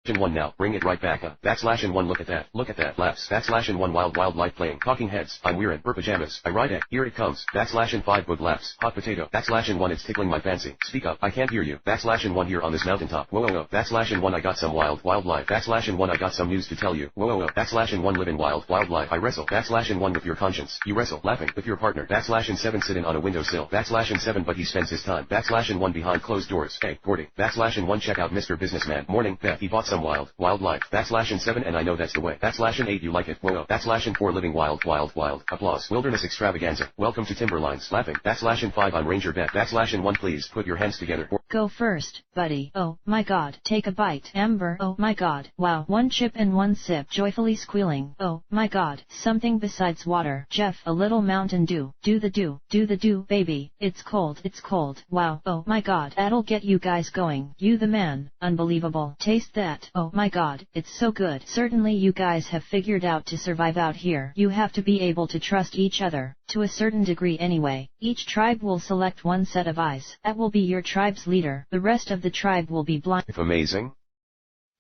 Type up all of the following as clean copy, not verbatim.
And one now, bring it right back up. Backslash and one look at that, laughs. Backslash and one wild life playing. Talking heads, I'm wearing her pajamas. I ride it, here it comes. Backslash and five boog laughs. Hot potato. Backslash and one it's tickling my fancy. Speak up, I can't hear you. Backslash and one here on this mountaintop. Whoa. Backslash and one I got some wildlife. Backslash and one I got some news to tell you. Whoa. Backslash and one live in wildlife. I wrestle. Backslash and one with your conscience. You wrestle, laughing, with your partner. Backslash and seven sitting on a windowsill. Backslash and seven but he spends his time. Backslash and one behind closed doors. Hey, Gordy. Backslash and one check out Mr. Businessman. Morning, Beth. He bought some wildlife. Backslash and seven and I know that's the way. Backslash and eight you like it. Whoa. Backslash and four living wild. Applause. Wilderness extravaganza. Welcome to Timberlines. Laughing. Backslash and five I'm Ranger Beth. Backslash and one please put your hands together. Go first, buddy. Oh my god. Take a bite. Amber. Oh my god. Wow. One chip and one sip. Joyfully squealing. Oh my god. Something besides water. Jeff. A little Mountain Dew. Do the dew, baby. It's cold. Wow. Oh my god. That'll get you guys going. You the man. Unbelievable. Taste that. Oh my god. It's so good. Certainly you guys have figured out to survive out here. You have to be able to trust each other, to a certain degree anyway. Each tribe will select one set of eyes. That will be your tribe's leader. The rest of the tribe will be blind. If amazing.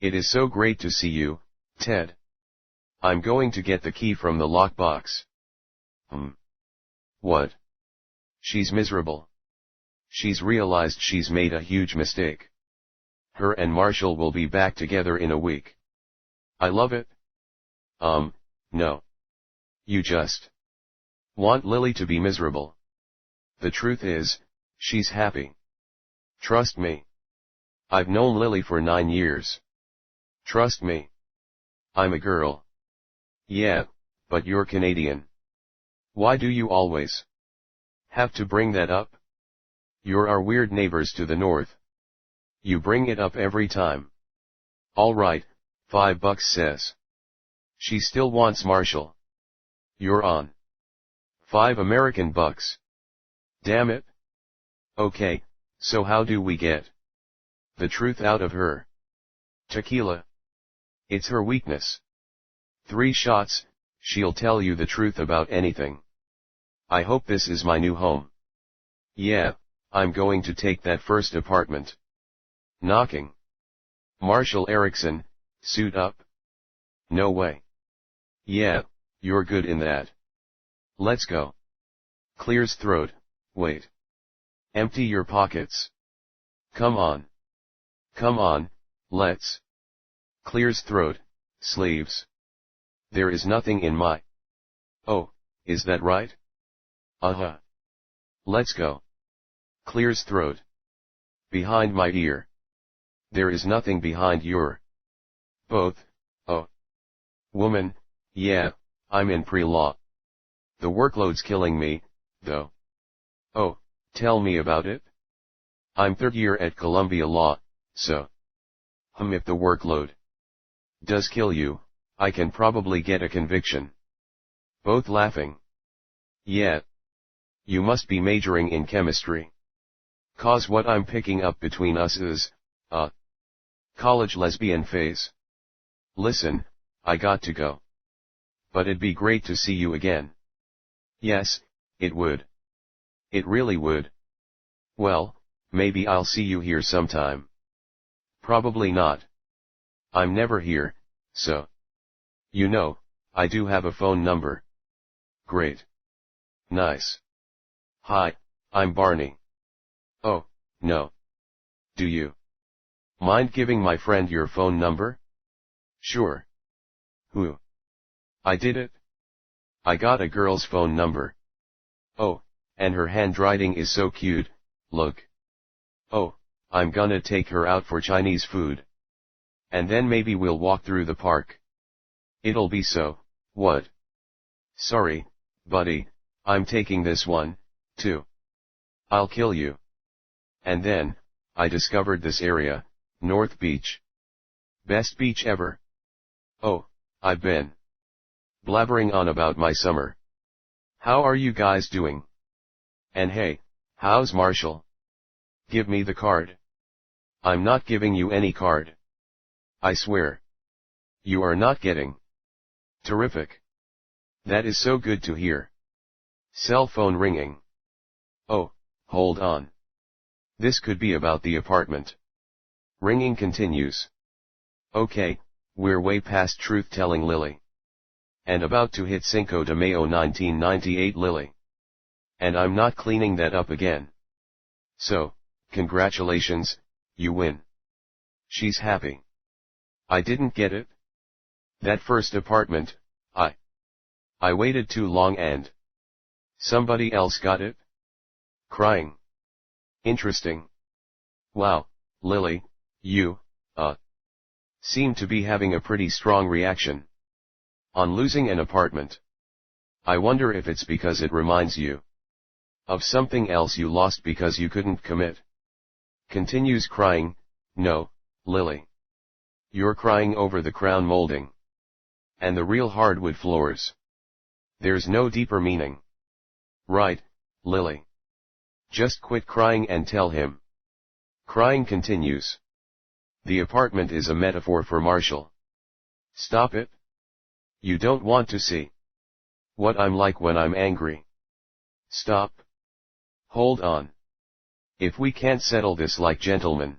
It is so great to see you, Ted. I'm going to get the key from the lockbox. What? She's miserable. She's realized she's made a huge mistake. Her and Marshall will be back together in a week. I love it. No. You just want Lily to be miserable. The truth is, she's happy. Trust me. I've known Lily for 9 years. Trust me. I'm a girl. Yeah, but you're Canadian. Why do you always have to bring that up? You're our weird neighbors to the north. You bring it up every time. Alright, $5 says. She still wants Marshall. You're on. 5 American bucks. Damn it. Okay, so how do we get the truth out of her? Tequila. It's her weakness. 3 shots, she'll tell you the truth about anything. I hope this is my new home. Yeah, I'm going to take that first apartment. Knocking. Marshall Erickson, suit up. No way. Yeah, you're good in that. Let's go. Clears throat. Wait. Empty your pockets. Come on. Come on, let's. Clears throat. Sleeves. There is nothing in my. Oh, is that right? Uh-huh. Let's go. Clears throat. Behind my ear. There is nothing behind your. Both. Oh. Woman, yeah, I'm in pre-law. The workload's killing me, though. Oh, tell me about it. I'm 3rd year at Columbia Law, so. If the workload does kill you, I can probably get a conviction. Both laughing. Yeah. You must be majoring in chemistry. 'Cause what I'm picking up between us is, college lesbian phase. Listen, I got to go. But it'd be great to see you again. Yes, it would. It really would. Well, maybe I'll see you here sometime. Probably not. I'm never here, so. You know, I do have a phone number. Great. Nice. Hi, I'm Barney. Oh, no. Do you mind giving my friend your phone number? Sure. Who? I did it. I got a girl's phone number. Oh, and her handwriting is so cute, look. Oh, I'm gonna take her out for Chinese food. And then maybe we'll walk through the park. It'll be so, what? Sorry, buddy, I'm taking this one, too. I'll kill you. And then, I discovered this area, North Beach. Best beach ever. Oh, I've been blabbering on about my summer. How are you guys doing? And hey, how's Marshall? Give me the card. I'm not giving you any card. I swear. You are not getting. Terrific. That is so good to hear. Cell phone ringing. Oh, hold on. This could be about the apartment. Ringing continues. Okay, we're way past truth-telling Lily. And about to hit Cinco de Mayo 1998 Lily. And I'm not cleaning that up again. So, congratulations, you win. She's happy. I didn't get it. That first apartment, I waited too long and somebody else got it? Crying. Interesting. Wow, Lily, you, seem to be having a pretty strong reaction on losing an apartment. I wonder if it's because it reminds you of something else you lost because you couldn't commit. Continues crying. No, Lily. You're crying over the crown molding and the real hardwood floors. There's no deeper meaning. Right, Lily. Just quit crying and tell him. Crying continues. The apartment is a metaphor for Marshall. Stop it. You don't want to see what I'm like when I'm angry. Stop. Hold on. If we can't settle this like gentlemen,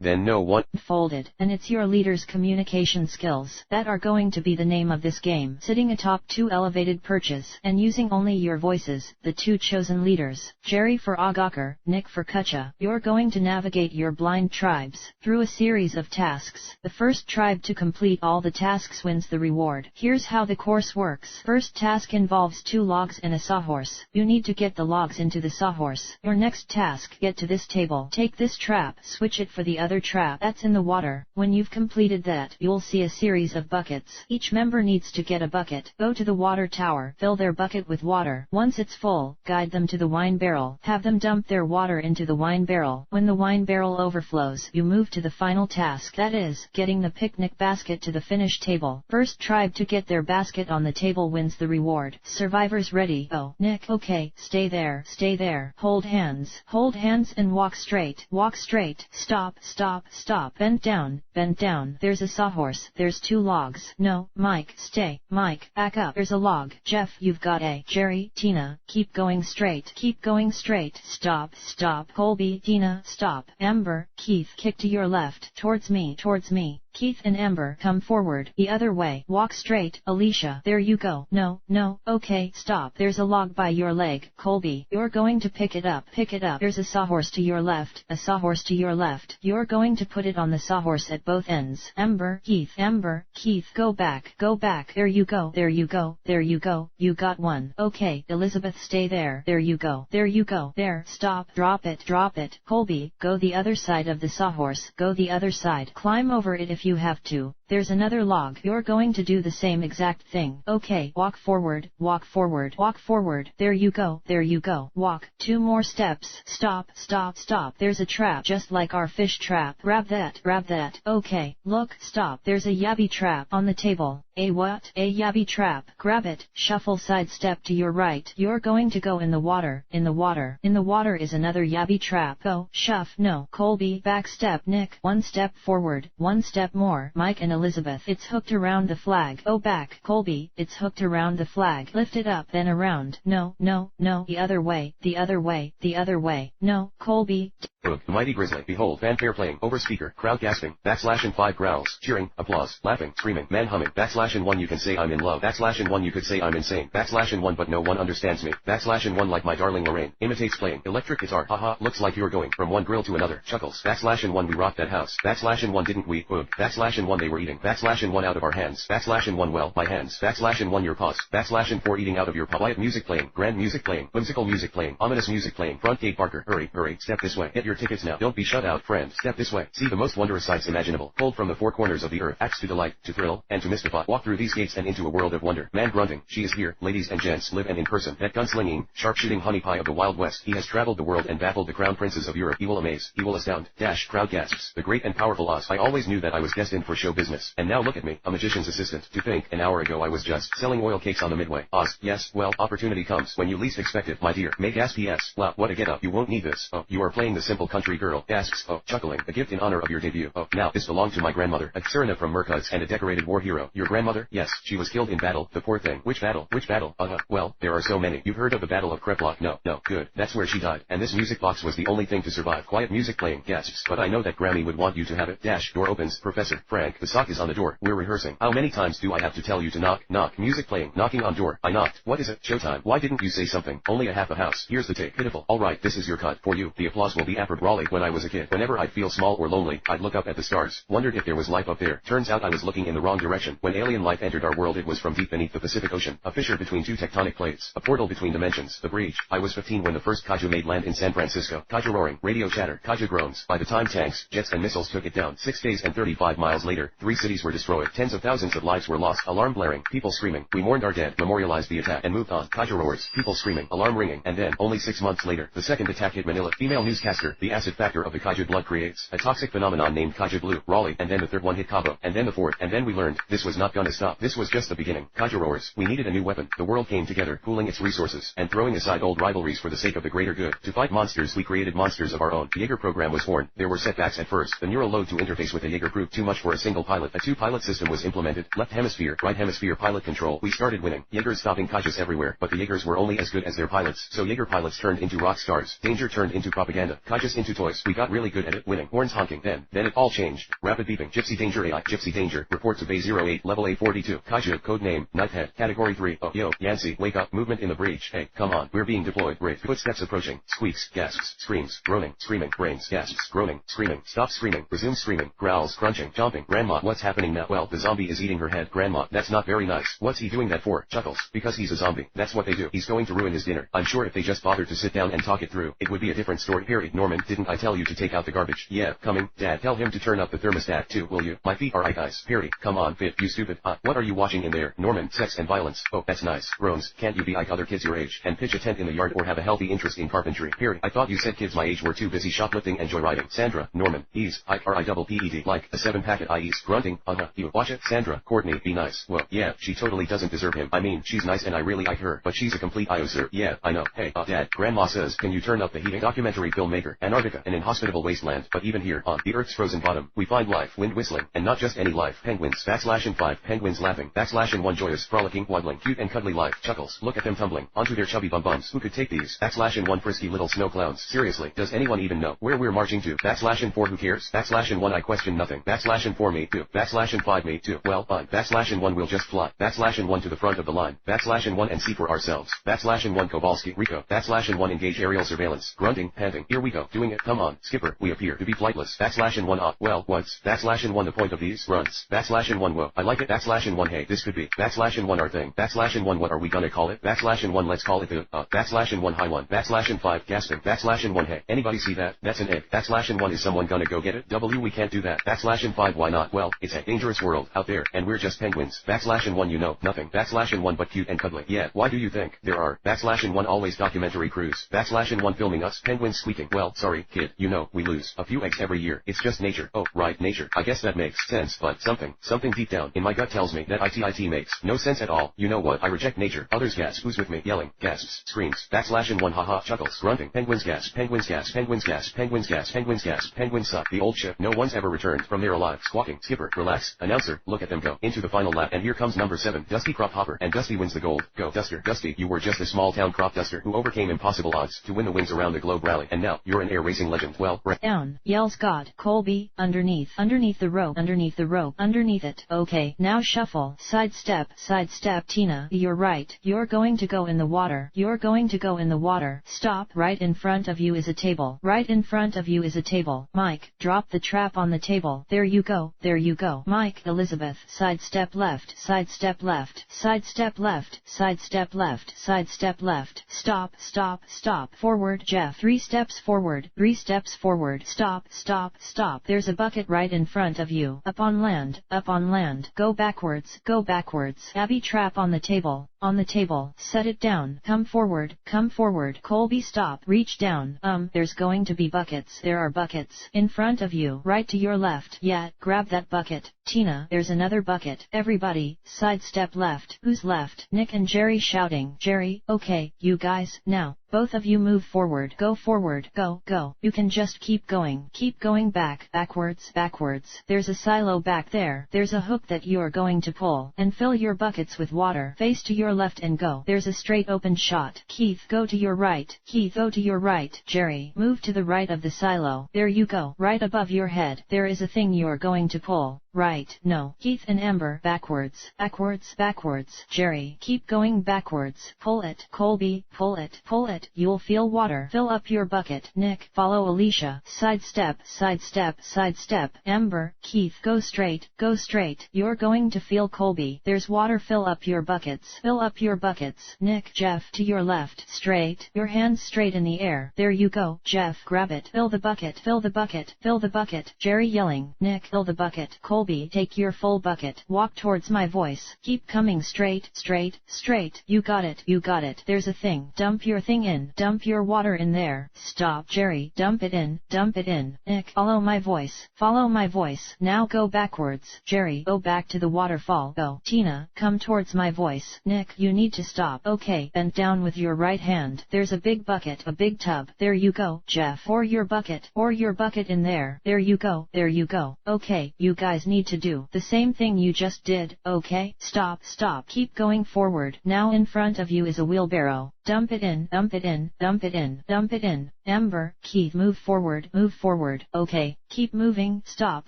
then no one folded, and it's your leader's communication skills that are going to be the name of this game. Sitting atop two elevated perches, and using only your voices, the two chosen leaders, Jerry for Agakar, Nick for Kutcha, you're going to navigate your blind tribes through a series of tasks. The first tribe to complete all the tasks wins the reward. Here's how the course works. First task involves 2 logs and a sawhorse. You need to get the logs into the sawhorse. Your next task, get to this table. Take this trap, switch it for the other trap that's in the water. When you've completed that, you'll see a series of buckets. Each member needs to get a bucket. Go to the water tower, fill their bucket with water. Once it's full, guide them to the wine barrel. Have them dump their water into the wine barrel. When the wine barrel overflows, you move to the final task, that is, getting the picnic basket to the finish table. First tribe to get their basket on the table wins the reward. Survivors ready? Oh, Nick, okay, stay there, stay there. Hold hands and walk straight. Walk straight. Stop, stop, stop. Bend down, bend down. There's a sawhorse. There's 2 logs. No, Mike, stay. Mike, back up. There's a log. Jeff, you've got a. Jerry, Tina, keep going straight. Keep going straight. Stop, stop. Colby, Tina, stop. Amber, Keith, kick to your left. Towards me, towards me. Keith and Amber, come forward. The other way. Walk straight. Alicia, there you go. No, no, okay, stop. There's a log by your leg. Colby, you're going to pick it up. Pick it up. There's a sawhorse to your left. A sawhorse to your left. You're going to put it on the sawhorse at both ends. Amber, Keith, go back. Go back. There you go. There you go. There you go. You got one. Okay, Elizabeth, stay there. There you go. There you go. There, stop. Drop it. Drop it. Colby, go the other side of the sawhorse. Go the other side. Climb over it if you have to. There's another log. You're going to do the same exact thing. Okay, walk forward, walk forward, walk forward. There you go, there you go. Walk 2 more steps. Stop, stop, stop. There's a trap just like our fish trap. Grab that, grab that. Okay, look, stop. There's a yabby trap on the table. A what? A yabby trap. Grab it. Shuffle sidestep to your right. You're going to go in the water. In the water. In the water is another yabby trap. Go. Shuff. No. Colby. Back step. Nick. 1 step forward. 1 step more. Mike and Elizabeth. It's hooked around the flag. Go back. Colby. It's hooked around the flag. Lift it up. Then around. No, no, no. The other way. The other way. The other way. No. Colby. The mighty grizzly. Behold, fanfare playing, over speaker, crowd gasping, backslash and 5 growls, cheering, applause, laughing, screaming, man humming, backslash and 1 you can say I'm in love, backslash and 1 you could say I'm insane, backslash and 1 but no one understands me, backslash and 1 like my darling Lorraine, imitates playing, electric guitar, haha, looks like you're going from one grill to another, chuckles, backslash and 1 we rocked that house, backslash and 1 didn't we, ugh, backslash and 1 they were eating, backslash and 1 out of our hands, backslash and 1 well, my hands, backslash and 1 your paws, backslash and 4 eating out of your paw, quiet music playing, grand music playing, whimsical music playing, ominous music playing, front gate Barker, hurry, hurry, step this way, get your tickets now, don't be shut out, friend. Step this way. See the most wondrous sights imaginable. Pulled from the 4 corners of the earth. Acts to delight, to thrill, and to mystify. Walk through these gates and into a world of wonder. Man grunting. She is here. Ladies and gents, live and in person. That gunslinging, sharpshooting honey pie of the Wild West. He has traveled the world and baffled the crown princes of Europe. He will amaze. He will astound. Dash. Crowd gasps. The great and powerful Oz. I always knew that I was destined for show business. business. And now look at me, a magician's assistant. To think, an hour ago I was just selling oil cakes on the Midway. Oz, yes, well, opportunity comes when you least expect it, my dear. May gasp yes. Wow, what a get up. You won't need this. Oh, you are playing the simple country girl. Gasps. Oh, chuckling. A gift in honor of your debut. Oh, now, this belonged to my grandmother, a Tsarina from Merkuds and a decorated war hero. Your grandmother? Yes, she was killed in battle, the poor thing. Which battle? Which battle? Well, there are so many. You've heard of the Battle of Kreplock? No, good. That's where she died. And this music box was the only thing to survive. Quiet music playing. Gasps. But I know that Grammy would want you to have it. Dash. Door opens. Professor. Frank. The sock is on the door. We're rehearsing. How many times do I have to tell you to knock? Knock. Music playing. Knocking on door. I knocked. What is it? Showtime. Why didn't you say something? Only a half a house. Here's the take. Pitiful. Alright, this is your cut. For you, the applause will be applaud. Raleigh. When I was a kid, whenever I'd feel small or lonely, I'd look up at the stars. Wondered if there was life up there. Turns out I was looking in the wrong direction. When alien life entered our world, it was from deep beneath the Pacific Ocean. A fissure between two tectonic plates. A portal between dimensions. The breach. I was 15 when the first kaiju made land in San Francisco. Kaiju roaring. Radio chatter. Kaiju groans. By the time tanks, jets and missiles took it down, 6 days and 35 miles later, 3 cities were destroyed. Tens of thousands of lives were lost. Alarm blaring. People screaming. We mourned our dead, memorialized the attack, and moved on. Kaiju roars. People screaming. Alarm ringing. And then, only 6 months later, the second attack hit Manila. Female newscaster. The acid factor of the kaiju blood creates a toxic phenomenon named kaiju blue. Raleigh. And then the third one hit Cabo. And then the fourth. And then we learned, this was not gonna stop. This was just the beginning. Kaiju roars. We needed a new weapon. The world came together, pooling its resources, and throwing aside old rivalries for the sake of the greater good. To fight monsters, we created monsters of our own. The Jaeger program was born. There were setbacks at first. The neural load to interface with the Jaeger proved too much for a single pilot. A two-pilot system was implemented. Left hemisphere, right hemisphere pilot control. We started winning. Jaegers stopping kaijus everywhere, but the Jaegers were only as good as their pilots. So Jaeger pilots turned into rock stars. Danger turned into propaganda. Kaijus into toys. We got really good at it, winning. Horns honking. Then it all changed. Rapid beeping. Gypsy danger AI. Gypsy danger. Report to Bay 08, level A42. Kaiju, code name, Knighthead. Category 3. Oh, yo, Yancy, wake up. Movement in the breach. Hey, come on. We're being deployed. Brave. Footsteps approaching. Squeaks. Gasps. Screams. Groaning. Screaming. Brains. Gasps. Groaning. Screaming. Stop screaming. Resume screaming. Growls. Crunching. Jumping. Grandma, what's happening now? Well, the zombie is eating her head. Grandma, that's not very nice. What's he doing that for? Chuckles. Because he's a zombie. That's what they do. He's going to ruin his dinner. I'm sure if they just bothered to sit down and talk it through, it would be a different story. Harry, Norman, didn't I tell you to take out the garbage? Yeah, coming. Dad, tell him to turn up the thermostat too, will you? My feet are ice. Harry, come on, Fit, you stupid. What are you watching in there? Norman, sex and violence. Oh, that's nice. Groans, can't you be like other kids your age, and pitch a tent in the yard or have a healthy interest in carpentry? Harry, I thought you said kids my age were too busy shoplifting and joyriding. Sandra, Norman, ease, I-R-I-double-P-E-D, like, a 7-packet I-Ease, grunting, you watch it? Sandra, Courtney, be nice. Well, yeah, she totally doesn't deserve him. I mean, she's nice and I really like her, but she's a complete IOSer. Yeah, I know. Hey, Dad, Grandma says, can you turn up the heating? Documentary filmmaker, Antarctica, an inhospitable wasteland, but even here, on the Earth's frozen bottom, we find life, wind whistling, and not just any life. Penguins, \and 5, penguins laughing, \and 1 joyous, frolicking, waddling, cute and cuddly life, chuckles, look at them tumbling, onto their chubby bum-bums. Who could take these? \and 1 frisky little snow clowns. Seriously, does anyone even know where we're marching to? \and 4 who cares? \and 1 I question nothing. \and 4 me too. \and 5 me too. Well, fine. \and 1 we'll just fly. \and 1 to the front of the line. \and 1 and see for ourselves. \and 1 Kowalski, Rico. \and 1 engage aerial surveillance. Grunting, panting. Here we go. Doing it. Come on, skipper. We appear to be flightless. \and 1 well, what's \and 1 the point of these runs? \and 1 whoa. I like it. \and 1 hey, this could be. \and 1 our thing. \and 1 what are we gonna call it? \and 1 let's call it the, \and 1 high one. \and 5 gasping. \and 1 hey. Anybody see that? That's an egg. \and 1 is someone gonna go get it? We can't do that. \and 5 why not? Well, it's a dangerous world out there, and we're just penguins. \and 1 you know, nothing. \and 1 but cute and cuddly. Yeah, why do you think there are \and 1 always documentary crews? \and 1 filming us, penguins squeaking. Well, sorry, kid, you know, we lose a few eggs every year. It's just nature. Oh, right, nature. I guess that makes sense, but something deep down in my gut tells me that it makes no sense at all. You know what? I reject nature. Others gasp. Who's with me? Yelling, gasps, screams. \and 1 haha, chuckles, grunting. Penguins gasp, penguins gasp, penguins gasp, penguins gasp, penguins gasp, penguins suck. The old ship. No one's ever returned from there alive. Squawking. Skipper, relax. Announcer, look at them go into the final lap, and here comes number 7, Dusty Crop Hopper, and Dusty wins the gold. Go, Duster. Dusty, you were just a small town crop duster who overcame impossible odds to win the Wings Around the Globe rally, and now you're an air racing legend. Well, down, yells God. Colby, underneath the rope, underneath it. Okay, now shuffle, sidestep, Tina, you're right. You're going to go in the water. You're going to go in the water. Stop. Right in front of you is a table. Right in front of you is a table. Mike, drop the trap on the table. There you go. There you go. Mike, Elizabeth, sidestep left, sidestep left, sidestep left, sidestep left, sidestep left. Stop, stop, stop. Forward, Jeff. 3 steps forward, 3 steps forward. Stop, stop, stop. There's a bucket right in front of you. Up on land, up on land. Go backwards, go backwards. Abby, trap on the table. On the table. Set it down. Come forward. Come forward. Colby, stop. Reach down. There's going to be buckets. There are buckets. In front of you. Right to your left. Yeah, grab that bucket. bucket. Tina, there's another bucket. Everybody, sidestep left. Who's left? Nick and Jerry shouting. Jerry, okay, you guys, now, both of you move forward. Go forward. Go, go. You can just keep going. Keep going backwards, backwards. There's a silo back there. There's a hook that you are going to pull. And fill your buckets with water. Face to your left and go. There's a straight open shot. Keith, go to your right. Keith, go to your right. Jerry, move to the right of the silo. There you go. Right above your head. There is a thing you are going to pull. Right, no. Keith and Amber, backwards, backwards, backwards. Jerry, keep going backwards. Pull it. Colby, pull it, pull it. You'll feel water. Fill up your bucket. Nick, follow Alicia. Sidestep, sidestep, sidestep. Amber, Keith, go straight, go straight. You're going to feel Colby. There's water. Fill up your buckets. Fill up your buckets. Nick, Jeff, to your left. Straight. Your hands straight in the air. There you go. Jeff, grab it. Fill the bucket. Fill the bucket. Fill the bucket. Jerry yelling. Nick, fill the bucket. Colby, take your full bucket. Walk towards my voice. Keep coming straight, straight, straight. You got it. You got it. There's a thing. Dump your thing in. Dump your water in there. Stop. Jerry, dump it in. Dump it in. Nick, follow my voice. Follow my voice. Now go backwards. Jerry, go back to the waterfall. Go. Tina, come towards my voice. Nick, you need to stop. Okay, bend down with your right hand. There's a big bucket, a big tub. There you go. Jeff, pour your bucket in there. There you go. There you go. Okay, you guys need to do the same thing you just did, okay? Stop, stop. Keep going forward. Now in front of you is a wheelbarrow. Dump it in, dump it in, dump it in, dump it in. Amber, Keith, move forward, okay, keep moving. Stop,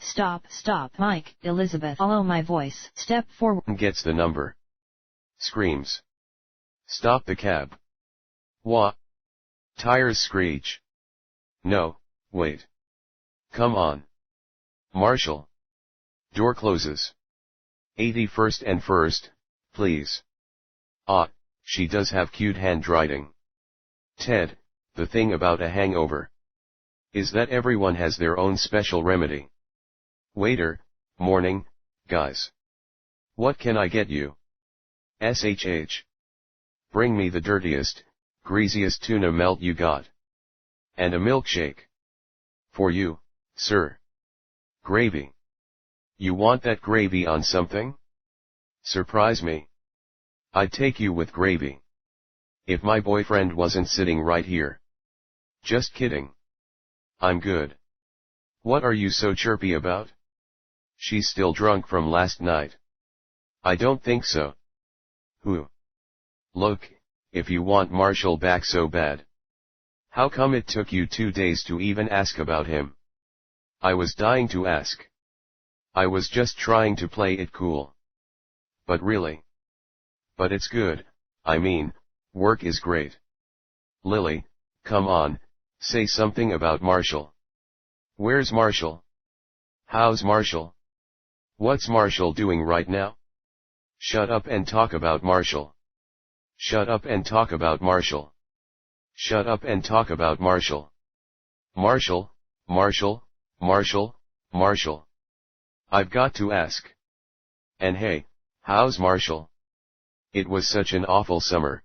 stop, stop. Mike, Elizabeth, follow my voice. Step forward. Gets the number. Screams. Stop the cab. What? Tires screech. No, wait. Come on. Marshall. Door closes. 81st and 1st, please. Ah, she does have cute handwriting. Ted, the thing about a hangover is that everyone has their own special remedy. Waiter, morning, guys. What can I get you? SHH. Bring me the dirtiest, greasiest tuna melt you got. And a milkshake. For you, sir. Gravy. You want that gravy on something? Surprise me. I'd take you with gravy. If my boyfriend wasn't sitting right here. Just kidding. I'm good. What are you so chirpy about? She's still drunk from last night. I don't think so. Who? Look, if you want Marshall back so bad. How come it took you 2 days to even ask about him? I was dying to ask. I was just trying to play it cool. But really. But it's good, I mean, work is great. Lily, come on, say something about Marshall. Where's Marshall? How's Marshall? What's Marshall doing right now? Shut up and talk about Marshall. Shut up and talk about Marshall. Shut up and talk about Marshall. Marshall, Marshall, Marshall, Marshall. I've got to ask. And hey, how's Marshall? It was such an awful summer.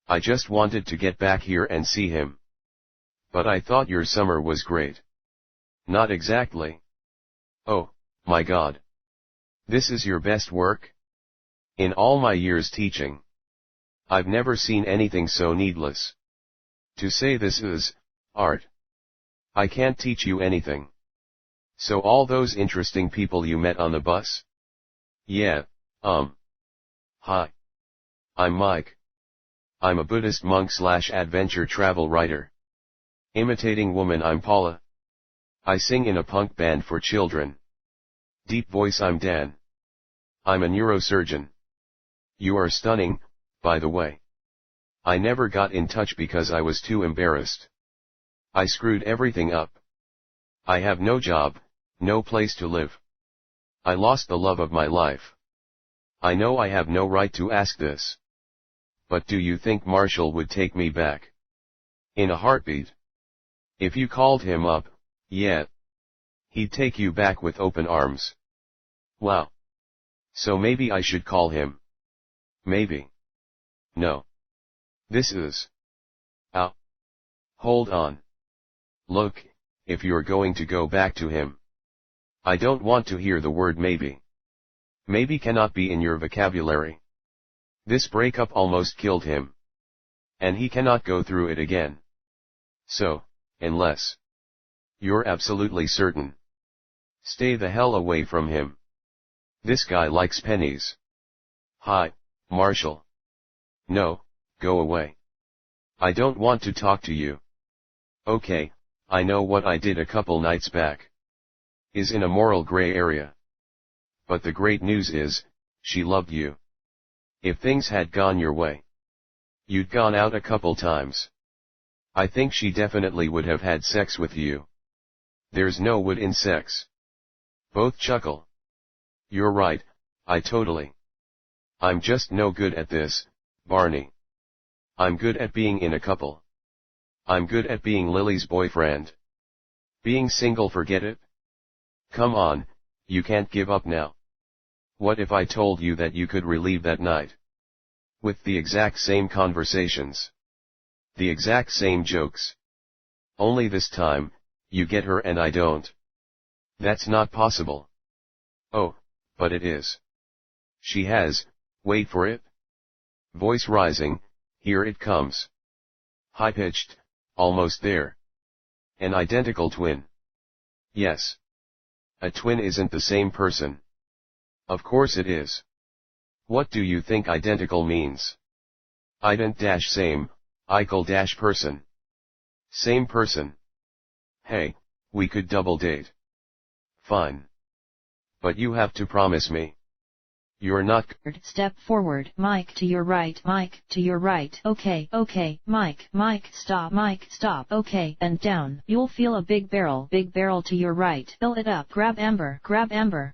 I just wanted to get back here and see him. But I thought your summer was great. Not exactly. Oh, my God. This is your best work? In all my years teaching, I've never seen anything so needless. To say this is art. I can't teach you anything. So all those interesting people you met on the bus? Yeah, hi. I'm Mike. I'm a Buddhist monk / adventure travel writer. Imitating woman I'm Paula. I sing in a punk band for children. Deep voice I'm Dan. I'm a neurosurgeon. You are stunning, by the way. I never got in touch because I was too embarrassed. I screwed everything up. I have no job, no place to live. I lost the love of my life. I know I have no right to ask this. But do you think Marshall would take me back? In a heartbeat. If you called him up, yeah. He'd take you back with open arms. Wow. So maybe I should call him. Maybe. No. This is. Ow. Hold on. Look, if you're going to go back to him, I don't want to hear the word maybe. Maybe cannot be in your vocabulary. This breakup almost killed him. And he cannot go through it again. So, unless you're absolutely certain, stay the hell away from him. This guy likes pennies. Hi, Marshall. No, go away. I don't want to talk to you. Okay, I know what I did a couple nights back is in a moral gray area. But the great news is, she loved you. If things had gone your way, you'd gone out a couple times. I think she definitely would have had sex with you. There's no wood in sex. Both chuckle. You're right, I'm just no good at this, Barney. I'm good at being in a couple. I'm good at being Lily's boyfriend. Being single, forget it. Come on, you can't give up now. What if I told you that you could relive that night? With the exact same conversations. The exact same jokes. Only this time, you get her and I don't. That's not possible. Oh, but it is. She has, wait for it. Voice rising, here it comes. High-pitched, almost there. An identical twin. Yes. A twin isn't the same person. Of course it is. What do you think identical means? Ident-same, equal-person. Same person. Hey, we could double date. Fine. But you have to promise me. You're not. Step forward, Mike to your right, Mike to your right. Okay, Mike, stop. Okay, and down. You'll feel a big barrel to your right. Fill it up. Grab Amber,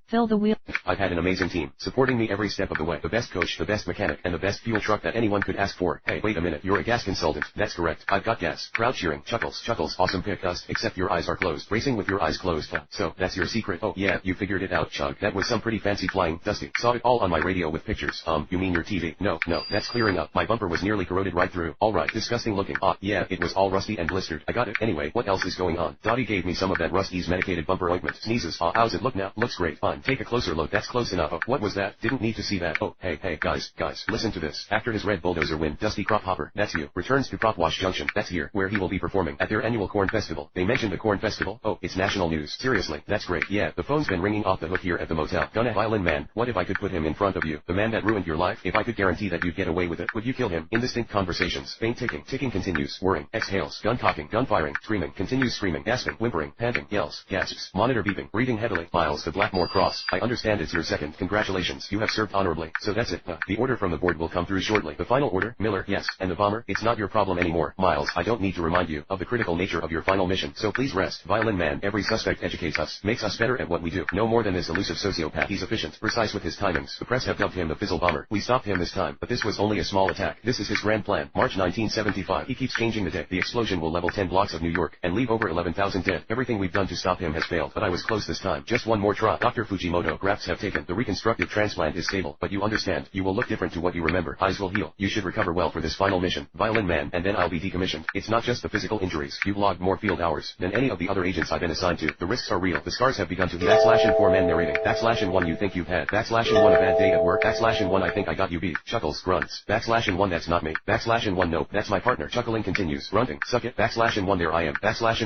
fill the wheel. I've had an amazing team, supporting me every step of the way. The best coach, the best mechanic, and the best fuel truck that anyone could ask for. Hey, wait a minute, you're a gas consultant. That's correct, I've got gas. Crowd cheering, chuckles, awesome pick us, except your eyes are closed. Racing with your eyes closed. So, that's your secret. Oh yeah, you figured it out, Chug. That was some pretty fancy flying, Dusty. Saw it all on my radio with pictures. You mean your TV? No, that's clearing up. My bumper was nearly corroded right through. Alright, disgusting looking. Yeah, it was all rusty and blistered. I got it. Anyway, what else is going on? Dottie gave me some of that Rusty's medicated bumper ointment. Sneezes. How's it look now? Looks great. Fine, take a closer look. That's close enough. What was that? Didn't need to see that. Oh, hey, guys, listen to this. After his red bulldozer win, Dusty Crop Hopper, that's you, returns to Crop Wash Junction. That's here, where he will be performing at their annual corn festival. They mentioned the corn festival? Oh, it's national news. Seriously, that's great. Yeah, the phone's been ringing off the hook here at the motel. Gonna Violin Man, what if I could put him in front of you? The man that ruined your life? If I could guarantee that you'd get away with it, would you kill him? Indistinct conversations. Faint ticking. Ticking continues. Whirring. Exhales. Gun cocking. Gun firing. Screaming. Continues screaming. Gasping. Whimpering. Panting. Yells. Gasps. Monitor beeping. Breathing heavily. Miles to Blackmore Cross. I understand it's your second. Congratulations. You have served honorably. So that's it. The order from the board will come through shortly. The final order, Miller, yes. And the bomber, it's not your problem anymore. Miles, I don't need to remind you of the critical nature of your final mission. So please rest. Violin Man, every suspect educates us, makes us better at what we do. No more than this elusive sociopath. He's efficient, precise with his timings. The press have dubbed him the Fizzle Bomber. We stopped him this time, but this was only a small attack. This is his grand plan. March 1975. He keeps changing the day. The explosion will level 10 blocks of New York, and leave over 11,000 dead. Everything we've done to stop him has failed, but I was close this time. Just one more try. Dr. Fujimoto, grafts have taken. The reconstructive transplant is stable, but you understand, you will look different to what you remember. Eyes will heal. You should recover well for this final mission. Violin Man, and then I'll be decommissioned. It's not just the physical injuries. You've logged more field hours than any of the other agents I've been assigned to. The risks are real. The scars have begun to heal. / 4 man narrating. / 1 you think you've had. / 1 a bad day at work. / 1 I think I got you beat. Chuckles, grunts. / 1 that's not me. / 1 nope, that's my partner. Chuckling continues. Grunting. Suck it. / 1 there I am. /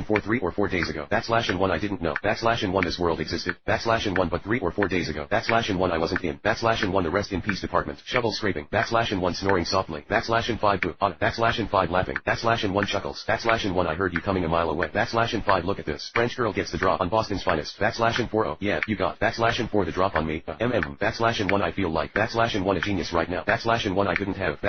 4 3 or 4 days ago. / 1 I didn't know. / 1 this world existed. / 1 but 3 or 4 days ago. / 1 I wasn't in. / 1 the rest in peace department. Shovel scraping. / 1 snoring softly. / 5 boo. / 5 laughing. / 1 chuckles. / 1 I heard you coming a mile away. / 5 look at this. French girl gets the drop on Boston's finest. / 4 oh yeah you got. / 4 the drop on me. / 1 I feel like. / 1 a genius right now. / 1 I couldn't have. /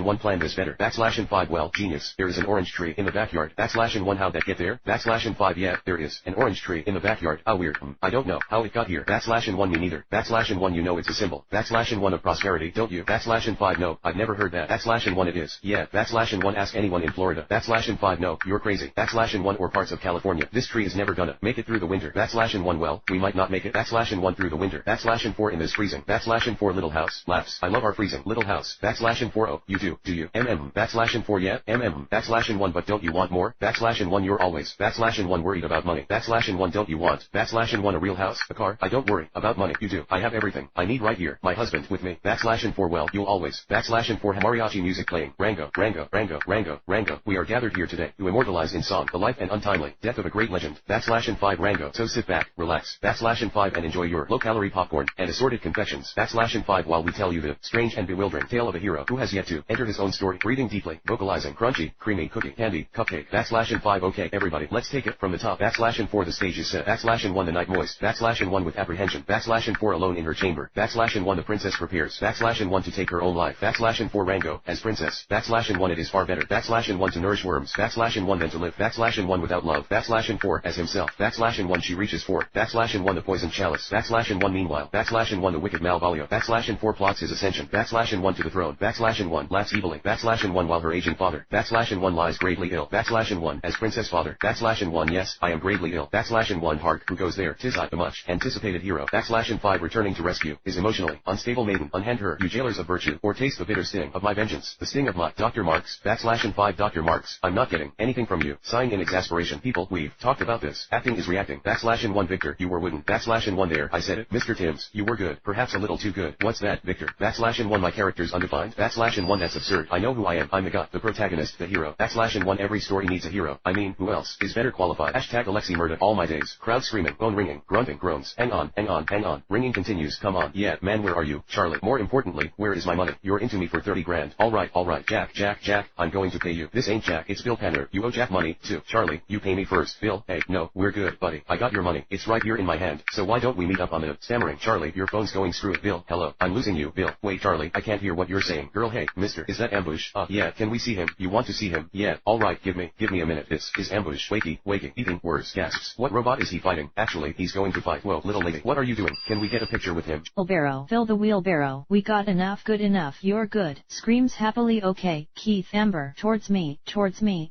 1 planned this better. / 5 well genius. There is an orange tree in the backyard. / 1 how'd that get there? / 5 yeah there is an orange tree in the backyard. How weird. I don't know how it got here. / 1 me neither. Backslash and 1 you know it's a symbol. Backslash and 1 of prosperity, don't you? Backslash and 5 no, I've never heard that. Backslash and 1 it is. Yeah, backslash and 1 ask anyone in Florida. Backslash and 5 no, you're crazy. Backslash and 1 or parts of California. This tree is never gonna make it through the winter. Backslash and 1 well, we might not make it. Backslash and 1 through the winter. Backslash and 4 in this freezing. Backslash and 4 little house. Laughs. I love our freezing little house. Backslash and 4 oh, you do you? Backslash and 4 yeah, backslash and 1 but don't you want more? Backslash and 1 you're always. Backslash and 1 worried about money. Backslash and 1 don't you want? Backslash and 1 a real house, a car? I don't worry about money. You do. I have everything I need right here. My husband with me. Backslash and 4 well, you'll always. Backslash and 4 mariachi music playing. Rango, Rango, Rango, Rango, Rango. We are gathered here today to immortalize in song the life and untimely death of a great legend. Backslash and 5 Rango. So sit back, relax. Backslash and 5 and enjoy your low-calorie popcorn and assorted confections. Backslash and 5 while we tell you the strange and bewildering tale of a hero who has yet to enter his own story. Breathing deeply, vocalizing, crunchy, creamy, cookie, candy, cupcake. Backslash and 5 okay everybody, let's take it from the top. Backslash and 4 the stage is set. Backslash and 1 the night moist. Backslash and 1 with apprehension. Backslash and 4 alone in her chamber. Backslash and 1 the princess prepares. Backslash and 1 to take her own life. Backslash and 4 Rango as princess. Backslash and 1 it is far better. Backslash and 1 to nourish worms. Backslash and 1 than to live. Backslash and 1 without love. Backslash and 4 as himself. Backslash and 1 she reaches for. Backslash and 1 the poison chalice. Backslash and 1 meanwhile. Backslash and 1 the wicked Malvolio. Backslash and 4 plots his ascension. Backslash and 1 to the throne. Backslash and 1 laughs evilly. Backslash and 1 while her aging father. Backslash and 1 lies gravely ill. Backslash and 1 as princess father. Backslash and 1 yes, I am gravely ill. Backslash and 1 hark, who goes there? 'Tis I, the much anticipated hero. Backslash and 5 returning to rescue his emotionally unstable maiden. Unhand her, you jailers of virtue, or taste the bitter sting of my vengeance. The sting of my Dr. Marks. Backslash and 5 Dr. Marks, I'm not getting anything from you. Sighing in exasperation. People, we've talked about this. Acting is reacting. Backslash and 1 Victor, you were wooden. Backslash and 1 there, I said it. Mr. Timms, you were good. Perhaps a little too good. What's that, Victor? Backslash and 1 my character's undefined. Backslash and 1 that's absurd. I know who I am. I'm the god, the protagonist, the hero. Backslash and 1 every story needs a hero. I mean, who else is better qualified? Hashtag Alexi Murda. All my days. Crowd screaming, bone ringing, grunting, groans. Hang on, hang on, hang on. Ringing continues. Come on. Yeah, man, where are you, Charlie? More importantly, where is my money? You're into me for 30 grand. All right, Jack, I'm going to pay you. This ain't Jack, it's Bill Penner. You owe Jack money, too. Charlie, you pay me first. Bill, hey, no, we're good, buddy. I got your money. It's right here in my hand. So why don't we meet up on the stammering? Charlie, your phone's going screw it. Bill, hello, I'm losing you. Bill, wait, Charlie, I can't hear what you're saying. Girl, hey, mister, is that Ambush? Yeah, can we see him? You want to see him? Yeah, all right, give me a minute. This is Ambush. Wakey, eating words, gasps. What robot is he fighting? Actually, he's going to fight. Whoa, little lady, what are you doing? Can we get a picture with him? Wheelbarrow, fill the wheelbarrow. We got enough, good enough, you're good. Screams happily. Okay, Keith, Amber, towards me,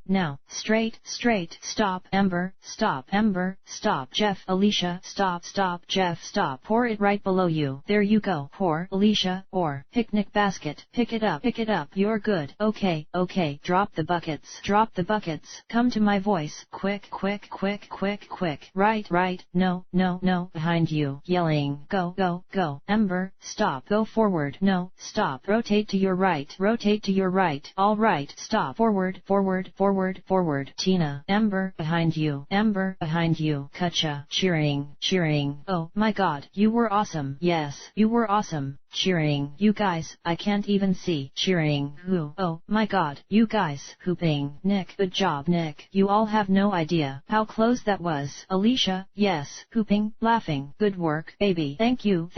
now. Straight, stop, Amber, stop, Jeff, Alicia, stop, Jeff, stop. Pour it right below you. There you go. Pour, Alicia, or picnic basket. Pick it up, you're good. Okay, drop the buckets. Come to my voice. Quick. Right, no, behind you. Yelling, go. Amber, stop. Go forward. No, stop. Rotate to your right. All right, stop. Forward. Tina, Amber, behind you. Katja, cheering. Oh my god, you were awesome. Yes, you were awesome. Cheering. You guys, I can't even see. Cheering. Who? Oh my god, you guys. Hooping. Nick, good job, Nick. You all have no idea how close that was. Alicia, yes. Hooping, laughing. Good work, baby. Thank you.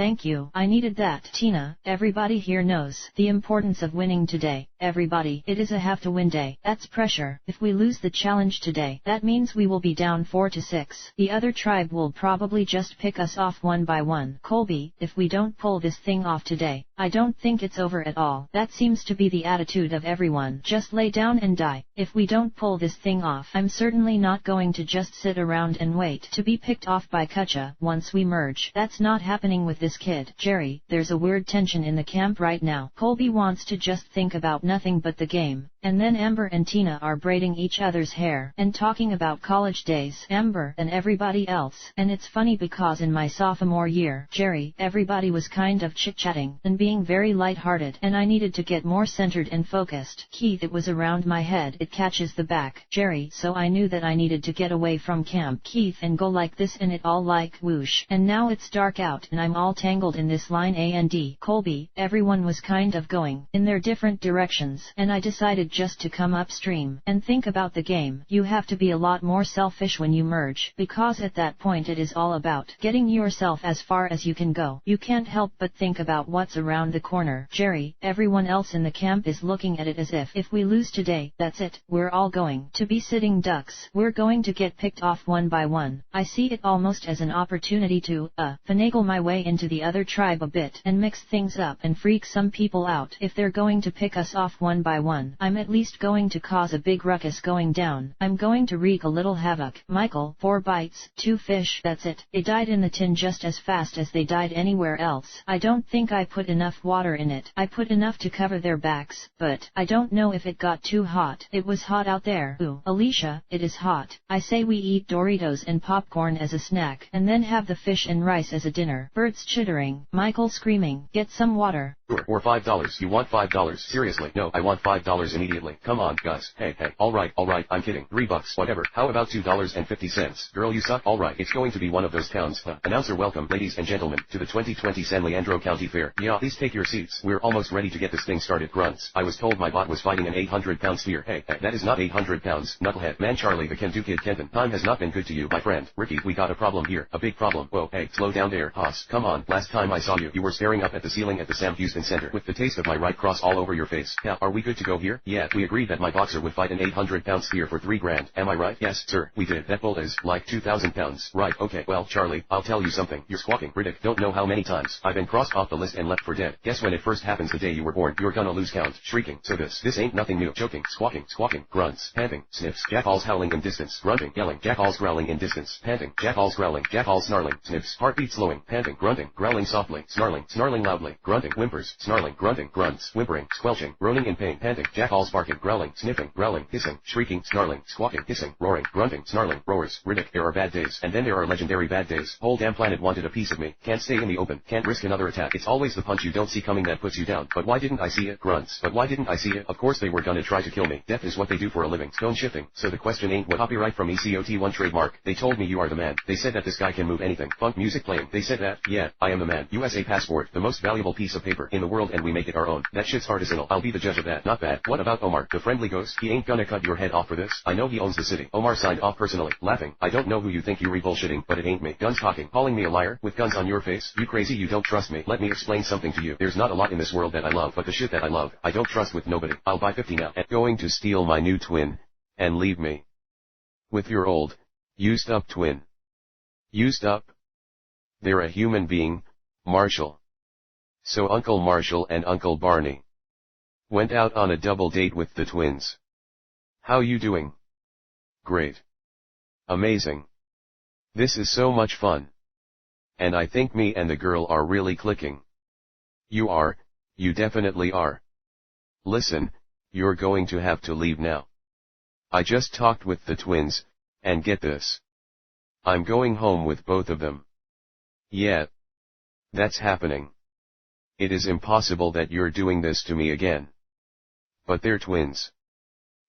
I needed that. Tina, everybody here knows the importance of winning today. Everybody, it is a have to win day. That's pressure. If we lose the challenge today, that means we will be down 4-6. The other tribe will probably just pick us off one by one. Colby, if we don't pull this thing off today, I don't think it's over at all. That seems to be the attitude of everyone. Just lay down and die. If we don't pull this thing off, I'm certainly not going to just sit around and wait to be picked off by Katja once we merge. That's not happening with this kid. Jerry, there's a weird tension in the camp right now. Colby wants to just think about nothing but the game. And then Amber and Tina are braiding each other's hair and talking about college days. Amber and everybody else. And it's funny because in my sophomore year, Jerry, everybody was kind of chit-chatting and being very light-hearted, and I needed to get more centered and focused. Keith, it was around my head. It catches the back. Jerry, so I knew that I needed to get away from camp. Keith, and go like this and it all like whoosh. And now it's dark out and I'm all tangled in this line A and D. Colby, everyone was kind of going in their different directions, and I decided it just to come upstream. And think about the game. You have to be a lot more selfish when you merge, because at that point it is all about getting yourself as far as you can go. You can't help but think about what's around the corner. Jerry, everyone else in the camp is looking at it as if we lose today, that's it, we're all going to be sitting ducks. We're going to get picked off one by one. I see it almost as an opportunity to, finagle my way into the other tribe a bit and mix things up and freak some people out. If they're going to pick us off one by one, I'm at least going to cause a big ruckus going down. I'm going to wreak a little havoc. Michael, 4 bites, 2 fish, that's it. They died in the tin just as fast as they died anywhere else. I don't think I put enough water in it. I put enough to cover their backs, but I don't know if it got too hot. It was hot out there. Ooh, Alicia, it is hot. I say we eat Doritos and popcorn as a snack, and then have the fish and rice as a dinner. Birds chittering, Michael screaming, get some water. Or $5. You want $5? Seriously? No, I want $5 immediately. Come on, guys. Hey, alright, I'm kidding. $3, whatever. How about $2.50? Girl, you suck. Alright, it's going to be one of those towns. Announcer, welcome, ladies and gentlemen, to the 2020 San Leandro County Fair. Yeah, please take your seats. We're almost ready to get this thing started. Grunts. I was told my bot was fighting an 800-pound sphere. Hey, that is not 800 pounds, knucklehead. Man, Charlie, the Can-Do Kid Kenton. Time has not been good to you, my friend. Ricky, we got a problem here. A big problem. Whoa, hey, slow down there. Hoss, come on. Last time I saw you, you were staring up at the ceiling at the Sam Houston Center with the taste of my right cross all over your face. Now, are we good to go here? Yeah, we agreed that my boxer would fight an 800-pound sphere for $3,000. Am I right? Yes, sir, we did. That bull is like 2,000 pounds. Right, okay, well, Charlie, I'll tell you something. You're squawking. Riddick, don't know how many times I've been crossed off the list and left for dead. Guess when it first happens the day you were born, you're gonna lose count. Shrieking. So this ain't nothing new. Choking, squawking, grunts, panting, sniffs, jackals howling in distance, grunting, yelling, jackals growling in distance, panting, jackals growling, jackals snarling, sniffs, heartbeat slowing, panting, grunting, growling softly, snarling loudly, grunting, whimpers, snarling, grunting, grunts, whimpering, squelching, groaning in pain, panting, jackals barking, growling, sniffing, growling, hissing, shrieking, snarling, squawking, hissing, roaring, grunting, snarling, roars. Riddick, there are bad days, and then there are legendary bad days. Whole damn planet wanted a piece of me. Can't stay in the open, can't risk another attack. It's always the punch you don't see coming that puts you down. But why didn't I see it? Grunts. But why didn't I see it? Of course they were gonna try to kill me. Death is what they do for a living. Stone shifting. So the question ain't what. Copyright from ECOT1 trademark. They told me you are the man. They said that this guy can move anything. Funk music playing. They said that. Yeah, I am the man. USA passport. The most valuable piece of paper in the world, and we make it our own. That shit's artisanal. I'll be the judge of that. Not bad. What about Omar, the friendly ghost? He ain't gonna cut your head off for this. I know he owns the city. Omar signed off personally. Laughing. I don't know who you think you re-bullshitting, but it ain't me. Guns talking. Calling me a liar? With guns on your face? You crazy? You don't trust me? Let me explain something to you. There's not a lot in this world that I love, but the shit that I love, I don't trust with nobody. I'll buy 50 now. And going to steal my new twin, and leave me with your old, used up twin. Used up? They're a human being, Marshall. So Uncle Marshall and Uncle Barney went out on a double date with the twins. How you doing? Great. Amazing. This is so much fun. And I think me and the girl are really clicking. You are, you definitely are. Listen, you're going to have to leave now. I just talked with the twins, and get this. I'm going home with both of them. Yeah. That's happening. It is impossible that you're doing this to me again. But they're twins.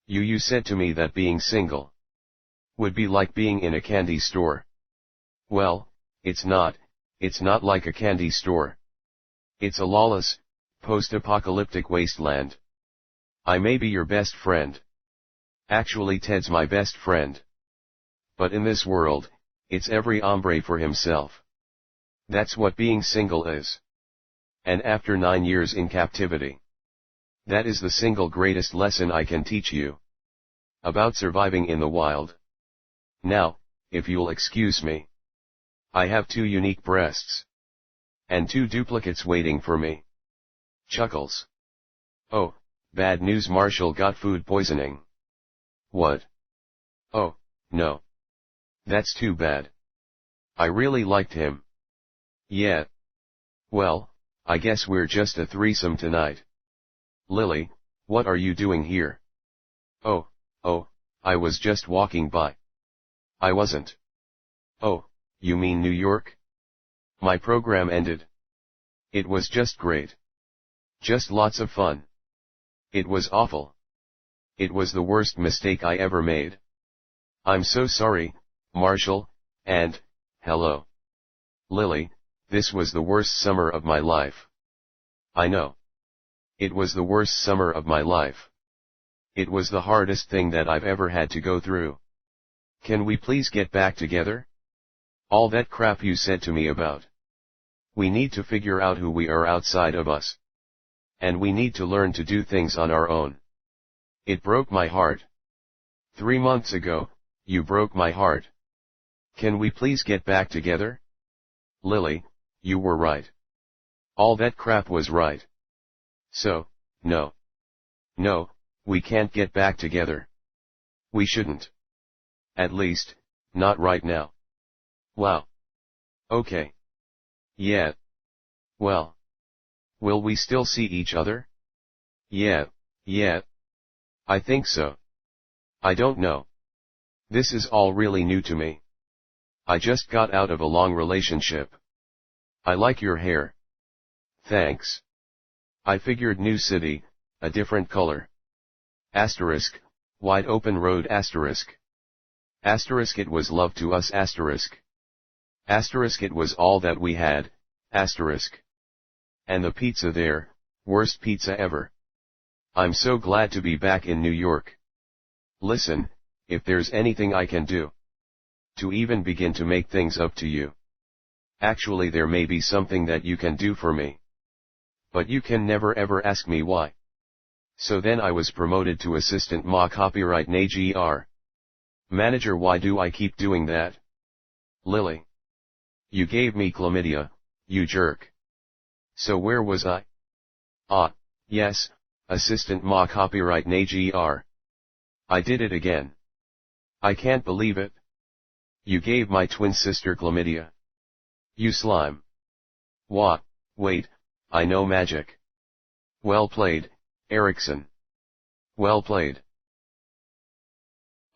You said to me that being single would be like being in a candy store. Well, it's not like a candy store. It's a lawless, post-apocalyptic wasteland. I may be your best friend. Actually, Ted's my best friend. But in this world, it's every hombre for himself. That's what being single is. And after 9 years in captivity, that is the single greatest lesson I can teach you about surviving in the wild. Now, if you'll excuse me, I have 2 unique breasts and 2 duplicates waiting for me. Chuckles. Oh, bad news, Marshall got food poisoning. What? Oh, no. That's too bad. I really liked him. Yeah. Well, I guess we're just a threesome tonight. Lily, what are you doing here? Oh, I was just walking by. I wasn't. Oh, you mean New York? My program ended. It was just great. Just lots of fun. It was awful. It was the worst mistake I ever made. I'm so sorry, Marshall, and, hello. Lily, this was the worst summer of my life. I know. It was the worst summer of my life. It was the hardest thing that I've ever had to go through. Can we please get back together? All that crap you said to me about. We need to figure out who we are outside of us. And we need to learn to do things on our own. It broke my heart. 3 months ago, you broke my heart. Can we please get back together? Lily, you were right. All that crap was right. So, no. No, we can't get back together. We shouldn't. At least, not right now. Wow. Okay. Yeah. Well. Will we still see each other? Yeah. I think so. I don't know. This is all really new to me. I just got out of a long relationship. I like your hair. Thanks. I figured new city, a different color. Asterisk, wide open road asterisk. Asterisk it was love to us asterisk. Asterisk it was all that we had, asterisk. And the pizza there, worst pizza ever. I'm so glad to be back in New York. Listen, if there's anything I can do to even begin to make things up to you. Actually there may be something that you can do for me. But you can never ever ask me why. So then I was promoted to assistant ma copyright NAGR. Manager, why do I keep doing that? Lily. You gave me chlamydia, you jerk. So where was I? Ah, yes, assistant ma copyright NAGR. I did it again. I can't believe it. You gave my twin sister chlamydia. You slime. What? Wait, I know magic. Well played, Erickson. Well played.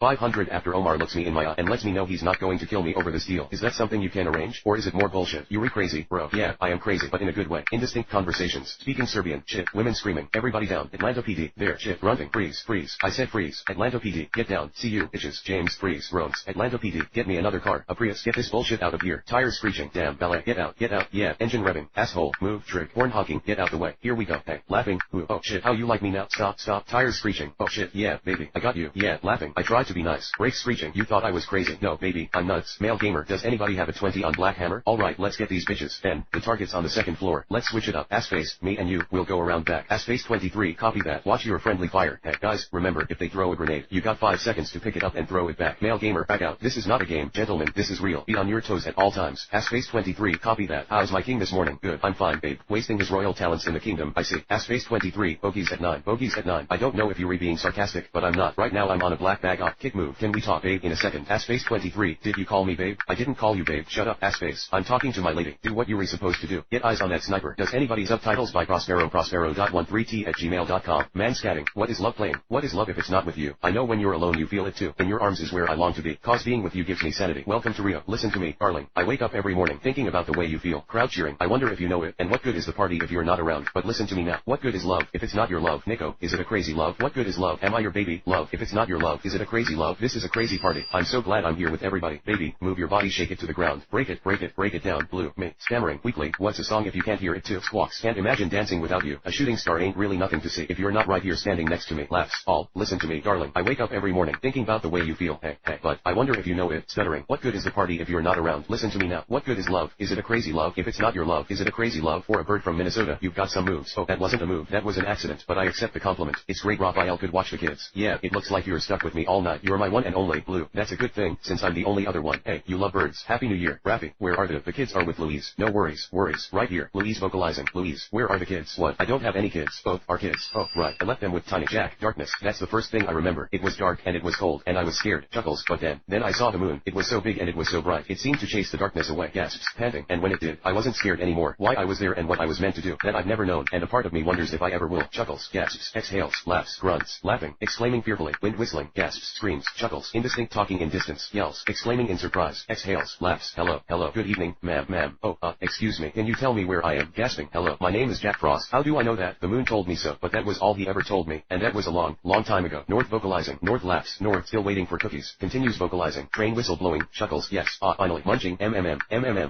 500 after Omar looks me in my eye and lets me know he's not going to kill me over this deal. Is that something you can arrange, or is it more bullshit? You crazy, bro. Yeah, I am crazy, but in a good way. Indistinct conversations. Speaking Serbian. Shit. Women screaming. Everybody down. Atlanta PD. There. Shit. Grunting. Freeze. Freeze. I said freeze. Atlanta PD. Get down. See you, bitches. James. Freeze. Rones. Atlanta PD. Get me another car. A Prius. Get this bullshit out of here. Tires screeching. Damn. Ballet. Get out. Get out. Yeah. Engine revving. Asshole. Move. Trick. Horn honking. Get out the way. Here we go. Hey. Laughing. Ooh. Oh shit. How you like me now? Stop. Stop. Tires screeching. Oh shit. Yeah, baby. I got you. Yeah. Laughing. I tried to be nice. Brakes screeching. You thought I was crazy. No, baby, I'm nuts. Male gamer. Does anybody have a 20 on Black Hammer? Alright, let's get these bitches. Then, the target's on the second floor. Let's switch it up. Assface, me and you, will go around back. Assface 23, copy that. Watch your friendly fire. Hey, guys, remember, if they throw a grenade, you got 5 seconds to pick it up and throw it back. Male gamer, back out. This is not a game. Gentlemen, this is real. Be on your toes at all times. Assface 23, copy that. How's my king this morning? Good. I'm fine, babe. Wasting his royal talents in the kingdom. I see. Assface 23, bogeys at 9. Bogeys at 9. I don't know if you're being sarcastic, but I'm not. Right now I'm on a black bag op. Kick move. Can we talk, babe, in a second? Assface 23, did you call me babe? I didn't call you babe. Shut up, assface. I'm talking to my lady. Do what you were supposed to do. Get eyes on that sniper. Does anybody subtitles by Prospero Prospero.13t@gmail.com. Man scatting. What is love playing? What is love if it's not with you? I know when you're alone you feel it too. In your arms is where I long to be. Cause being with you gives me sanity. Welcome to Rio. Listen to me, darling. I wake up every morning thinking about the way you feel. Crowd cheering. I wonder if you know it. And what good is the party if you're not around? But listen to me now. What good is love if it's not your love? Nico, is it a crazy love? What good is love? Am I your baby? Love, if it's not your love, is it a crazy love? This is a crazy party. I'm so glad I'm here with everybody. Baby, move your body, shake it to the ground. Break it, break it, break it down. Blue, me, stammering, weakly. What's a song if you can't hear it too? Squawks, can't imagine dancing without you. A shooting star ain't really nothing to see if you're not right here standing next to me. Laughs, all, listen to me, darling. I wake up every morning thinking about the way you feel. Hey, but I wonder if you know it. Stuttering, what good is the party if you're not around? Listen to me now. What good is love? Is it a crazy love? If it's not your love, is it a crazy love? For a bird from Minnesota, you've got some moves. Oh, that wasn't a move. That was an accident, but I accept the compliment. It's great. Raphael could watch the kids. Yeah, it looks like you're stuck with me all night. You're my one and only. Blue, that's a good thing, since I'm the only other one. Hey, you love birds. Happy New Year. Rafi, where are the kids? Are with Louise. No worries. Worries. Right here. Louise vocalizing. Louise, where are the kids? What? I don't have any kids. Both are kids. Oh, right. I left them with Tiny Jack. Darkness. That's the first thing I remember. It was dark and it was cold and I was scared. Chuckles. But then I saw the moon. It was so big and it was so bright. It seemed to chase the darkness away. Gasps. Panting. And when it did, I wasn't scared anymore. Why I was there and what I was meant to do. That I've never known. And a part of me wonders if I ever will. Chuckles. Gasps. Exhales. Laughs. Grunts. Laughing. Exclaiming fearfully. Wind whistling. Gasps. screams, chuckles, indistinct talking in distance, yells, exclaiming in surprise, exhales, laughs, hello, hello, good evening, ma'am, oh, excuse me, can you tell me where I am, gasping, hello, my name is Jack Frost, how do I know that, the moon told me so, but that was all he ever told me, and that was a long, long time ago, North vocalizing, North laughs, North still waiting for cookies, continues vocalizing, train whistle blowing, chuckles, yes, finally, munching,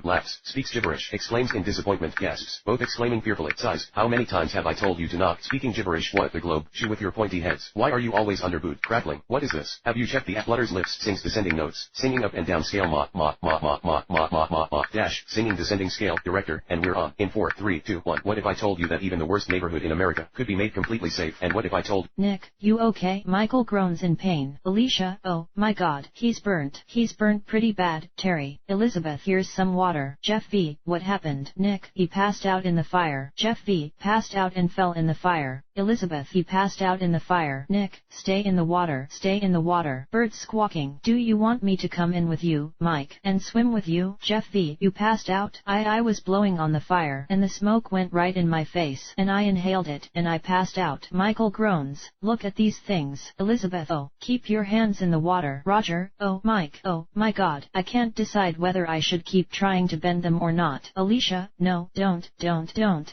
laughs, speaks gibberish, exclaims in disappointment, gasps, both exclaiming fearfully, sighs, how many times have I told you to not, speaking gibberish, what the globe, chew with your pointy heads, why are you always underboot, crackling, what is this, have you checked the flutters lips, sings descending notes, singing up and down scale, dash, singing descending scale, director, and we're on, in 4, 3, 2, 1, what if I told you that even the worst neighborhood in America could be made completely safe, and what if I told, Nick, you okay? Michael groans in pain. Alicia, oh, my god, he's burnt pretty bad. Terry, Elizabeth, here's some water. Jeff V, what happened? Nick, he passed out in the fire. Jeff V, passed out and fell in the fire. Elizabeth, he passed out in the fire. Nick, stay in the water. Stay in the water. Birds squawking. Do you want me to come in with you, Mike, and swim with you? Jeff V, you passed out? I was blowing on the fire, and the smoke went right in my face, and I inhaled it, and I passed out. Michael groans. Look at these things. Elizabeth, oh, keep your hands in the water. Roger, oh, Mike, oh, my god, I can't decide whether I should keep trying to bend them or not. Alicia, no, don't.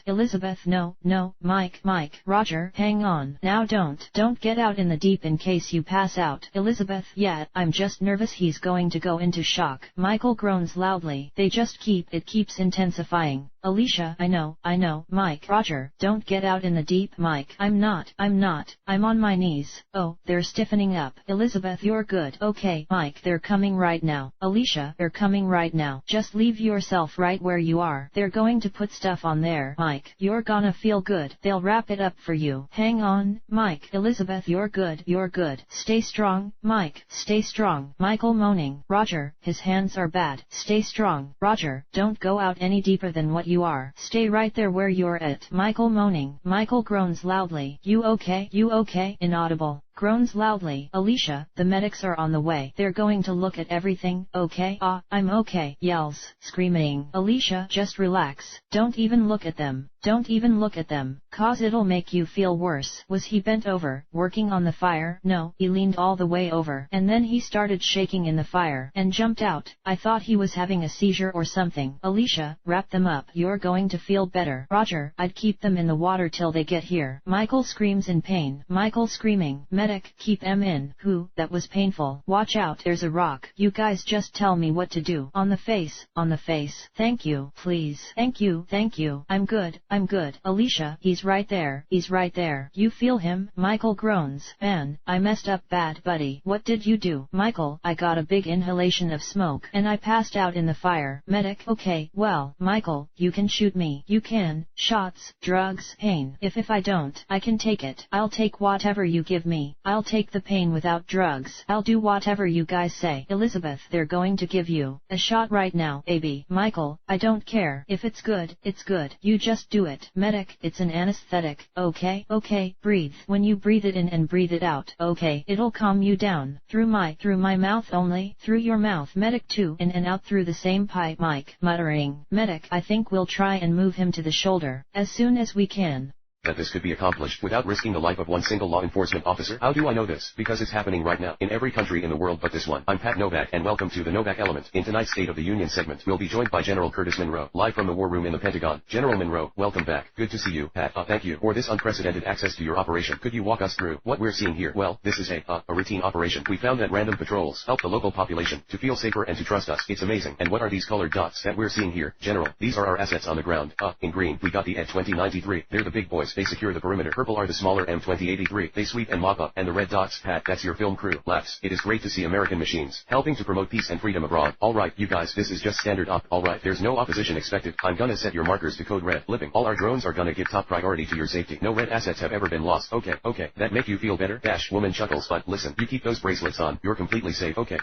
Elizabeth, no, Mike, Roger, hang on. Now don't get out in the deep in case you pass out. Elizabeth, yeah, I'm just nervous he's going to go into shock. Michael groans loudly. They just keeps intensifying. Alicia, I know, Mike, Roger, don't get out in the deep. Mike, I'm not, I'm on my knees. Oh, they're stiffening up. Elizabeth, you're good. Okay, Mike, they're coming right now. Alicia, they're coming right now. Just leave yourself right where you are. They're going to put stuff on there. Mike, you're gonna feel good. They'll wrap it up for you. Hang on, Mike. Elizabeth, you're good. Stay strong, Mike, stay strong. Michael moaning. Roger, his hands are bad. Stay strong. Roger, don't go out any deeper than what you are. Stay right there where you're at. Michael moaning. Michael groans loudly. You okay? Inaudible. Groans loudly. Alicia, the medics are on the way. They're going to look at everything. Okay? I'm okay. Yells, screaming. Alicia, just relax. Don't even look at them. Cause it'll make you feel worse. Was he bent over, working on the fire? No, he leaned all the way over. And then he started shaking in the fire, and jumped out. I thought he was having a seizure or something. Alicia, wrap them up. You're going to feel better. Roger, I'd keep them in the water till they get here. Michael screams in pain. Michael screaming. Medic, keep them in. Who? That was painful. Watch out, there's a rock. You guys just tell me what to do. On the face. Thank you, please. Thank you. I'm good. Alicia, he's right there. You feel him? Michael groans. Man, I messed up bad, buddy. What did you do? Michael, I got a big inhalation of smoke, and I passed out in the fire. Medic, okay, well, Michael, you can shoot me. You can. Shots, drugs, pain. If I don't, I can take it. I'll take whatever you give me. I'll take the pain without drugs. I'll do whatever you guys say. Elizabeth, they're going to give you a shot right now, baby. Michael, I don't care. If it's good, it's good. You just do it. Medic, it's an anesthetic. Okay, breathe. When you breathe it in and breathe it out, okay, it'll calm you down. Through my mouth only. Through your mouth. Medic, too. In and out through the same pipe. Mike, muttering. Medic, I think we'll try and move him to the shoulder as soon as we can. That this could be accomplished without risking the life of one single law enforcement officer? How do I know this? Because it's happening right now, in every country in the world but this one. I'm Pat Novak, and welcome to the Novak Element. In tonight's State of the Union segment, we'll be joined by General Curtis Monroe, live from the War Room in the Pentagon. General Monroe, welcome back. Good to see you, Pat. Thank you for this unprecedented access to your operation. Could you walk us through what we're seeing here? Well, this is a routine operation. We found that random patrols help the local population to feel safer and to trust us. It's amazing. And what are these colored dots that we're seeing here? General, these are our assets on the ground. In green, we got the Ed-2093. They're the big boys. They secure the perimeter. Purple are the smaller M2083. They sweep and mop up. And the red dots, Pat, that's your film crew. Laughs. It is great to see American machines helping to promote peace and freedom abroad. Alright, you guys, this is just standard op. Alright, there's no opposition expected. I'm gonna set your markers to code red. Living. All our drones are gonna give top priority to your safety. No red assets have ever been lost. Okay, that make you feel better? Dash, woman chuckles, but listen, you keep those bracelets on. You're completely safe. Okay,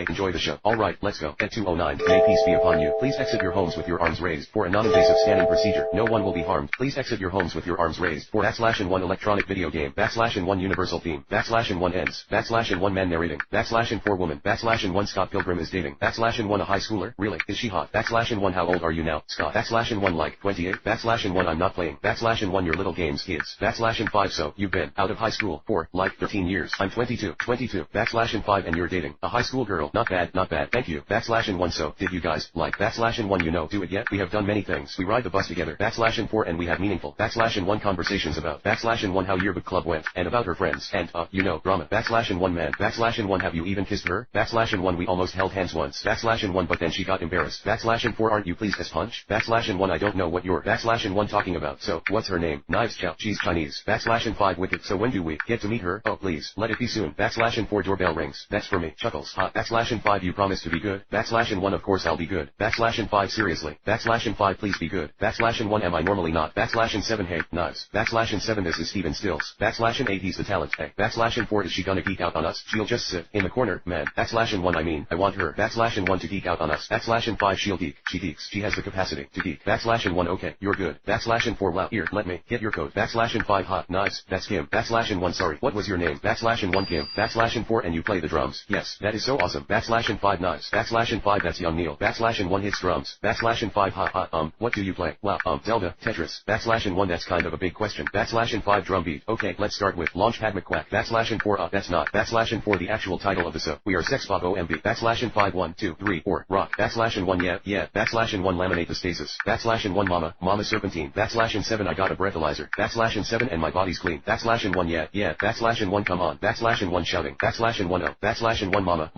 enjoy the show. Alright, let's go. At 209, may peace be upon you. Please exit your homes with your arms raised for a non-invasive scanning procedure. No one will be harmed. Please exit your homes with your arms raised. 4 backslash and 1 electronic video game. Backslash and 1 universal theme. Backslash and 1 ends. Backslash and 1 man narrating. Backslash and 4 woman. Backslash and 1 Scott Pilgrim is dating. Backslash and 1 a high schooler. Really? Is she hot? Backslash and 1 how old are you now? Scott. Backslash and 1 like 28. Backslash and 1 I'm not playing. Backslash and 1 your little games kids. Backslash and 5 so you've been out of high school for like 13 years. I'm 22. 22. Backslash and 5 and you're dating a high school girl. Not bad, not bad. Thank you. Backslash and 1 so did you guys like backslash and 1 you know do it yet? We have done many things. We ride the bus together. Backslash and 4 and we have meaningful backslash and 1 conversations about backslash and 1 how yearbook club went and about her friends and you know drama. Backslash and 1 man. Backslash and 1 have you even kissed her? Backslash and 1 we almost held hands once. Backslash and 1 but then she got embarrassed. Backslash and 4 aren't you pleased as punch? Backslash and 1 I don't know what you're backslash and 1 talking about. So what's her name? Knives Chow. She's Chinese. Backslash and 5 wicked. So when do we get to meet her? Oh please let it be soon. Backslash and 4 doorbell rings. That's for me. Chuckles. Hot. Backslash and 5 you promise to be good. Backslash and 1 of course I'll be good. Backslash and 5 seriously. Backslash and 5 please be good. Backslash and 1 am I normally not? Backslash and 7 hey knives. Backslash and 7 this is Steven Stills. Backslash and 8 he's the talent. Hey. Backslash and 4 is she gonna geek out on us? She'll just sit in the corner man. Backslash and 1 I mean I want her. Backslash and 1 to geek out on us. Backslash and 5 she'll geek. She geeks. She has the capacity to geek. Backslash and 1 okay you're good. Backslash and 4 wow here let me get your code. Backslash and 5 hot knives. That's Kim. Backslash and 1 sorry what was your name? Backslash and 1 Kim. Backslash and 4 and you play the drums. Yes that is so awesome. Backslash and 5 knives. Backslash and 5 that's young Neil. Backslash and 1 hits drums. Backslash and 5 hot what do you play? Wow Zelda Tetris. Backslash and 1 that's kind of a big question. Backslash and 5 drum beat. Okay let's start with Launchpad McQuack. Backslash and 4 that's not. Backslash and 4 the actual title of the so we are Sex Bob OMB. Backslash and 5 1 2 3 4 rock. Backslash and 1 yeah. Backslash and 1 laminate the stasis. Backslash and 1 mama serpentine. Backslash and 7 I got a breathalyzer. Backslash and 7 and my body's clean. Backslash and 1 yeah. Backslash and 1 come on. Backslash and 1 shouting. Backslash and 1 oh. Backslash and 1 mama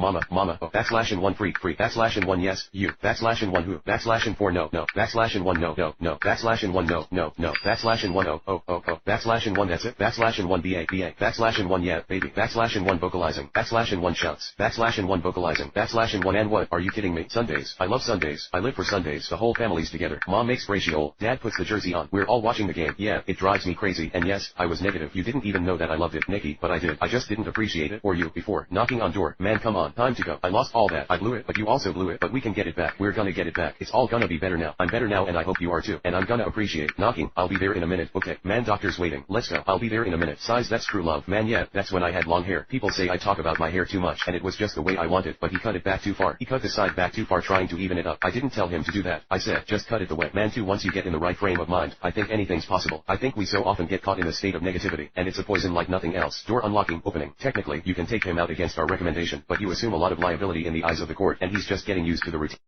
oh. Backslash and 1 free. Backslash and 1 yes you. Backslash and 1 who. Backslash and 4 no. Backslash and 1 no. Backslash and 1 no. Backslash and 1 oh. Backslash and 1 that's it. Backslash and 1 ba. Backslash and 1 yeah baby. Backslash and 1 vocalizing. Backslash and 1 shouts. Backslash and 1 vocalizing. Backslash and 1 and what? Are you kidding me? Sundays. I love Sundays. I live for Sundays. The whole family's together. Mom makes braciole. Dad puts the jersey on. We're all watching the game. Yeah, it drives me crazy. And yes, I was negative. You didn't even know that I loved it, Nikki, but I did. I just didn't appreciate it or you before knocking on door. Man, come on. Time to go. I lost all that. I blew it, but you also blew it. But we can get it back. We're gonna get it back. It's all gonna be better now. I'm better now and I hope you are too. And I'm gonna appreciate knocking. I'll be there in a minute. Okay, man, doctor's waiting. Let's go. I'll be there in a minute. Size that's true love. Man, yeah, that's when I had long hair. People say I talk about my hair too much and it was just the way I wanted, but he cut it back too far. He cut the side back too far trying to even it up. I didn't tell him to do that. I said, just cut it the way. Man too once you get in the right frame of mind, I think anything's possible. I think we so often get caught in a state of negativity, and it's a poison like nothing else. Door unlocking, opening. Technically, you can take him out against our recommendation, but you assume a lot of liability in the eyes of the court, and he's just getting used to the routine.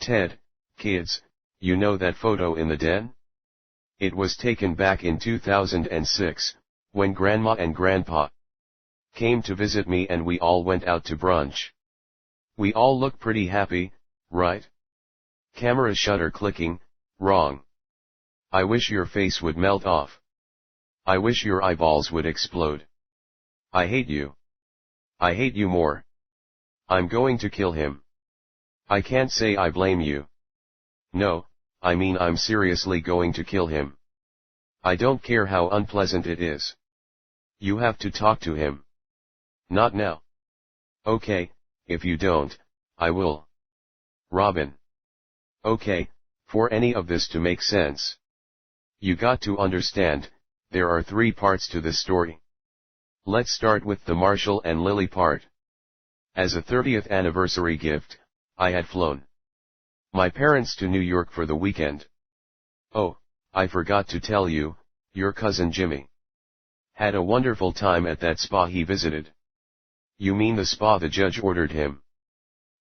Ted, kids, you know that photo in the den? It was taken back in 2006, when Grandma and Grandpa came to visit me and we all went out to brunch. We all look pretty happy, right? Camera shutter clicking, wrong. I wish your face would melt off. I wish your eyeballs would explode. I hate you. I hate you more. I'm going to kill him. I can't say I blame you. No, I mean I'm seriously going to kill him. I don't care how unpleasant it is. You have to talk to him. Not now. Okay, if you don't, I will. Robin. Okay, for any of this to make sense, you got to understand, there are 3 parts to this story. Let's start with the Marshall and Lily part. As a 30th anniversary gift, I had flown my parents to New York for the weekend. Oh, I forgot to tell you, your cousin Jimmy had a wonderful time at that spa he visited. You mean the spa the judge ordered him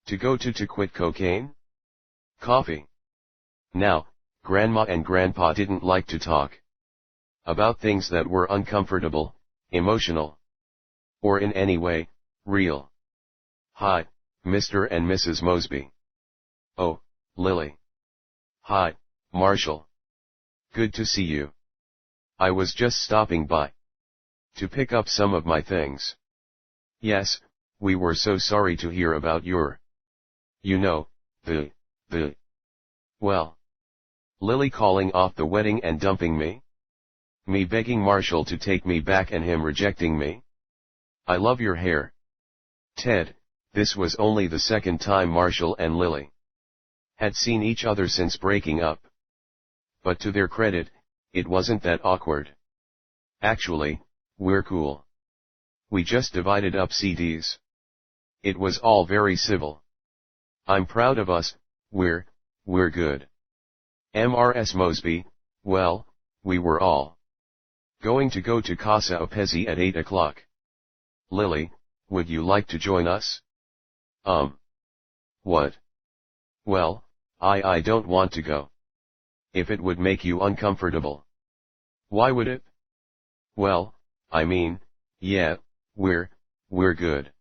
to go to quit cocaine? Coffee. Now, Grandma and Grandpa didn't like to talk about things that were uncomfortable, emotional, or in any way, real. Hi, Mr. and Mrs. Mosby. Oh, Lily. Hi, Marshall. Good to see you. I was just stopping by to pick up some of my things. Yes, we were so sorry to hear about your, well, Lily calling off the wedding and dumping me? Me begging Marshall to take me back and him rejecting me? I love your hair. Ted, this was only the 2nd time Marshall and Lily had seen each other since breaking up. But to their credit, it wasn't that awkward. Actually, we're cool. We just divided up CDs. It was all very civil. I'm proud of us, we're good. MRS Mosby, well, we were all going to go to Casa Opezi at 8 o'clock. Lily, would you like to join us? What? Well, I don't want to go. If it would make you uncomfortable. Why would it? Well, I mean, yeah, we're good.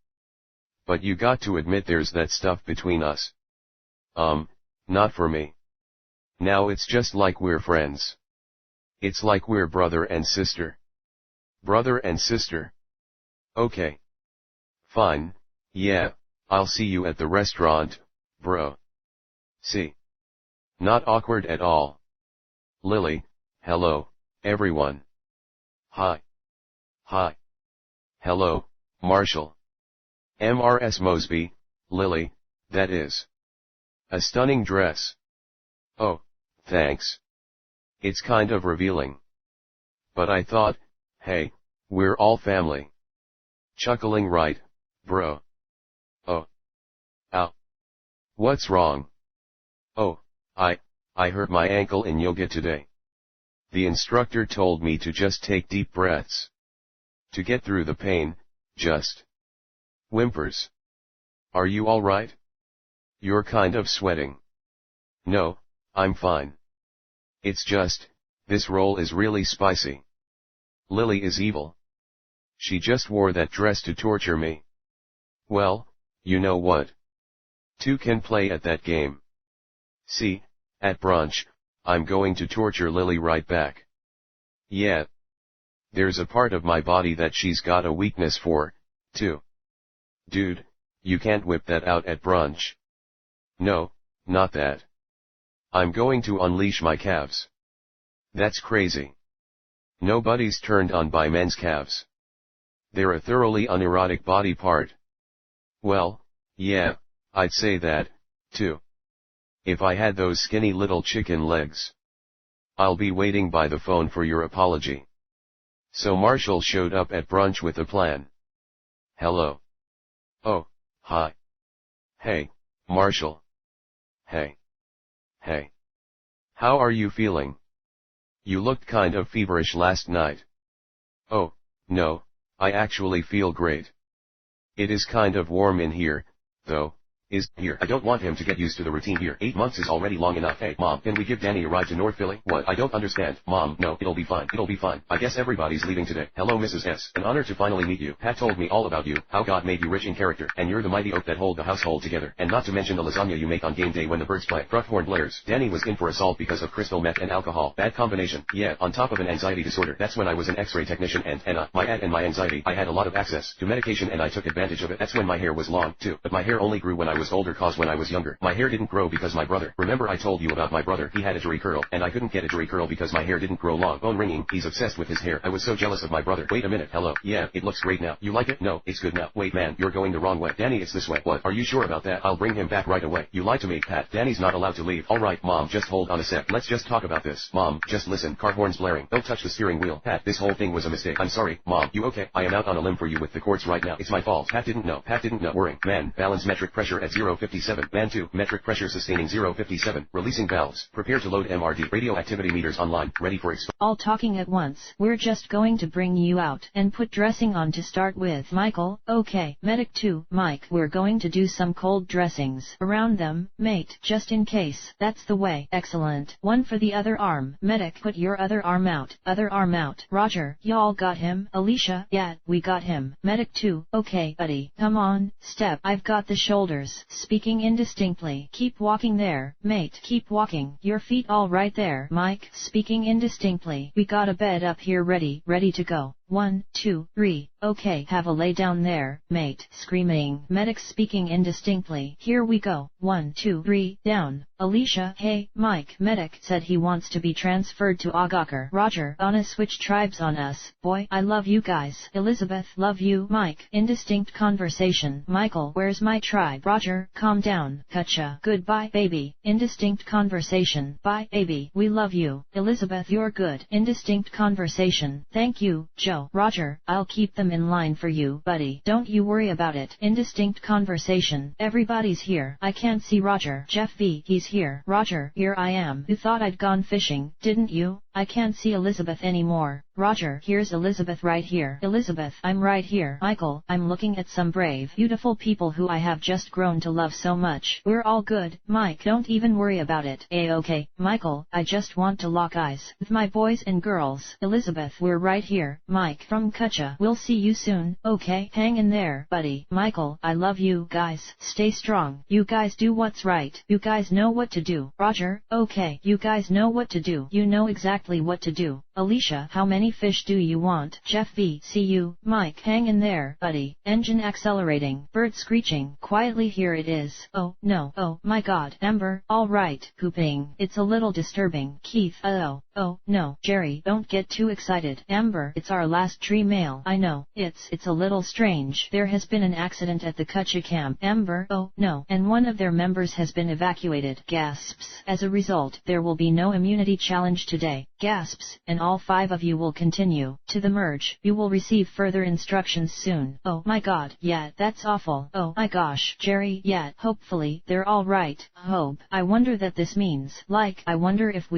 But you got to admit there's that stuff between us. Not for me. Now it's just like we're friends. It's like we're brother and sister. Brother and sister. Okay. Fine, yeah, I'll see you at the restaurant, bro. See? Not awkward at all. Lily, hello, everyone. Hi. Hi. Hello, Marshall. MRS Mosby, Lily, that is. A stunning dress. Oh, thanks. It's kind of revealing. But I thought, hey, we're all family. Chuckling right, bro. Oh. Ow. What's wrong? Oh, I hurt my ankle in yoga today. The instructor told me to just take deep breaths. To get through the pain, just. Whimpers. Are you alright? You're kind of sweating. No, I'm fine. It's just, this role is really spicy. Lily is evil. She just wore that dress to torture me. Well, you know what? Two can play at that game. See, at brunch, I'm going to torture Lily right back. Yeah. There's a part of my body that she's got a weakness for, too. Dude, you can't whip that out at brunch. No, not that. I'm going to unleash my calves. That's crazy. Nobody's turned on by men's calves. They're a thoroughly unerotic body part. Well, yeah, I'd say that, too. If I had those skinny little chicken legs. I'll be waiting by the phone for your apology. So Marshall showed up at brunch with a plan. Hello. Oh, hi. Hey, Marshall. Hey. Hey. How are you feeling? You looked kind of feverish last night. Oh, no, I actually feel great. It is kind of warm in here, though. Is here. I don't want him to get used to the routine here. 8 months is already long enough. Hey, Mom, can we give Danny a ride to North Philly? What? I don't understand. Mom, no, it'll be fine. It'll be fine. I guess everybody's leaving today. Hello, Mrs. S. An honor to finally meet you. Pat told me all about you, how God made you rich in character, and you're the mighty oak that hold the household together. And not to mention the lasagna you make on game day when the birds play. Fruithorn blares. Danny was in for assault because of crystal meth and alcohol. Bad combination. Yeah, on top of an anxiety disorder. That's when I was an x-ray technician and my ad and my anxiety. I had a lot of access to medication and I took advantage of it. That's when my hair was long, too. But my hair only grew when I was older cause when I was younger, my hair didn't grow because my brother. Remember I told you about my brother, he had a jerry curl, and I couldn't get a jerry curl because my hair didn't grow long. Phone ringing, he's obsessed with his hair. I was so jealous of my brother. Wait a minute, hello, yeah, it looks great now. You like it? No, it's good now. Wait man, you're going the wrong way. Danny, it's this way. What? Are you sure about that? I'll bring him back right away. You lied to me, Pat. Danny's not allowed to leave. Alright, Mom, just hold on a sec. Let's just talk about this. Mom, just listen. Car horns blaring. Don't touch the steering wheel. Pat, this whole thing was a mistake. I'm sorry, Mom. You okay? I am out on a limb for you with the courts right now. It's my fault. Pat didn't know. Pat didn't know. Worrying. Man, balance metric pressure at 0.57. Man 2, metric pressure sustaining 0.57. Releasing valves. Prepare to load MRD. Radioactivity meters online. Ready for all talking at once. We're just going to bring you out and put dressing on to start with. Michael, okay. Medic 2, Mike, we're going to do some cold dressings around them, mate, just in case. That's the way. Excellent. One for the other arm. Medic, put your other arm out. Other arm out. Roger, y'all got him? Alicia, yeah, we got him. Medic 2, okay, buddy. Come on, step. I've got the shoulders. Speaking indistinctly. Keep walking there, mate. Keep walking. Your feet all right there. Mike, speaking indistinctly. We got a bed up here ready to go. 1, 2, 3, okay, have a lay down there, mate, screaming, medic speaking indistinctly, here we go, 1, 2, 3, down, Alicia, hey, Mike, medic, said he wants to be transferred to Agakar, Roger, gonna switch tribes on us, boy, I love you guys, Elizabeth, love you, Mike, indistinct conversation, Michael, where's my tribe, Roger, calm down, Katja, goodbye, baby, indistinct conversation, bye, baby, we love you, Elizabeth, you're good, indistinct conversation, thank you, Joe, Roger, I'll keep them in line for you, buddy, don't you worry about it, indistinct conversation, everybody's here, I can't see Roger, Jeff V, he's here, Roger, here I am, you thought I'd gone fishing, didn't you? I can't see Elizabeth anymore. Roger, here's Elizabeth right here. Elizabeth, I'm right here. Michael, I'm looking at some brave, beautiful people who I have just grown to love so much. We're all good. Mike, don't even worry about it. A-okay. Michael, I just want to lock eyes with my boys and girls. Elizabeth, we're right here. Mike, from Katja. We'll see you soon. Okay, hang in there, buddy. Michael, I love you guys. Stay strong. You guys do what's right. You guys know what to do. Roger, okay. You guys know what to do. You know exactly what to do. Alicia, how many fish do you want? Jeff V, see you. Mike, hang in there, buddy. Engine accelerating. Bird screeching. Quietly, here it is. Oh, no. Oh, my god. Amber, alright. Pooping. It's a little disturbing. Keith, oh, no. Jerry, don't get too excited. Amber, it's our last tree mail. I know. It's a little strange. There has been an accident at the Katja camp. Amber, oh, no. And one of their members has been evacuated. Gasps. As a result, there will be no immunity challenge today. Gasps. And all 5 of you will continue to the merge. You will receive further instructions soon. Oh my god, yeah, that's awful. Oh my gosh, Jerry, yeah, hopefully, they're alright. Hope. I wonder that this means, like, I wonder if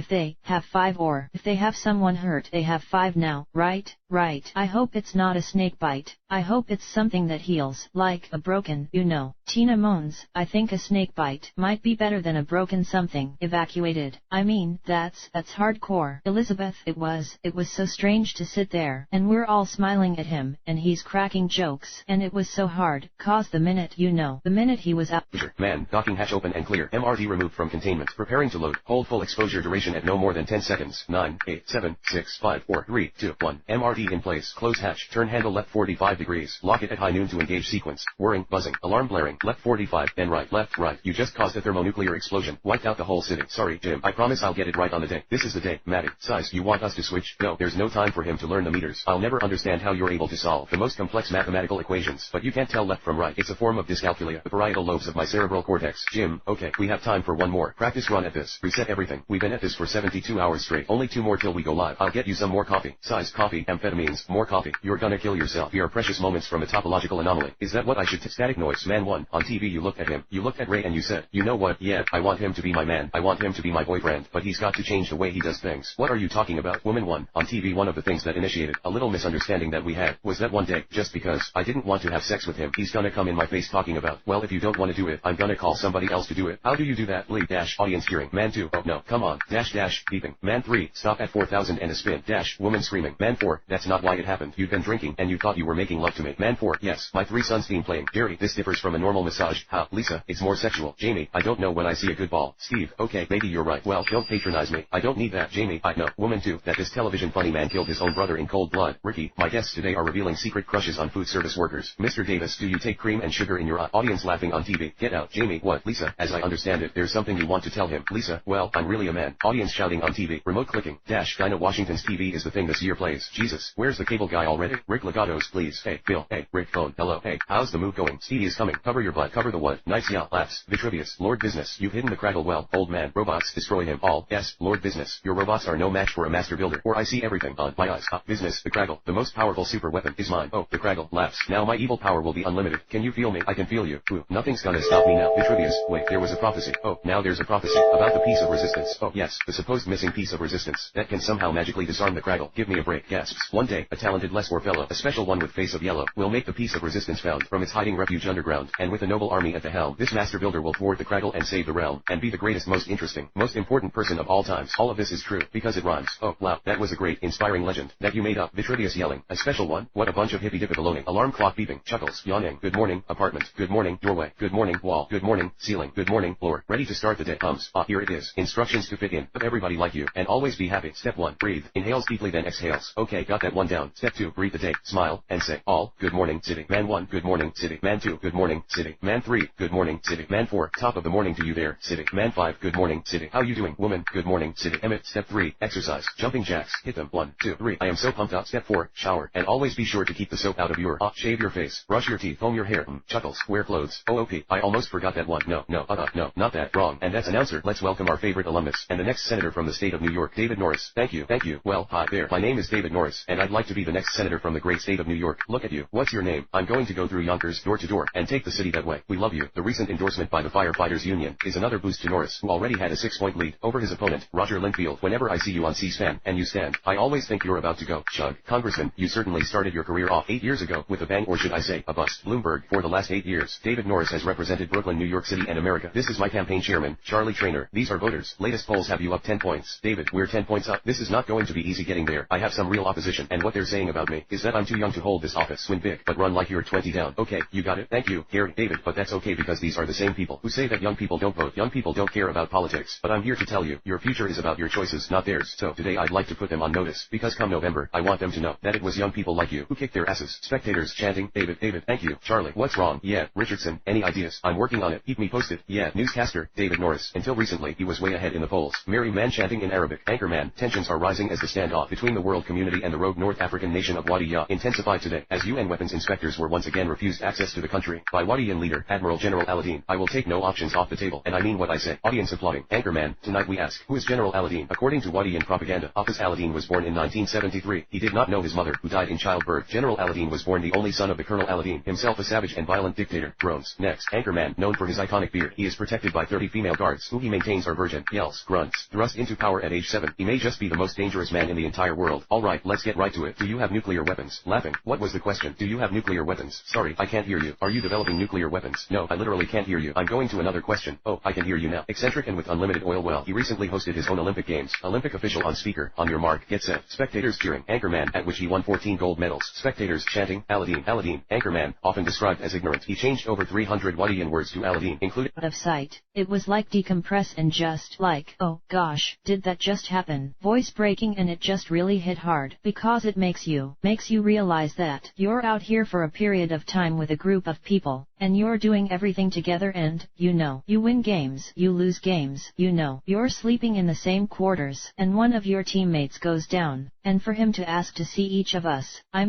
they have 5 or, if they have someone hurt, they have 5 now, right? Right. I hope it's not a snake bite. I hope it's something that heals, like a broken, you know. Tina moans, I think a snake bite might be better than a broken something. Evacuated. I mean, that's hardcore. Elizabeth, it was so strange to sit there, and we're all smiling at him, and he's cracking jokes, and it was so hard, cause the minute he was out. Man, docking hatch open and clear. MRD removed from containment. Preparing to load. Hold full exposure duration at no more than 10 seconds. 9, 8, 7, 6, 5, 4, 3, 2, 1. MRD in place. Close hatch. Turn handle left 45 degrees. Lock it at high noon to engage sequence. Whirring, buzzing, alarm blaring. Left 45, then right, left, right. You just caused a thermonuclear explosion. Wiped out the whole city. Sorry, Jim. I promise I'll get it right on the day. This is the day. Maddie. Size. You want us to switch? No, there's no time for him to learn the meters. I'll never understand how you're able to solve the most complex mathematical equations, but you can't tell left from right. It's a form of dyscalculia. The parietal lobes of my cerebral cortex. Jim, okay, we have time for one more practice run at this. Reset everything. We've been at this for 72 hours straight. Only 2 more till we go live. I'll get you some more coffee. Size. Coffee. Amphetamines. More coffee. You're gonna kill yourself. We are precious moments from a topological anomaly. Is that what I should static noise? Man 1. On TV you looked at him. You looked at Ray and you said, you know what, yeah, I want him to be my man. I want him to be my boyfriend, but he's got to change the way he does things. What are you talking about? Woman 1. On TV one of the things that initiated a little misunderstanding that we had was that one day, just because I didn't want to have sex with him, he's gonna come in my face talking about, well, if you don't want to do it, I'm gonna call somebody else to do it. How do you do that? Lead dash audience hearing. Man 2. Oh no, come on. Dash beeping. Man 3. Stop at 4,000 and a spin. Dash woman screaming. Man 4. That's not why it happened. You'd been drinking and you thought you were making love to me. Man 4. Yes, my 3 sons theme playing. Jerry, this differs from a normal massage. Ha. Lisa, it's more sexual. Jamie, I don't know when I see a good ball. Steve, okay, maybe you're right. Well, don't patronize me. I don't need that. Jamie, I know. Woman 2. That this television funny man killed his own brother in cold blood. Ricky, my guests today are revealing secret crushes on food service workers. Mr. Davis, do you take cream and sugar in your audience laughing on TV? Get out. Jamie, what? Lisa, as I understand it, there's something you want to tell him. Lisa, well, I'm really a man. Audience shouting on TV. Remote clicking. Dash Dinah Washington's TV is the thing this year plays. Jesus, where's the cable guy already? Rick Legatos, please. Hey, Phil. Hey, Rick phone. Hello. Hey, how's the move going? Stevie is coming. Cover your butt. Cover the what? Nice yeah. Laughs. Vitruvius. Lord Business. You've hidden the Craggle well. Old man. Robots. Destroy him all. Yes, Lord Business. Your robots are no match for a master builder. Or I see everything on my eyes. Business. The Craggle. The most powerful super weapon is mine. Oh, the Craggle. Laughs. Now my evil power will be unlimited. Can you feel me? I can feel you. Ooh, nothing's gonna stop me now. Vitruvius. Wait, there was a prophecy. Oh, now there's a prophecy. About the piece of resistance. Oh, yes, the supposed missing piece of resistance. That can somehow magically disarm the Craggle. Give me a break. Gasps. One day, a talented Leswar fellow, a special one with face of yellow, will make the piece of resistance found from its hiding refuge underground, and with a noble army at the helm, this master builder will thwart the Craggle and save the realm, and be the greatest, most interesting, most important person of all times. All of this is true, because it rhymes. Oh, wow, that was a great, inspiring legend, that you made up. Vitruvius yelling, a special one? What a bunch of hippy-dippy baloney. Alarm clock beeping, chuckles, yawning, good morning, apartment, good morning, doorway, good morning, wall, good morning, ceiling, good morning, floor, ready to start the day, hums, here it is, instructions to fit in, but everybody like you, and always be happy. Step 1, breathe, inhales deeply then exhales, okay, got that one down. Step 2, greet the day, smile, and say, all, good morning, city. Man 1, good morning, city. Man 2, good morning, city. Man 3, good morning, city. Man 4, top of the morning to you there, city. Man 5, good morning, city. How you doing, woman? Good morning, city. Emmett. Step 3, exercise, jumping jacks, hit them. 1, 2, 3. I am so pumped up. Step 4, shower, and always be sure to keep the soap out of your, shave your face, brush your teeth, comb your hair, chuckles, wear clothes. OOP, I almost forgot that one. No, not that, wrong. And that's announcer. Let's welcome our favorite alumnus, and the next senator from the state of New York, David Norris. Thank you. Well, hi there. My name is David Norris, and I'd like to be the next senator from the great state of New York. Look at you. What's your name? I'm going to go through Yonkers, door to door, and take the city that way. We love you. The recent endorsement by the Firefighters Union is another boost to Norris, who already had a 6-point lead over his opponent, Roger Linfield. Whenever I see you on C-SPAN, and you stand, I always think you're about to go, chug. Congressman, you certainly started your career off 8 years ago with a bang, or should I say, a bust. Bloomberg, for the last 8 years, David Norris has represented Brooklyn, New York City, and America. This is my campaign chairman, Charlie Traynor. These are voters. Latest polls have you up 10 points. David, we're 10 points up. This is not going to be easy getting there. I have some real opposition, and what they're saying about me is that I'm too young to hold this office. Win big, but run like you're 20 down. Okay, you got it. Thank you, Gary. David, but that's okay because these are the same people who say that young people don't vote. Young people don't care about politics. But I'm here to tell you, your future is about your choices, not theirs. So today I'd like to put them on notice, because come November, I want them to know that it was young people like you who kicked their asses. Spectators chanting, David, thank you. Charlie, what's wrong? Yeah, Richardson, any ideas? I'm working on it. Keep me posted. Yeah, newscaster, David Norris. Until recently, he was way ahead in the polls. Mary Man chanting in Arabic. Anchorman, tensions are rising as the standoff between the world community and the rogue North African nation of Wadiya intensified today, as UN weapons inspectors were once again refused access to the country by Wadiyan leader, Admiral General Aladdin. I will take no options off the table, and I mean what I say. Audience applauding. Anchorman, tonight we ask, who is General Aladdin? According to Wadiyan propaganda, Hafiz Aladdin was born in 1973. He did not know his mother, who died in childbirth. General Aladdin was born the only son of the Colonel Aladdin, himself a savage and violent dictator. Groans. Next, Anchorman, known for his iconic beard. He is protected by 30 female guards, who he maintains are virgin. Yells, grunts, thrust into power at age 7. He may just be the most dangerous man in the entire world. Alright, let's get right to it. Do you have nuclear weapons? Laughing. What was the question? Do you have nuclear weapons? Sorry, I can't hear you. Are you developing nuclear weapons? No, I literally can't hear you. I'm going to another question. Oh, I can hear you now. Eccentric and with unlimited oil. Well, he recently hosted his own Olympic Games. Olympic official on speaker. On your mark, get set. Spectators cheering. Anchorman, at which he won 14 gold medals. Spectators chanting, Aladdin. Anchorman, often described as ignorant. He changed over 300 Wadiyan words to Aladdin, including out of sight. It was like decompress and just like, oh gosh, did that just happen? Voice breaking, and it just really hit hard, because it makes you realize that you're out here for a period of time with a group of people, and you're doing everything together, and, you win games, you lose games, you're sleeping in the same quarters, and one of your teammates goes down, and for him to ask to see each of us, I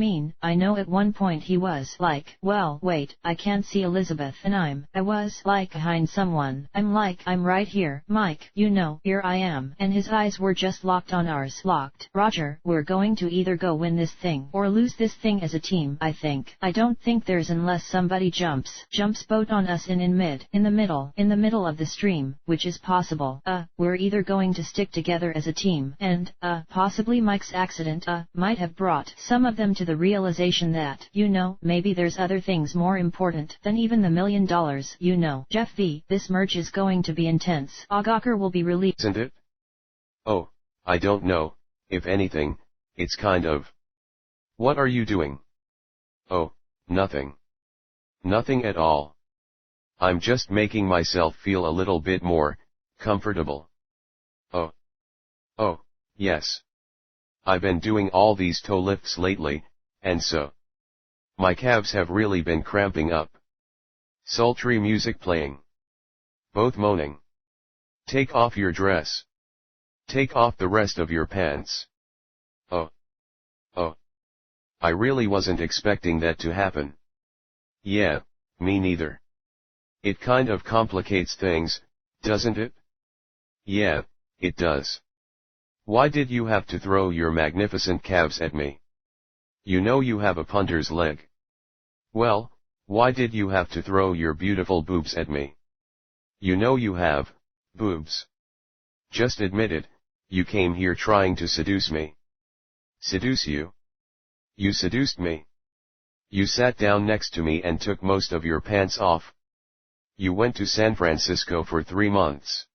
know at one point he was like, well, wait, I can't see Elizabeth, and I was like behind someone, I'm right here, Mike, here I am, and his eyes were just locked on ours. Locked. Roger, we're going to either go win this thing, or lose this thing as a team, I think. I don't think there's unless somebody jumps boat on us in the middle of the stream, which is possible. We're either going to stick together as a team, and, possibly Mike's accident, might have brought some of them to the realization that, maybe there's other things more important than even the $1 million, Jeff V. This merge is going to be intense. Agakar will be released. Isn't it? Oh, I don't know, if anything, it's kind of. What are you doing? Oh, nothing. Nothing at all. I'm just making myself feel a little bit more comfortable. Oh, yes. I've been doing all these toe lifts lately, and so my calves have really been cramping up. Sultry music playing. Both moaning. Take off your dress. Take off the rest of your pants. Oh. I really wasn't expecting that to happen. Yeah, me neither. It kind of complicates things, doesn't it? Yeah, it does. Why did you have to throw your magnificent calves at me? You know you have a punter's leg. Well, why did you have to throw your beautiful boobs at me? You know you have boobs. Just admit it, you came here trying to seduce me. Seduce you? You seduced me. You sat down next to me and took most of your pants off. You went to San Francisco for 3 months.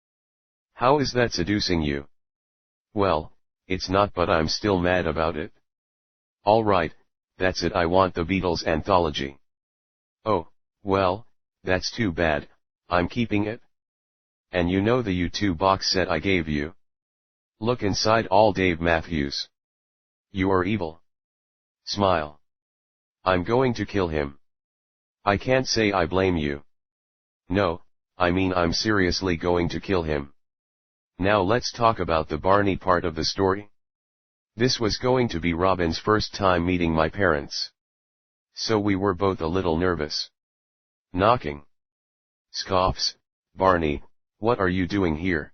How is that seducing you? Well, it's not, but I'm still mad about it. Alright, that's it, I want the Beatles anthology. Oh, well, that's too bad, I'm keeping it. And you know the U2 box set I gave you? Look inside, all Dave Matthews. You are evil. Smile. I'm going to kill him. I can't say I blame you. No, I mean I'm seriously going to kill him. Now let's talk about the Barney part of the story. This was going to be Robin's first time meeting my parents. So we were both a little nervous. Knocking. Scoffs, Barney, what are you doing here?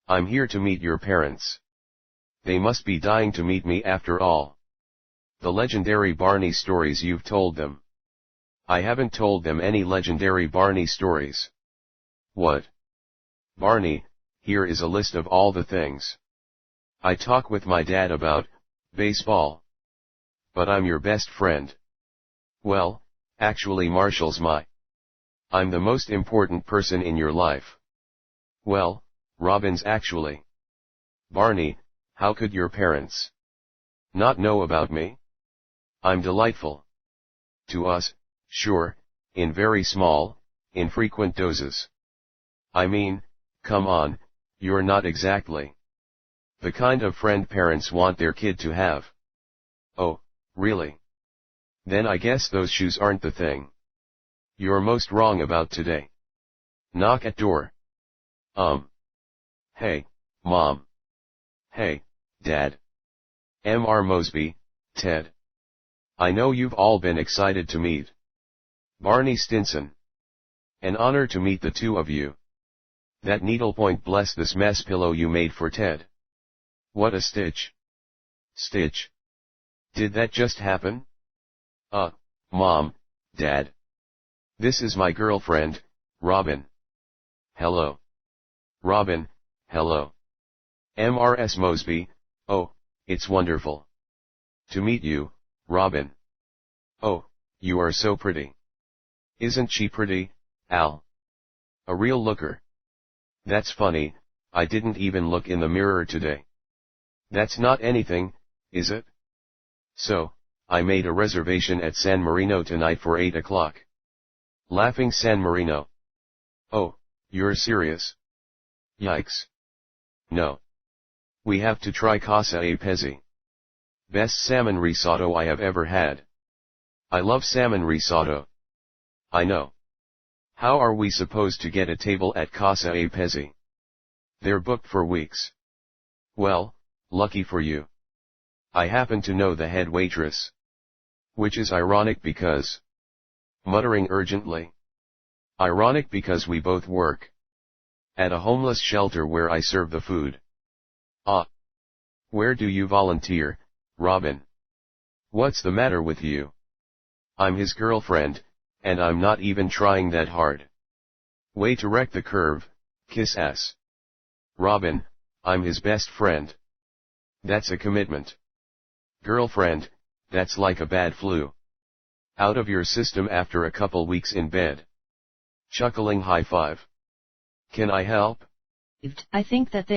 I'm here to meet your parents. They must be dying to meet me after all. The legendary Barney stories you've told them. I haven't told them any legendary Barney stories. What? Barney, here is a list of all the things I talk with my dad about, baseball. But I'm your best friend. Well, actually Marshall's I'm the most important person in your life. Well, Robin's actually. Barney, how could your parents not know about me? I'm delightful. To us, sure, in very small, infrequent doses. I mean, come on, you're not exactly the kind of friend parents want their kid to have. Oh, really? Then I guess those shoes aren't the thing you're most wrong about today. Knock at door. Hey, Mom. Hey, Dad. M.R. Mosby, Ted. I know you've all been excited to meet Barney Stinson. An honor to meet the two of you. That needlepoint, bless this mess pillow you made for Ted. What a stitch. Stitch. Did that just happen? Mom, Dad. This is my girlfriend, Robin. Hello. Robin, hello. M.R.S. Mosby, oh, it's wonderful to meet you, Robin. Oh, you are so pretty. Isn't she pretty, Al? A real looker. That's funny, I didn't even look in the mirror today. That's not anything, is it? So, I made a reservation at San Marino tonight for 8 o'clock. Laughing San Marino. Oh, you're serious? Yikes. No. We have to try Casa e Pezzi. Best salmon risotto I have ever had. I love salmon risotto. I know. How are we supposed to get a table at Casa e Pezzi? They're booked for weeks. Well, lucky for you. I happen to know the head waitress. Which is ironic because... Muttering urgently. Ironic because we both work at a homeless shelter where I serve the food. Where do you volunteer, Robin? What's the matter with you? I'm his girlfriend, and I'm not even trying that hard. Way to wreck the curve, kiss ass. Robin, I'm his best friend. That's a commitment. Girlfriend, that's like a bad flu. Out of your system after a couple weeks in bed. Chuckling high five. Can I help? I think that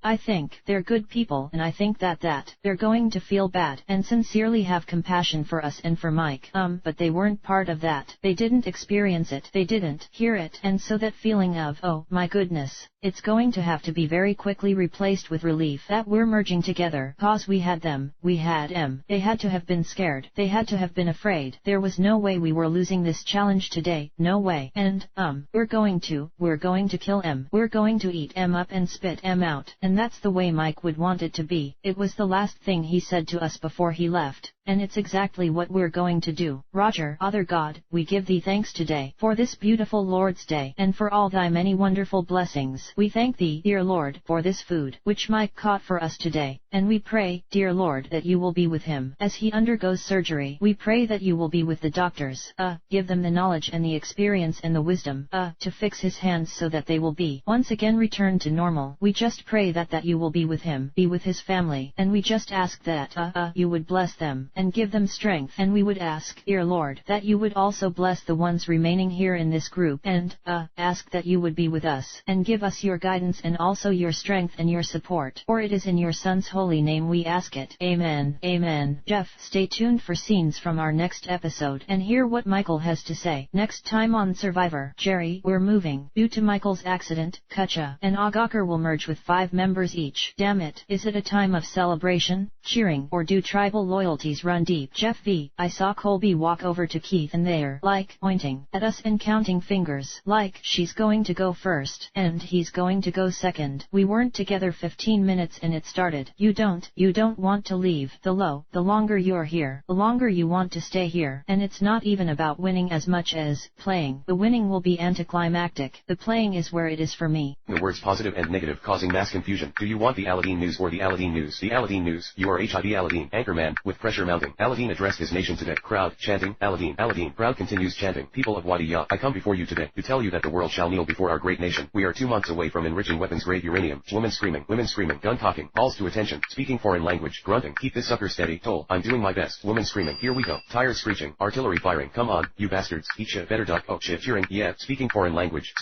I think they're good people, and I think that they're going to feel bad and sincerely have compassion for us and for Mike. But they weren't part of that. They didn't experience it. They didn't hear it. And so that feeling of, oh, my goodness, it's going to have to be very quickly replaced with relief that we're merging together. Cause we had them, we had em. They had to have been scared. They had to have been afraid. There was no way we were losing this challenge today. No way. And, we're going to kill em. We're going to eat em up and spit em out. And that's the way Mike would want it to be. It was the last thing he said to us before he left. And it's exactly what we're going to do. Roger, other God, we give thee thanks today for this beautiful Lord's Day, and for all thy many wonderful blessings. We thank thee, dear Lord, for this food, which Mike caught for us today. And we pray, dear Lord, that you will be with him as he undergoes surgery. We pray that you will be with the doctors, give them the knowledge and the experience and the wisdom, to fix his hands so that they will be once again returned to normal. We just pray that you will be with him, be with his family, and we just ask that, you would bless them. and give them strength. And we would ask, dear Lord, that you would also bless the ones remaining here in this group, and, ask that you would be with us, and give us your guidance and also your strength and your support. For it is in your Son's holy name we ask it. Amen. Amen. Jeff, stay tuned for scenes from our next episode, and hear what Michael has to say. Next time on Survivor, Jerry, we're moving. Due to Michael's accident, Kutcha and Agakar will merge with 5 members each. Damn it, is it a time of celebration, cheering, or do tribal loyalties run deep? Jeff V, I saw Colby walk over to Keith and they're, like, pointing at us and counting fingers, like she's going to go first, and he's going to go second. We weren't together 15 minutes and it started. You don't want to leave. The longer you're here, the longer you want to stay here. And it's not even about winning as much as playing. The winning will be anticlimactic. The playing is where it is for me. The words positive and negative causing mass confusion. Do you want the Aladdin news or the Aladdin news? The Aladdin news. You are HIV Aladdin. Anchorman, with pressure mounting. Aladdin addressed his nation today. Crowd, chanting, Aladdin, Aladdin. Crowd continues chanting. People of Wadi Ya, I come before you today to tell you that the world shall kneel before our great nation. We are 2 months away from enriching weapons-grade uranium. Women screaming, gun cocking, calls to attention, speaking foreign language, grunting, keep this sucker steady, toll, I'm doing my best. Woman screaming, here we go, tires screeching, artillery firing, come on, you bastards, eat shit, better duck, oh shit, cheering, yeah, speaking foreign language,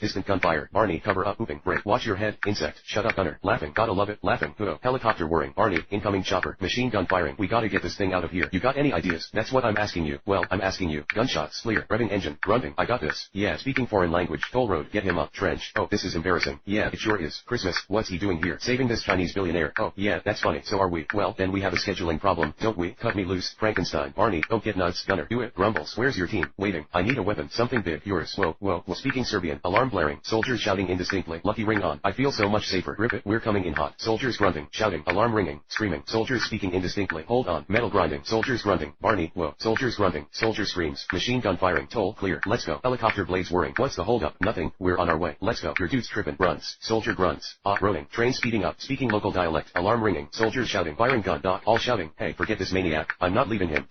distant gunfire, Barney, cover up, whooping, break, watch your head, insect, shut up, gunner, laughing, gotta love it, laughing, hudo, helicopter whirring, Barney, incoming chopper, machine gun firing, we gotta get this thing out of here. You got any ideas? That's what I'm asking you. Well, I'm asking you, gunshots, FLIR, revving engine, grunting, I got this, yeah, speaking foreign language, toll road, get him up, trench, oh, this is embarrassing, yeah, it sure is, Christmas, what's he doing here, saving this Chinese billionaire, oh, yeah, that's funny, so are we, well, then we have a scheduling problem, don't we, cut me loose, Frankenstein, Barney, don't get nuts, gunner, do it, grumbles, where's your team, waiting, I need a weapon, something big, yours, whoa, speaking Serbian, alarm blaring, soldiers shouting indistinctly, lucky ring on, I feel so much safer, rip it, we're coming in hot, soldiers grunting, shouting, alarm ringing, screaming, soldiers speaking indistinctly, hold on, metal grinding, soldiers grunting, Barney, whoa, soldiers grunting, soldier screams, machine gun firing, toll, clear, let's go, helicopter blades whirring, what's the hold up, nothing, we're on our way, let's go, your dude's tripping, runs, soldier grunts, roading, train speeding up, speaking local dialect, alarm ringing, soldiers shouting, firing gun, all shouting, hey, forget this maniac, I'm not leaving him,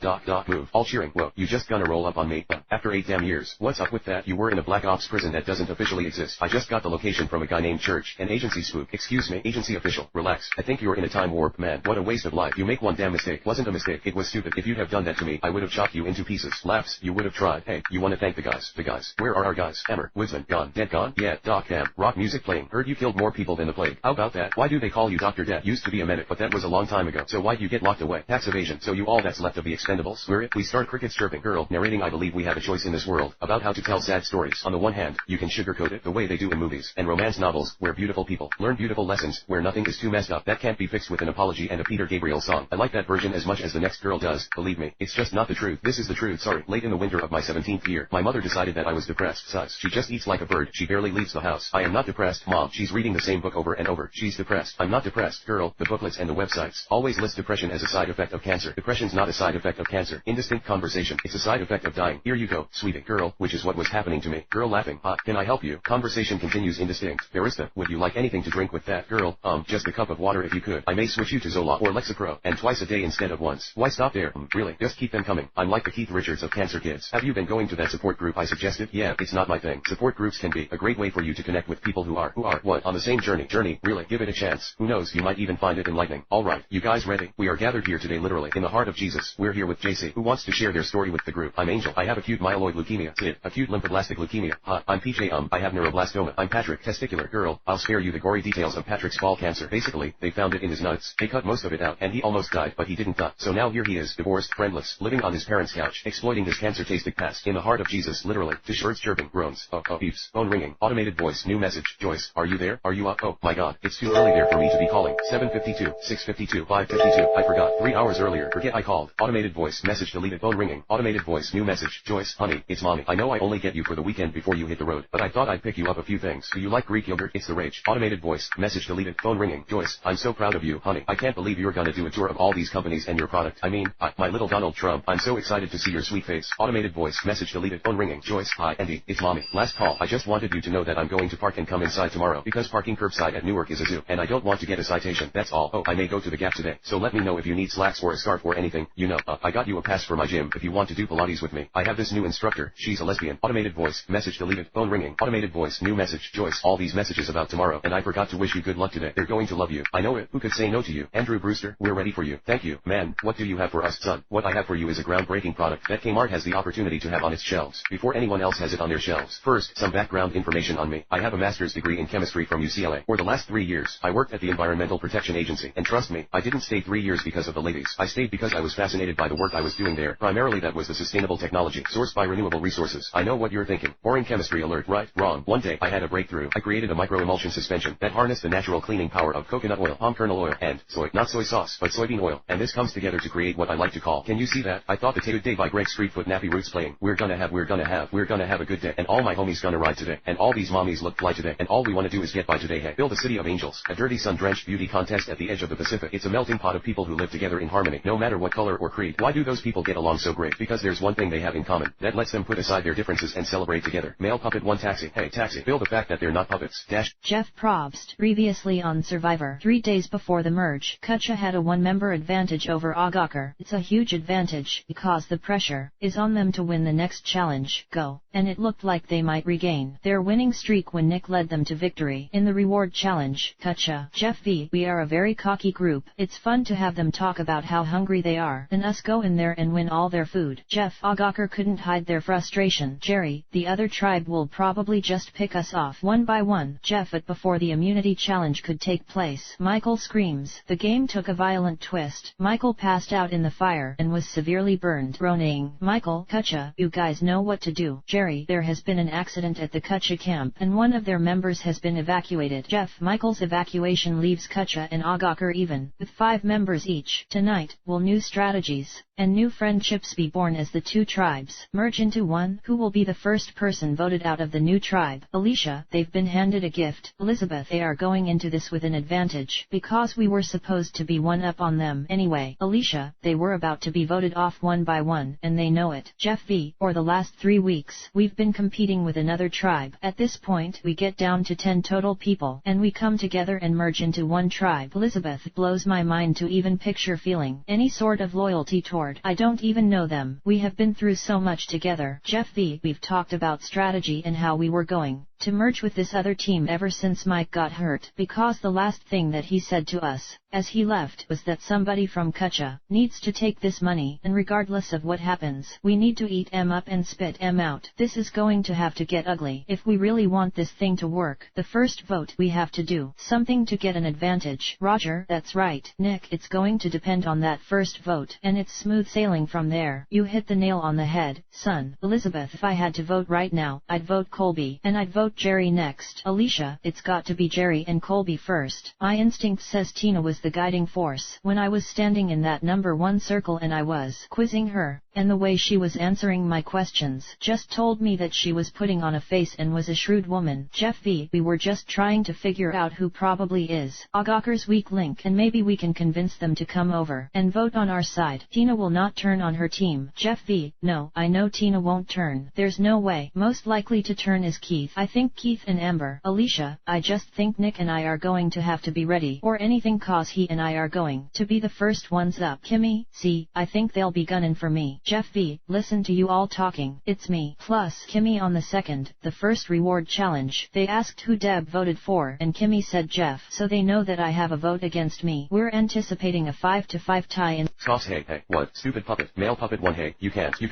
move, all cheering, whoa, you just gonna roll up on me, after 8 damn years, what's up with that, you were in a black ops prison that doesn't officially exist, I just got the location from a guy named Church, an agency spook, excuse me, agency official, relax, I think you're in a time warp, man, what a waste of life, you make one damn mistake, wasn't a mistake, it was stupid, if you'd have done that to me, I would have chopped you into pieces, laughs, you would have tried, hey, you wanna thank the guys, where are our guys, Hammer, Woodsman, gone, dead gone, yeah, Doc, damn, rock music playing, heard you killed more people than the plague, how about that, why do they call you Dr. Death, used to be a medic, but that was a long time ago, so why'd you get locked away, tax evasion, so you all that's left of the Expendables, we're it, we start crickets chirping, girl, narrating I believe we have a choice in this world, about how to tell sad stories, on the one hand, you can sugarcoat it, the way they do in movies, and romance novels, where beautiful people, learn beautiful lessons, where nothing is too messed up, that can't be fixed with an apology and a Peter Gabriel song, I like that version as much as the next girl does, believe me, it's just not the truth, this is the truth, sorry, late in the winter of my 17th year, my mother decided that I was depressed, sus, she just eats like a bird, she barely leaves the house, I am not depressed, mom, she's reading the same book over and over, she's depressed, I'm not depressed, girl, the booklets and the websites, always list depression as a side effect of cancer, depression's not a side effect of cancer, indistinct conversation, it's a side effect of dying, here you go, sweetie, girl, which is what was happening to me, girl laughing, can I help you, conversation continues indistinct, barista, would you like anything to drink with that, girl, just a cup of water if you could, I may switch you to Zoloft or Lexapro, and twice a day instead of once, why stop there, really, just keep them coming, I'm like the Keith Richards of cancer kids, have you been going to that support group I suggested, yeah, it's not my thing, support groups can be a great way for you to connect with people who are, what, on the same journey, really, give it a chance, who knows, you might even find it enlightening, alright, you guys ready, we are gathered here today literally, in the heart of Jesus, we're here with JC, who wants to share their story with the group, I'm Angel, I have acute myeloid leukemia, SID, acute lymphoblastic leukemia, I'm PJ, I have neuroblastoma, I'm Patrick, testicular, girl, I'll spare you the gory details of Patrick's ball cancer, basically, they found it in his nuts, they cut most of it out, and he almost died, but he didn't die, so now here he is, divorced, friendless, living on his parents' couch, exploiting his cancer-tastic past, in the heart of Jesus, literally, to shirts chirping, groans, beeps, phone ringing, automated voice, new message, Joyce, are you there, are you up, oh my god, it's too early there for me to be calling, 7:52, 6:52, 5:52, I forgot, 3 hours earlier, forget I called, automated voice, message deleted, phone ringing, automated voice, new message, Joyce, honey, it's mommy, I know I only get you for the weekend before you hit the road, but I thought I'd pick you up a few things, do you like Greek yogurt, it's the rage, automated voice, message deleted, phone ringing, Joyce, I'm so proud of you, honey, I can't believe you're gonna do a tour of all these companies and your product, I mean, my little Donald Trump, I'm so excited to see your sweet face, automated voice, message deleted, phone ringing, Joyce, hi, Andy, it's mommy, last call, I just wanted you to know that I'm going to park and come inside tomorrow, because parking curbside at Newark is a zoo, and I don't want to get a citation, that's all, oh, I may go to the Gap today, so let me know if you need slacks or a scarf or anything, you know, I got you a pass for my gym if you want to do Pilates with me, I have this new instructor, she's a lesbian, automated voice, message deleted, phone ringing, automated voice, new message, Joyce, all these messages about tomorrow, and I forgot to wish you good luck today, they're going to love you, I know it, who could say no to you, Andrew Brewster, we're ready for you, thank you, Man, what do you have for us, son? What I have for you is a groundbreaking product that Kmart has the opportunity to have on its shelves before anyone else has it on their shelves. First, some background information on me. I have a master's degree in chemistry from UCLA. For the last 3 years, I worked at the Environmental Protection Agency, and trust me, I didn't stay 3 years because of the ladies. I stayed because I was fascinated by the work I was doing there. Primarily that was the sustainable technology, sourced by renewable resources. I know what you're thinking. Boring chemistry alert, right? Wrong. One day, I had a breakthrough. I created a microemulsion suspension that harnessed the natural cleaning power of coconut oil, palm kernel oil, and soy, not soy sauce, but soybean oil. And this comes together to create what I like to call, can you see that? I thought the Good Day by Greg Streetfoot Nappy Roots playing. We're gonna have a good day. And all my homies gonna ride today. And all these mommies look fly today. And all we wanna do is get by today. Hey, build a city of angels. A dirty sun-drenched beauty contest at the edge of the Pacific. It's a melting pot of people who live together in harmony, no matter what color or creed. Why do those people get along so great? Because there's one thing they have in common that lets them put aside their differences and celebrate together. Male puppet 1 taxi. Hey, taxi. Build the fact that they're not puppets. Dash. Jeff Probst, previously on Survivor. 3 days before the merge, Kutcha had a 1-member advantage over Agakar. It's a huge advantage, because the pressure is on them to win the next challenge. Go. And it looked like they might regain their winning streak when Nick led them to victory in the reward challenge. Kutcha, Jeff V. We are a very cocky group. It's fun to have them talk about how hungry they are, and us go in there and win all their food. Jeff, Agakar couldn't hide their frustration. Jerry, the other tribe will probably just pick us off one by one. Jeff, but before the immunity challenge could take place, Michael screams. The game took a violent twist. Michael passed out in the fire and was severely burned, groaning. Michael, Kutcha, you guys know what to do. Jerry, there has been an accident at the Kutcha camp, and one of their members has been evacuated. Jeff, Michael's evacuation leaves Kutcha and Agakar even, with 5 members each. Tonight, will new strategies and new friendships be born as the 2 tribes merge into one? Who will be the first person voted out of the new tribe? Alicia, they've been handed a gift. Elizabeth, they are going into this with an advantage, because we were supposed to be one up on them anyway. Alicia, they were about to be voted off one by one, and they know it. Jeff V, for the last 3 weeks, we've been competing with another tribe. At this point, we get down to 10 total people, and we come together and merge into one tribe. Elizabeth, it blows my mind to even picture feeling any sort of loyalty toward. I don't even know them. We have been through so much together. Jeff V, we've talked about strategy and how we were going to merge with this other team ever since Mike got hurt, because the last thing that he said to us as he left was that somebody from Kutcha needs to take this money, and regardless of what happens, we need to eat em up and spit em out. This is going to have to get ugly if we really want this thing to work. The first vote, we have to do something to get an advantage. Roger, that's right. Nick, it's going to depend on that first vote, and it's smooth sailing from there. You hit the nail on the head, son. Elizabeth, if I had to vote right now, I'd vote Colby, and I'd vote Jerry next. Alicia, it's got to be Jerry and Colby first. My instinct says Tina was the guiding force when I was standing in that number 1 circle and I was quizzing her, and the way she was answering my questions just told me that she was putting on a face and was a shrewd woman. Jeff V, we were just trying to figure out who probably is Agakar's weak link, and maybe we can convince them to come over and vote on our side. Tina will not turn on her team. Jeff V, no, I know Tina won't turn. There's no way. Most likely to turn is Keith. I think Keith and Amber. Alicia, I just think Nick and I are going to have to be ready for anything, cause he and I are going to be the first ones up. Kimmy, see, I think they'll be gunning for me. Jeff V, listen to you all talking. It's me. Plus Kimmy on the second, the first reward challenge. They asked who Deb voted for, and Kimmy said Jeff, so they know that I have a vote against me. We're anticipating a 5-5 tie in. Sauce, hey, what? Stupid puppet. Male puppet 1, hey, you can't do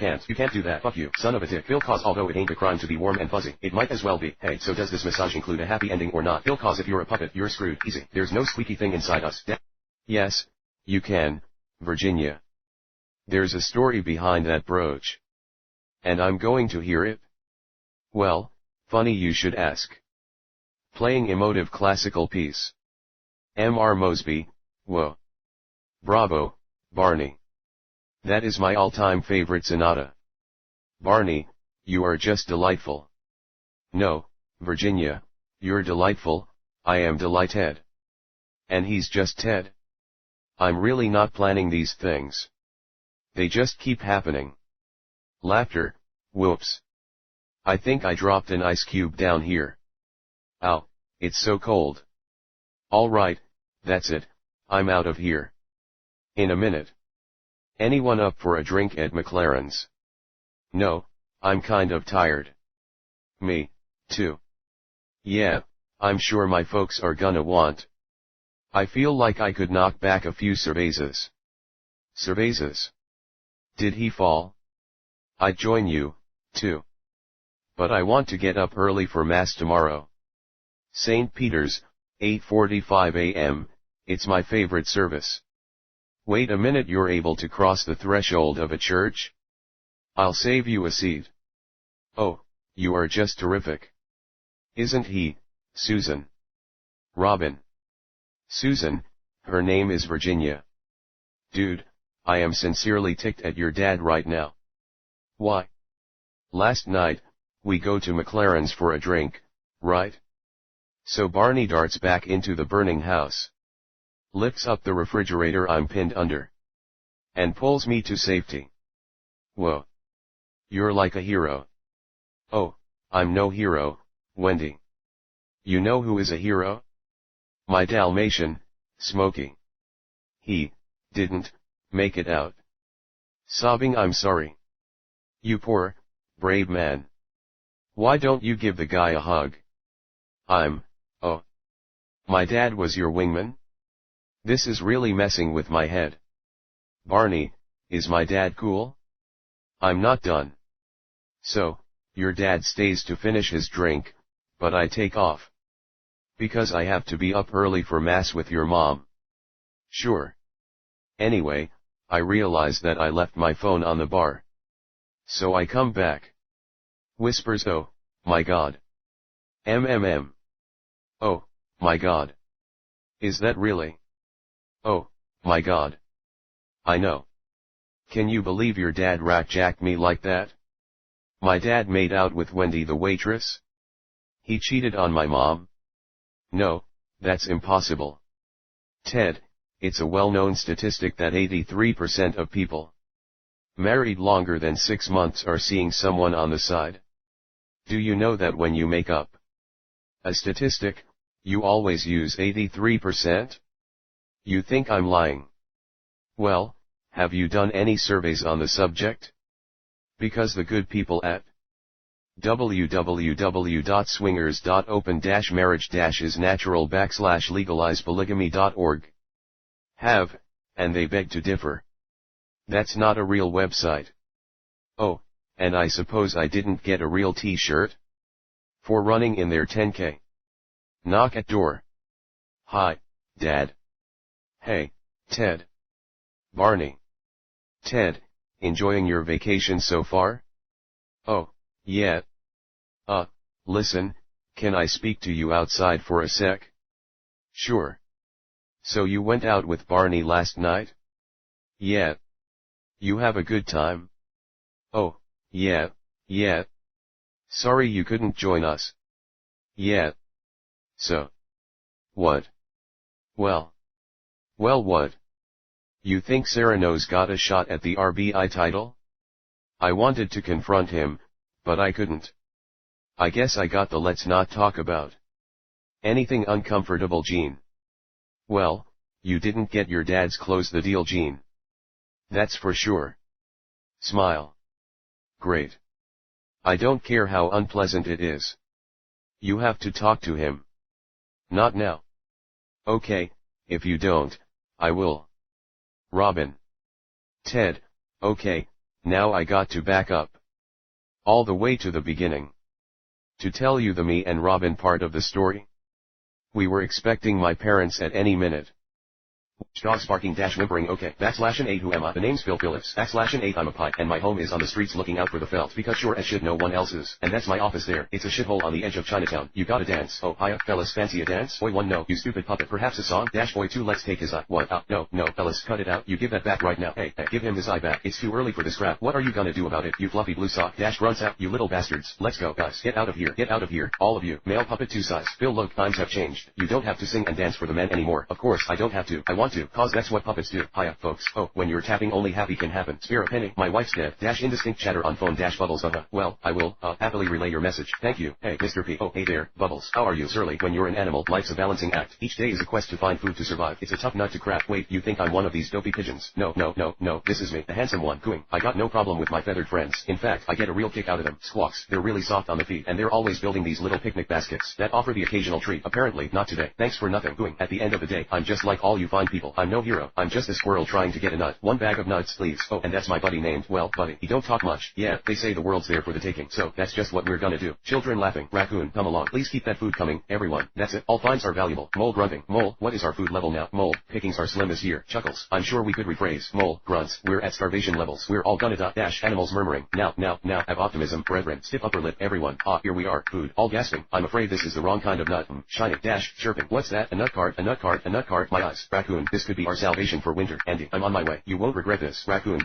that. Fuck you, son of a dick. Bill, cause although it ain't a crime to be warm and fuzzy, it might as well be. Hey, so does this massage include a happy ending or not? Bill, cause if you're a puppet, you're screwed. Easy. There's no squeaky thing inside us. Yes, you can, Virginia. There's a story behind that brooch. And I'm going to hear it. Well, funny you should ask. Playing emotive classical piece. M.R. Mosby, whoa. Bravo, Barney. That is my all-time favorite sonata. Barney, you are just delightful. No, Virginia, you're delightful, I am delighted. And he's just Ted. I'm really not planning these things. They just keep happening. Laughter, whoops. I think I dropped an ice cube down here. Ow, it's so cold. Alright, that's it, I'm out of here. In a minute. Anyone up for a drink at McLaren's? No, I'm kind of tired. Me, too. Yeah, I'm sure my folks are gonna want. I feel like I could knock back a few cervezas. Cervezas. Did he fall? I'd join you, too. But I want to get up early for Mass tomorrow. St. Peter's, 8:45 a.m., it's my favorite service. Wait a minute, you're able to cross the threshold of a church? I'll save you a seat. Oh, you are just terrific. Isn't he, Susan? Robin. Susan, her name is Virginia. Dude, I am sincerely ticked at your dad right now. Why? Last night, we go to McLaren's for a drink, right? So Barney darts back into the burning house. Lifts up the refrigerator I'm pinned under. And pulls me to safety. Whoa. You're like a hero. Oh, I'm no hero, Wendy. You know who is a hero? My Dalmatian, Smokey. He didn't make it out. Sobbing, I'm sorry. You poor, brave man. Why don't you give the guy a hug? Oh. My dad was your wingman? This is really messing with my head. Barney, is my dad cool? I'm not done. So, your dad stays to finish his drink, but I take off. Because I have to be up early for Mass with your mom. Sure. Anyway, I realize that I left my phone on the bar. So I come back. Whispers, oh, my God. Oh, my God. Is that really? Oh, my God. I know. Can you believe your dad rackjacked me like that? My dad made out with Wendy the waitress? He cheated on my mom? No, that's impossible. Ted, it's a well-known statistic that 83% of people married longer than 6 months are seeing someone on the side. Do you know that when you make up a statistic, you always use 83%? You think I'm lying? Well, have you done any surveys on the subject? Because the good people at www.swingers.open-marriage-isnatural/legalizepolygamy.org have, and they beg to differ. That's not a real website. Oh, and I suppose I didn't get a real t-shirt? For running in their 10K. Knock at door. Hi, Dad. Hey, Ted. Barney. Ted, enjoying your vacation so far? Oh, yeah. Listen, can I speak to you outside for a sec? Sure. So you went out with Barney last night? Yeah. You have a good time? Oh, yeah. Sorry you couldn't join us. Yeah. So. What? Well, what? You think Serrano's got a shot at the RBI title? I wanted to confront him, but I couldn't. I guess I got the let's not talk about anything uncomfortable gene. Well, you didn't get your dad's close the deal gene. That's for sure. Smile. Great. I don't care how unpleasant it is. You have to talk to him. Not now. Okay, if you don't, I will. Robin. Ted, okay, now I got to back up. All the way to the beginning. To tell you the me and Robin part of the story. We were expecting my parents at any minute. Dogs barking dash whimpering okay, \8 who am I? The name's Phil Phillips, \8 I'm a pike, and my home is on the streets looking out for the felt, because sure as shit no one else is, and that's my office there, it's a shithole on the edge of Chinatown, you gotta dance, oh hiya, fellas fancy a dance, boy 1 no, you stupid puppet, perhaps a song, boy 2 let's take his eye, what, no, fellas cut it out, you give that back right now, hey, give him his eye back, it's too early for this crap, what are you gonna do about it, you fluffy blue sock, grunts out, you little bastards, let's go guys, get out of here, all of you, male puppet 2 size, Phil look, times have changed, you don't have to sing and dance for the men anymore, of course I don't have to, I want to, cause that's what puppets do. Hiya, folks. Oh, when you're tapping only happy can happen. Spare a penny. My wife's dead. Indistinct chatter on phone. Bubbles. Well, I will, happily relay your message. Thank you. Hey, Mr. P. Oh, hey there, Bubbles. How are you? Surly, when you're an animal, life's a balancing act. Each day is a quest to find food to survive. It's a tough nut to crack. Wait, you think I'm one of these dopey pigeons? No, this is me. The handsome one. Cooing. I got no problem with my feathered friends. In fact, I get a real kick out of them. Squawks. They're really soft on the feet, and they're always building these little picnic baskets that offer the occasional treat. Apparently, not today. Thanks for nothing. Cooing. At the end of the day, I'm just like all you fine people. people. I'm no hero. I'm just a squirrel trying to get a nut. One bag of nuts, please. Oh, and that's my buddy named, well, Buddy. He don't talk much. Yeah, they say the world's there for the taking. So, that's just what we're gonna do. Children laughing. Raccoon, come along. Please keep that food coming. Everyone. That's it. All finds are valuable. Mole grunting. Mole, what is our food level now? Mole, pickings are slim as here. Chuckles. I'm sure we could rephrase. Mole, grunts. We're at starvation levels. We're all gonna die. Dash. Animals murmuring. Now, have optimism. Brethren. Stiff upper lip. Everyone. Ah, here we are. Food. All gasping. I'm afraid this is the wrong kind of nut. Shining. Dash. Chirping. What's that? A nut cart. A nut cart. A nut cart. My eyes. Raccoon. This could be our salvation for winter. Andy. I'm on my way. You won't regret this. Raccoon.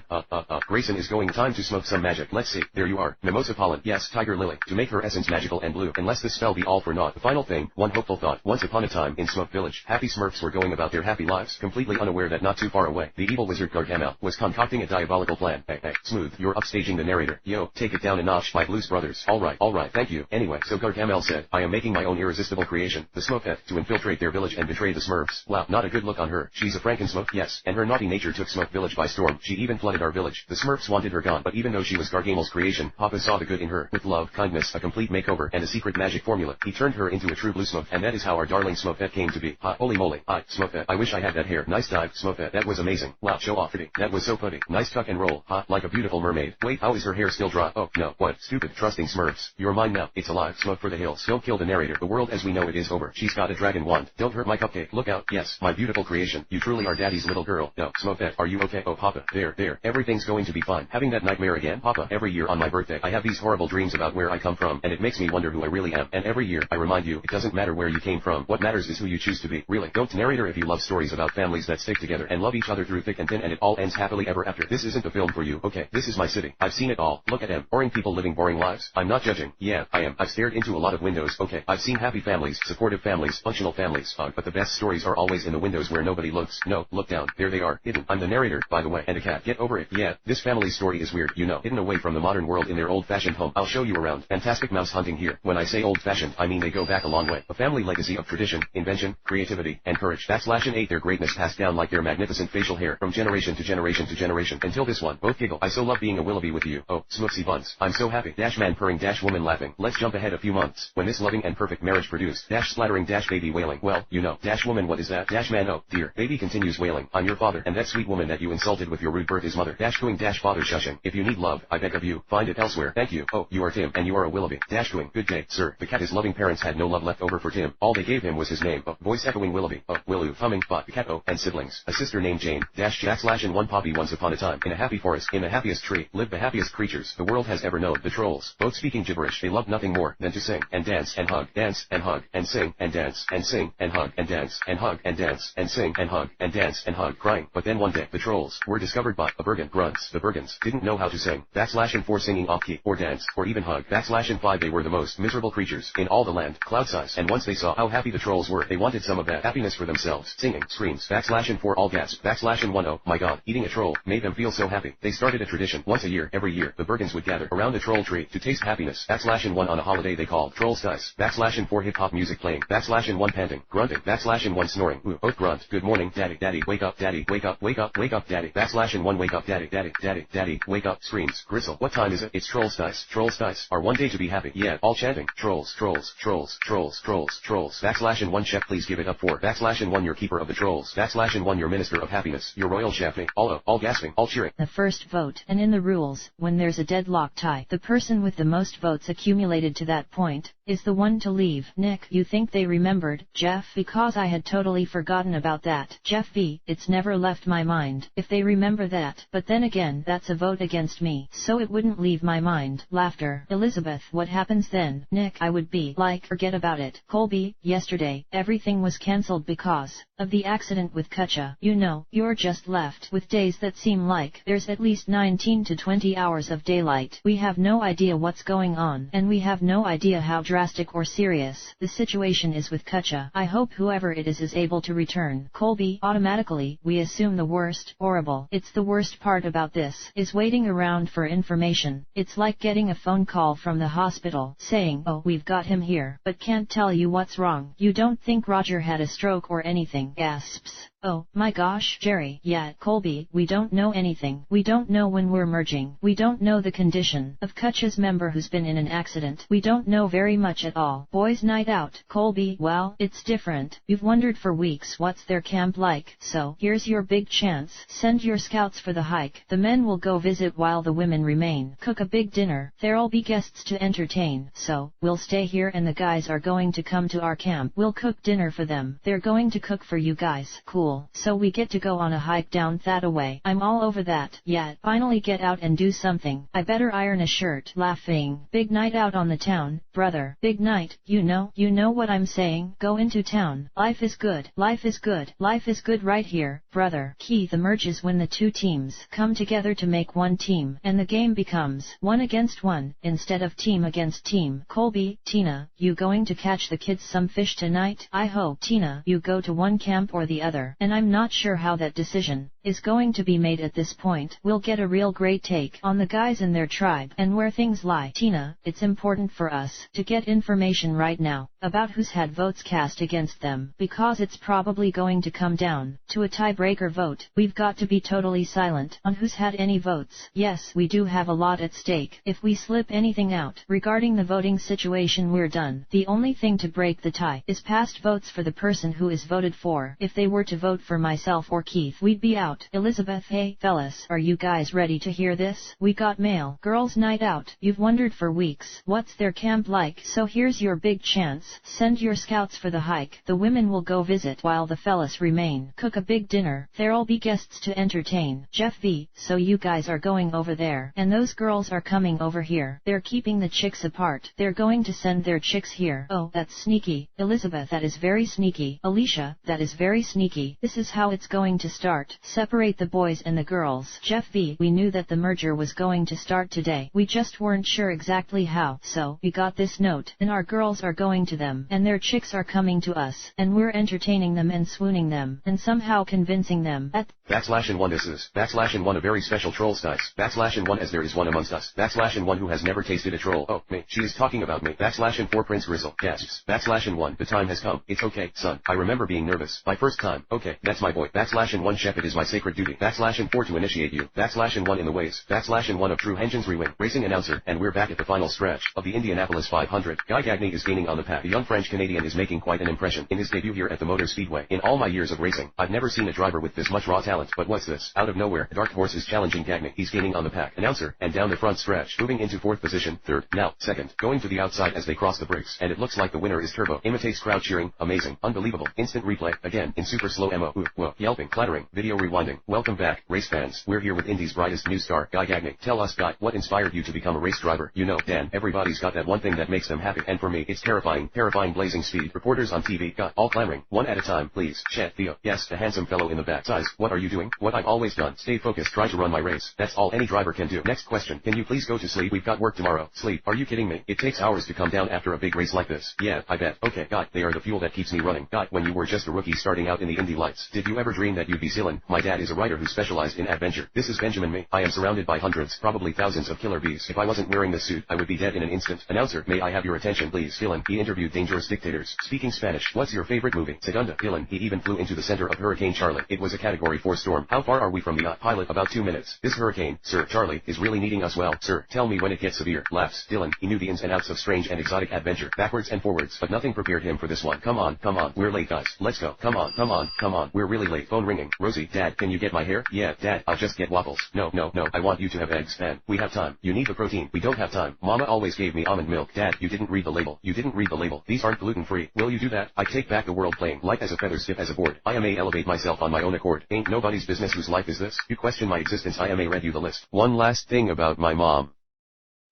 Grayson is going. Time to smoke some magic. Let's see. There you are. Mimosa pollen. Yes, tiger lily. To make her essence magical and blue. Unless this spell be all for naught. The final thing. One hopeful thought. Once upon a time, in Smoke Village, happy Smurfs were going about their happy lives, completely unaware that not too far away, the evil wizard Gargamel was concocting a diabolical plan. Hey, Smooth, you're upstaging the narrator. Yo, take it down a notch, my Blues Brothers. Alright, thank you. Anyway, so Gargamel said, I am making my own irresistible creation, the Smokette, to infiltrate their village and betray the Smurfs. Wow, not a good look on her. She's a Frankensmoke, yes, and her naughty nature took Smoke Village by storm. She even flooded our village. The Smurfs wanted her gone, but even though she was Gargamel's creation, Papa saw the good in her. With love, kindness, a complete makeover, and a secret magic formula, he turned her into a true blue smoke, and that is how our darling Smokette came to be. Ha, holy moly. Smokette, I wish I had that hair. Nice dive, Smokette. That was amazing. Wow, show off. Pretty. That was so pretty. Nice tuck and roll. Ha, like a beautiful mermaid. Wait, how is her hair still dry? Oh, no. What? Stupid, trusting Smurfs. You're mine now. It's alive. Smoke for the hills. Don't kill the narrator. The world as we know it is over. She's got a dragon wand. Don't hurt my cupcake. Look out. Yes, my beautiful creation. You truly are daddy's little girl. No, Smokette, are you okay? Oh, Papa. There. Everything's going to be fine. Having that nightmare again? Papa, every year on my birthday, I have these horrible dreams about where I come from, and it makes me wonder who I really am. And every year, I remind you, it doesn't matter where you came from. What matters is who you choose to be. Really. Don't narrator if you love stories about families that stick together and love each other through thick and thin and it all ends happily ever after. This isn't a film for you. Okay, this is my city. I've seen it all. Look at them. Boring people living boring lives. I'm not judging. Yeah, I am. I've stared into a lot of windows. Okay, I've seen happy families, supportive families, functional families. But the best stories are always in the windows where nobody looks. No, look down. There they are. Hidden. I'm the narrator, by the way. And a cat. Get over it. Yeah, this family's story is weird, you know. Hidden away from the modern world in their old-fashioned home. I'll show you around. Fantastic mouse hunting here. When I say old-fashioned, I mean they go back a long way. A family legacy of tradition, invention, creativity, and courage. /8 their greatness passed down like their magnificent facial hair from generation to generation to generation until this one. Both giggle. I so love being a Willoughby with you. Oh, Smooksy buns. I'm so happy. Man purring. Woman laughing. Let's jump ahead a few months. When this loving and perfect marriage produced. Slattering. Baby wailing. Well, you know. Woman, what is that? Man, oh, dear. Baby continues wailing. I'm your father, and that sweet woman that you insulted with your rude birth is mother. Cooing. Father shushing. If you need love, I beg of you, find it elsewhere. Thank you. Oh, you are Tim, and you are a Willoughby. Cooing. Good day, sir. The cat his loving parents had no love left over for Tim. All they gave him was his name. Oh, voice echoing Willoughby. Oh, Willoo. Humming. But the cat. Oh, and siblings. A sister named Jane. And one Poppy. Once upon a time, in a happy forest, in the happiest tree, lived the happiest creatures the world has ever known. The trolls. Both speaking gibberish. They loved nothing more than to sing and dance and hug. Dance and hug and sing and dance and sing and hug and dance and hug and dance and sing and hug and dance and hug. Crying. But then one day, the trolls were discovered by a Bergen. Grunts. The Bergens didn't know how to sing. And 4 singing off key or dance or even hug. And 5 they were the most miserable creatures in all the land. Cloud size. And once they saw how happy the trolls were, they wanted some of that happiness for themselves. Singing. Screams. And 4 all gasp. And 1 oh my god. Eating a troll made them feel so happy. They started a tradition. Once a year, every year, the Bergens would gather around a troll tree to taste happiness. And 1 on a holiday they called Trolls Dice. And 4 hip hop music playing. And 1 panting. Grunting. And 1 snoring. Ooh, both grunt. Good morning, daddy. Daddy, wake up, daddy. Wake up, wake up, wake up, daddy. And 1 wake up, daddy. Daddy, daddy, daddy. Wake up. Screams. Gristle. What time is it? It's Trolls Dice. Trolls Dice are one day to be happy. Yeah, all chanting. Trolls, trolls, trolls, trolls, trolls, trolls. And 1 chef, please give it up for. And 1 your keeper of the trolls. And 1 your minister of happiness. Your royal chef. All gasping, all cheering. The first vote. And in the rules, when there's a deadlock tie, the person with the most votes accumulated to that point is the one to leave. Nick, you think they remembered, Jeff? Because I had totally forgotten about that. Jeff V, it's never left my mind. If they remember that. But then again, that's a vote against me, so it wouldn't leave my mind. Laughter. Elizabeth, what happens then? Nick, I would be like, forget about it. Colby, yesterday, everything was cancelled because of the accident with Kutcha. You know, you're just left with days that seem like there's at least 19 to 20 hours of daylight. We have no idea what's going on, and we have no idea how drastic or serious the situation is with Kutcha. I hope whoever it is able to return. Colby, automatically, we assume the worst. Horrible. It's the worst part about this, is waiting around for information. It's like getting a phone call from the hospital, saying, oh, we've got him here, but can't tell you what's wrong. You don't think Roger had a stroke or anything. Gasps. Oh, my gosh, Jerry. Yeah, Colby, we don't know anything. We don't know when we're merging. We don't know the condition of Kutch's member who's been in an accident. We don't know very much at all. Boys' night out. Colby, well, it's different. You've wondered for weeks what's their camp like. So, here's your big chance. Send your scouts for the hike. The men will go visit while the women remain. Cook a big dinner. There'll be guests to entertain. So, we'll stay here and the guys are going to come to our camp. We'll cook dinner for them. They're going to cook for you guys. Cool. So we get to go on a hike down that way. I'm all over that. Yeah, finally get out and do something. I better iron a shirt. Laughing. Big night out on the town, brother. Big night, you know what I'm saying. Go into town. Life is good. Life is good. Life is good right here, brother. Key the merge is when the two teams come together to make one team, and the game becomes 1 against 1, instead of team against team. Colby, Tina, you going to catch the kids some fish tonight? I hope, Tina, you go to one camp or the other. And I'm not sure how that decision is going to be made at this point. We'll get a real great take on the guys and their tribe and where things lie. Tina, it's important for us to get information right now about who's had votes cast against them, because it's probably going to come down to a tiebreaker vote. We've got to be totally silent on who's had any votes. Yes, we do have a lot at stake. If we slip anything out regarding the voting situation, we're done. The only thing to break the tie is past votes for the person who is voted for. If they were to vote for myself or Keith, we'd be out. Elizabeth, hey, fellas, are you guys ready to hear this? We got mail. Girls' night out. You've wondered for weeks what's their camp like, so here's your big chance. Send your scouts for the hike. The women will go visit while the fellas remain. Cook a big dinner. There'll be guests to entertain. Jeff V, so you guys are going over there, and those girls are coming over here. They're keeping the chicks apart. They're going to send their chicks here. Oh, that's sneaky. Elizabeth, that is very sneaky. Alicia, that is very sneaky. This is how it's going to start. Separate the boys and the girls. Jeff V, we knew that the merger was going to start today. We just weren't sure exactly how. So, we got this note, and our girls are going to them, and their chicks are coming to us, and we're entertaining them and swooning them, and somehow convincing them at /1 this is /1 a very special troll's dice. /1 as there is one amongst us. /1 who has never tasted a troll. Oh, me. She is talking about me. /4 Prince Grizzle gasps. /1 the time has come. It's okay, son. I remember being nervous. My first time. Okay, that's my boy. /1 chef, it is my sacred duty. /4 to initiate you. /1 in the ways. /1 of True Engines Rewin. Racing announcer, and we're back at the final stretch of the Indianapolis 500. Guy Gagné is gaining on the pack. The young French-Canadian is making quite an impression in his debut here at the Motor Speedway. In all my years of racing, I've never seen a driver with this much raw talent. But what's this? Out of nowhere, Dark Horse is challenging Gagné. He's gaining on the pack. Announcer, and down the front stretch. Moving into 4th position, 3rd, now, 2nd. Going to the outside as they cross the brakes. And it looks like the winner is Turbo. Imitates crowd cheering. Amazing. Unbelievable. Instant replay. Again, in super slow mo. Ooh, whoa. Yelping. Clattering. Video rewinding. Welcome back, race fans. We're here with Indy's brightest new star, Guy Gagné. Tell us, Guy, what inspired you to become a race driver? You know, Dan, everybody's got that one thing that makes them happy. And for me, it's terrifying blazing speed. Reporters on TV got all clamoring. One at a time, please. Chet, Theo. Yes, the handsome fellow in the back. Size. What are you doing? What I've always done. Stay focused. Try to run my race. That's all any driver can do. Next question. Can you please go to sleep? We've got work tomorrow. Sleep. Are you kidding me? It takes hours to come down after a big race like this. Yeah, I bet. Okay, God, they are the fuel that keeps me running. God, when you were just a rookie starting out in the Indy lights, did you ever dream that you'd be Zillin? My dad is a writer who specialized in adventure. This is Benjamin Me. I am surrounded by hundreds, probably thousands of killer bees. If I wasn't wearing this suit, I would be dead in an instant. Announcer, may I have your attention, please? Dylan, he interviewed dangerous dictators. Speaking Spanish. What's your favorite movie? Segunda. Dylan, he even flew into the center of Hurricane Charlie. It was a Category 4 storm. How far are we from the pilot? About 2 minutes. This hurricane, Sir Charlie, is really needing us well. Sir, tell me when it gets severe. Laughs. Dylan, he knew the ins and outs of strange and exotic adventure, backwards and forwards, but nothing prepared him for this one. Come on, we're late, guys. Let's go. Come on, we're really late. Phone ringing. Rosie, Dad, can you get my hair? Yeah, Dad, I'll just get waffles. No, I want you to have eggs, man. We have time. You need the protein. We don't have time. Mama always gave me almond milk. Dad, you didn't read the label. These aren't gluten-free. Will you do that? I take back the world playing light as a feather, stiff as a board. I may elevate myself on my own accord. Ain't nobody's business whose life is this. You question my existence, I may read you the list. One last thing about my mom.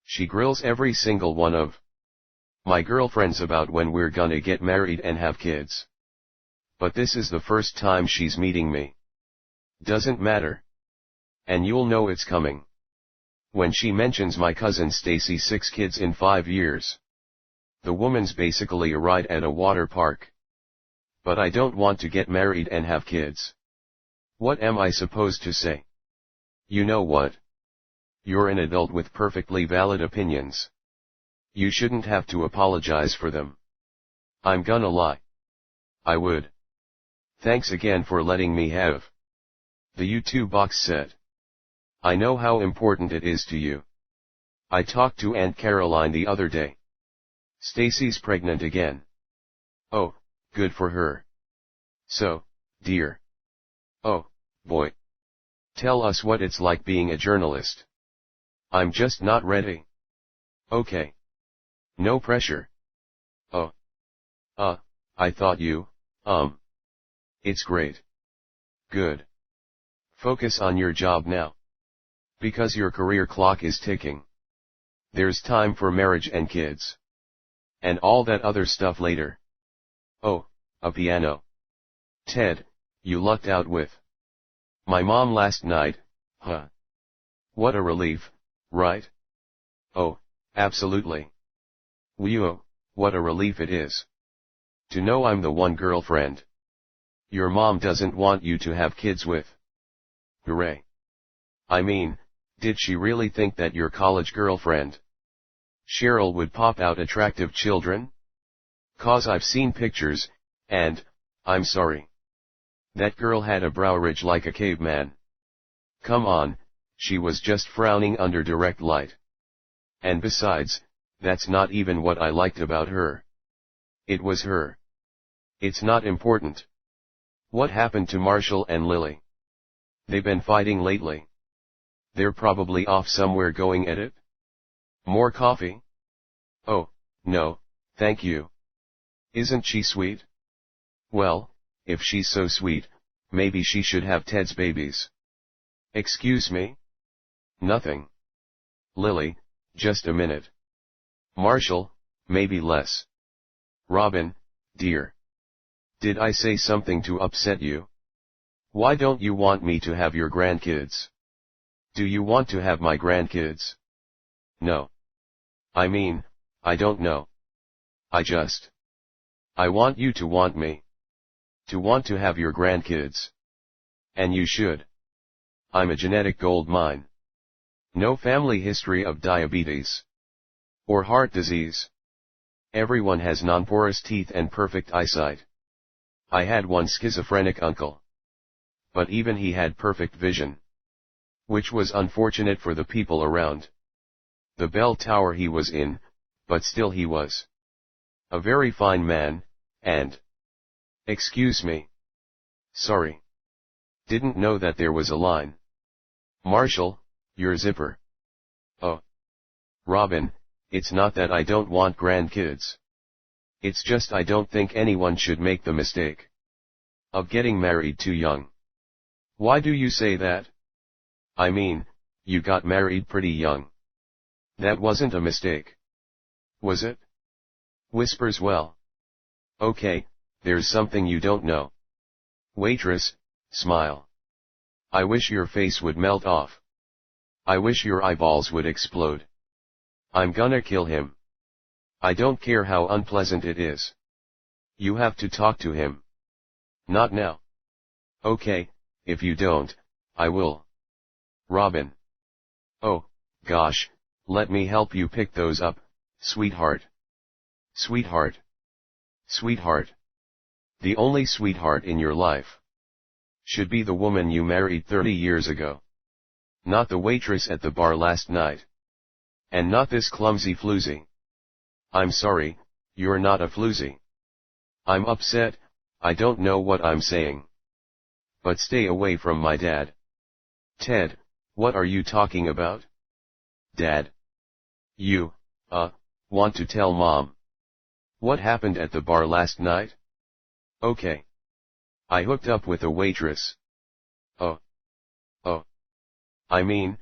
She grills every single one of my girlfriends about when we're gonna get married and have kids. But this is the first time she's meeting me. Doesn't matter. And you'll know it's coming when she mentions my cousin Stacy, 6 kids in 5 years. The woman's basically a ride at a water park. But I don't want to get married and have kids. What am I supposed to say? You know what? You're an adult with perfectly valid opinions. You shouldn't have to apologize for them. I'm gonna lie. I would. Thanks again for letting me have the YouTube box set. I know how important it is to you. I talked to Aunt Caroline the other day. Stacy's pregnant again. Oh, good for her. So, dear. Oh, boy. Tell us what it's like being a journalist. I'm just not ready. Okay. No pressure. Oh. I thought you, It's great. Good. Focus on your job now. Because your career clock is ticking. There's time for marriage and kids. And all that other stuff later. Oh, a piano. Ted, you lucked out with my mom last night, huh? What a relief, right? Oh, absolutely. Whew, what a relief it is. To know I'm the one girlfriend your mom doesn't want you to have kids with. Hooray. I mean, did she really think that your college girlfriend Cheryl would pop out attractive children? 'Cause I've seen pictures, and, I'm sorry. That girl had a brow ridge like a caveman. Come on, she was just frowning under direct light. And besides, that's not even what I liked about her. It was her. It's not important. What happened to Marshall and Lily? They've been fighting lately. They're probably off somewhere going at it. More coffee? Oh, no, thank you. Isn't she sweet? Well, if she's so sweet, maybe she should have Ted's babies. Excuse me? Nothing. Lily, just a minute. Marshall, maybe less. Robin, dear. Did I say something to upset you? Why don't you want me to have your grandkids? Do you want to have my grandkids? No. I mean, I don't know. I want you to want me. To want to have your grandkids. And you should. I'm a genetic gold mine. No family history of diabetes. Or heart disease. Everyone has non-porous teeth and perfect eyesight. I had one schizophrenic uncle. But even he had perfect vision. Which was unfortunate for the people around the bell tower he was in, but still he was a very fine man, and... Excuse me. Sorry. Didn't know that there was a line. Marshall, your zipper. Oh. Robin, it's not that I don't want grandkids. It's just I don't think anyone should make the mistake of getting married too young. Why do you say that? I mean, you got married pretty young. That wasn't a mistake. Was it? Whispers well. Okay, there's something you don't know. Waitress, smile. I wish your face would melt off. I wish your eyeballs would explode. I'm gonna kill him. I don't care how unpleasant it is. You have to talk to him. Not now. Okay, if you don't, I will. Robin. Oh, gosh, let me help you pick those up, sweetheart. Sweetheart. Sweetheart. The only sweetheart in your life should be the woman you married 30 years ago. Not the waitress at the bar last night. And not this clumsy floozy. I'm sorry, you're not a floozy. I'm upset, I don't know what I'm saying. But stay away from my dad. Ted, what are you talking about? Dad. You, want to tell Mom. What happened at the bar last night? Okay. I hooked up with a waitress. Oh. I mean,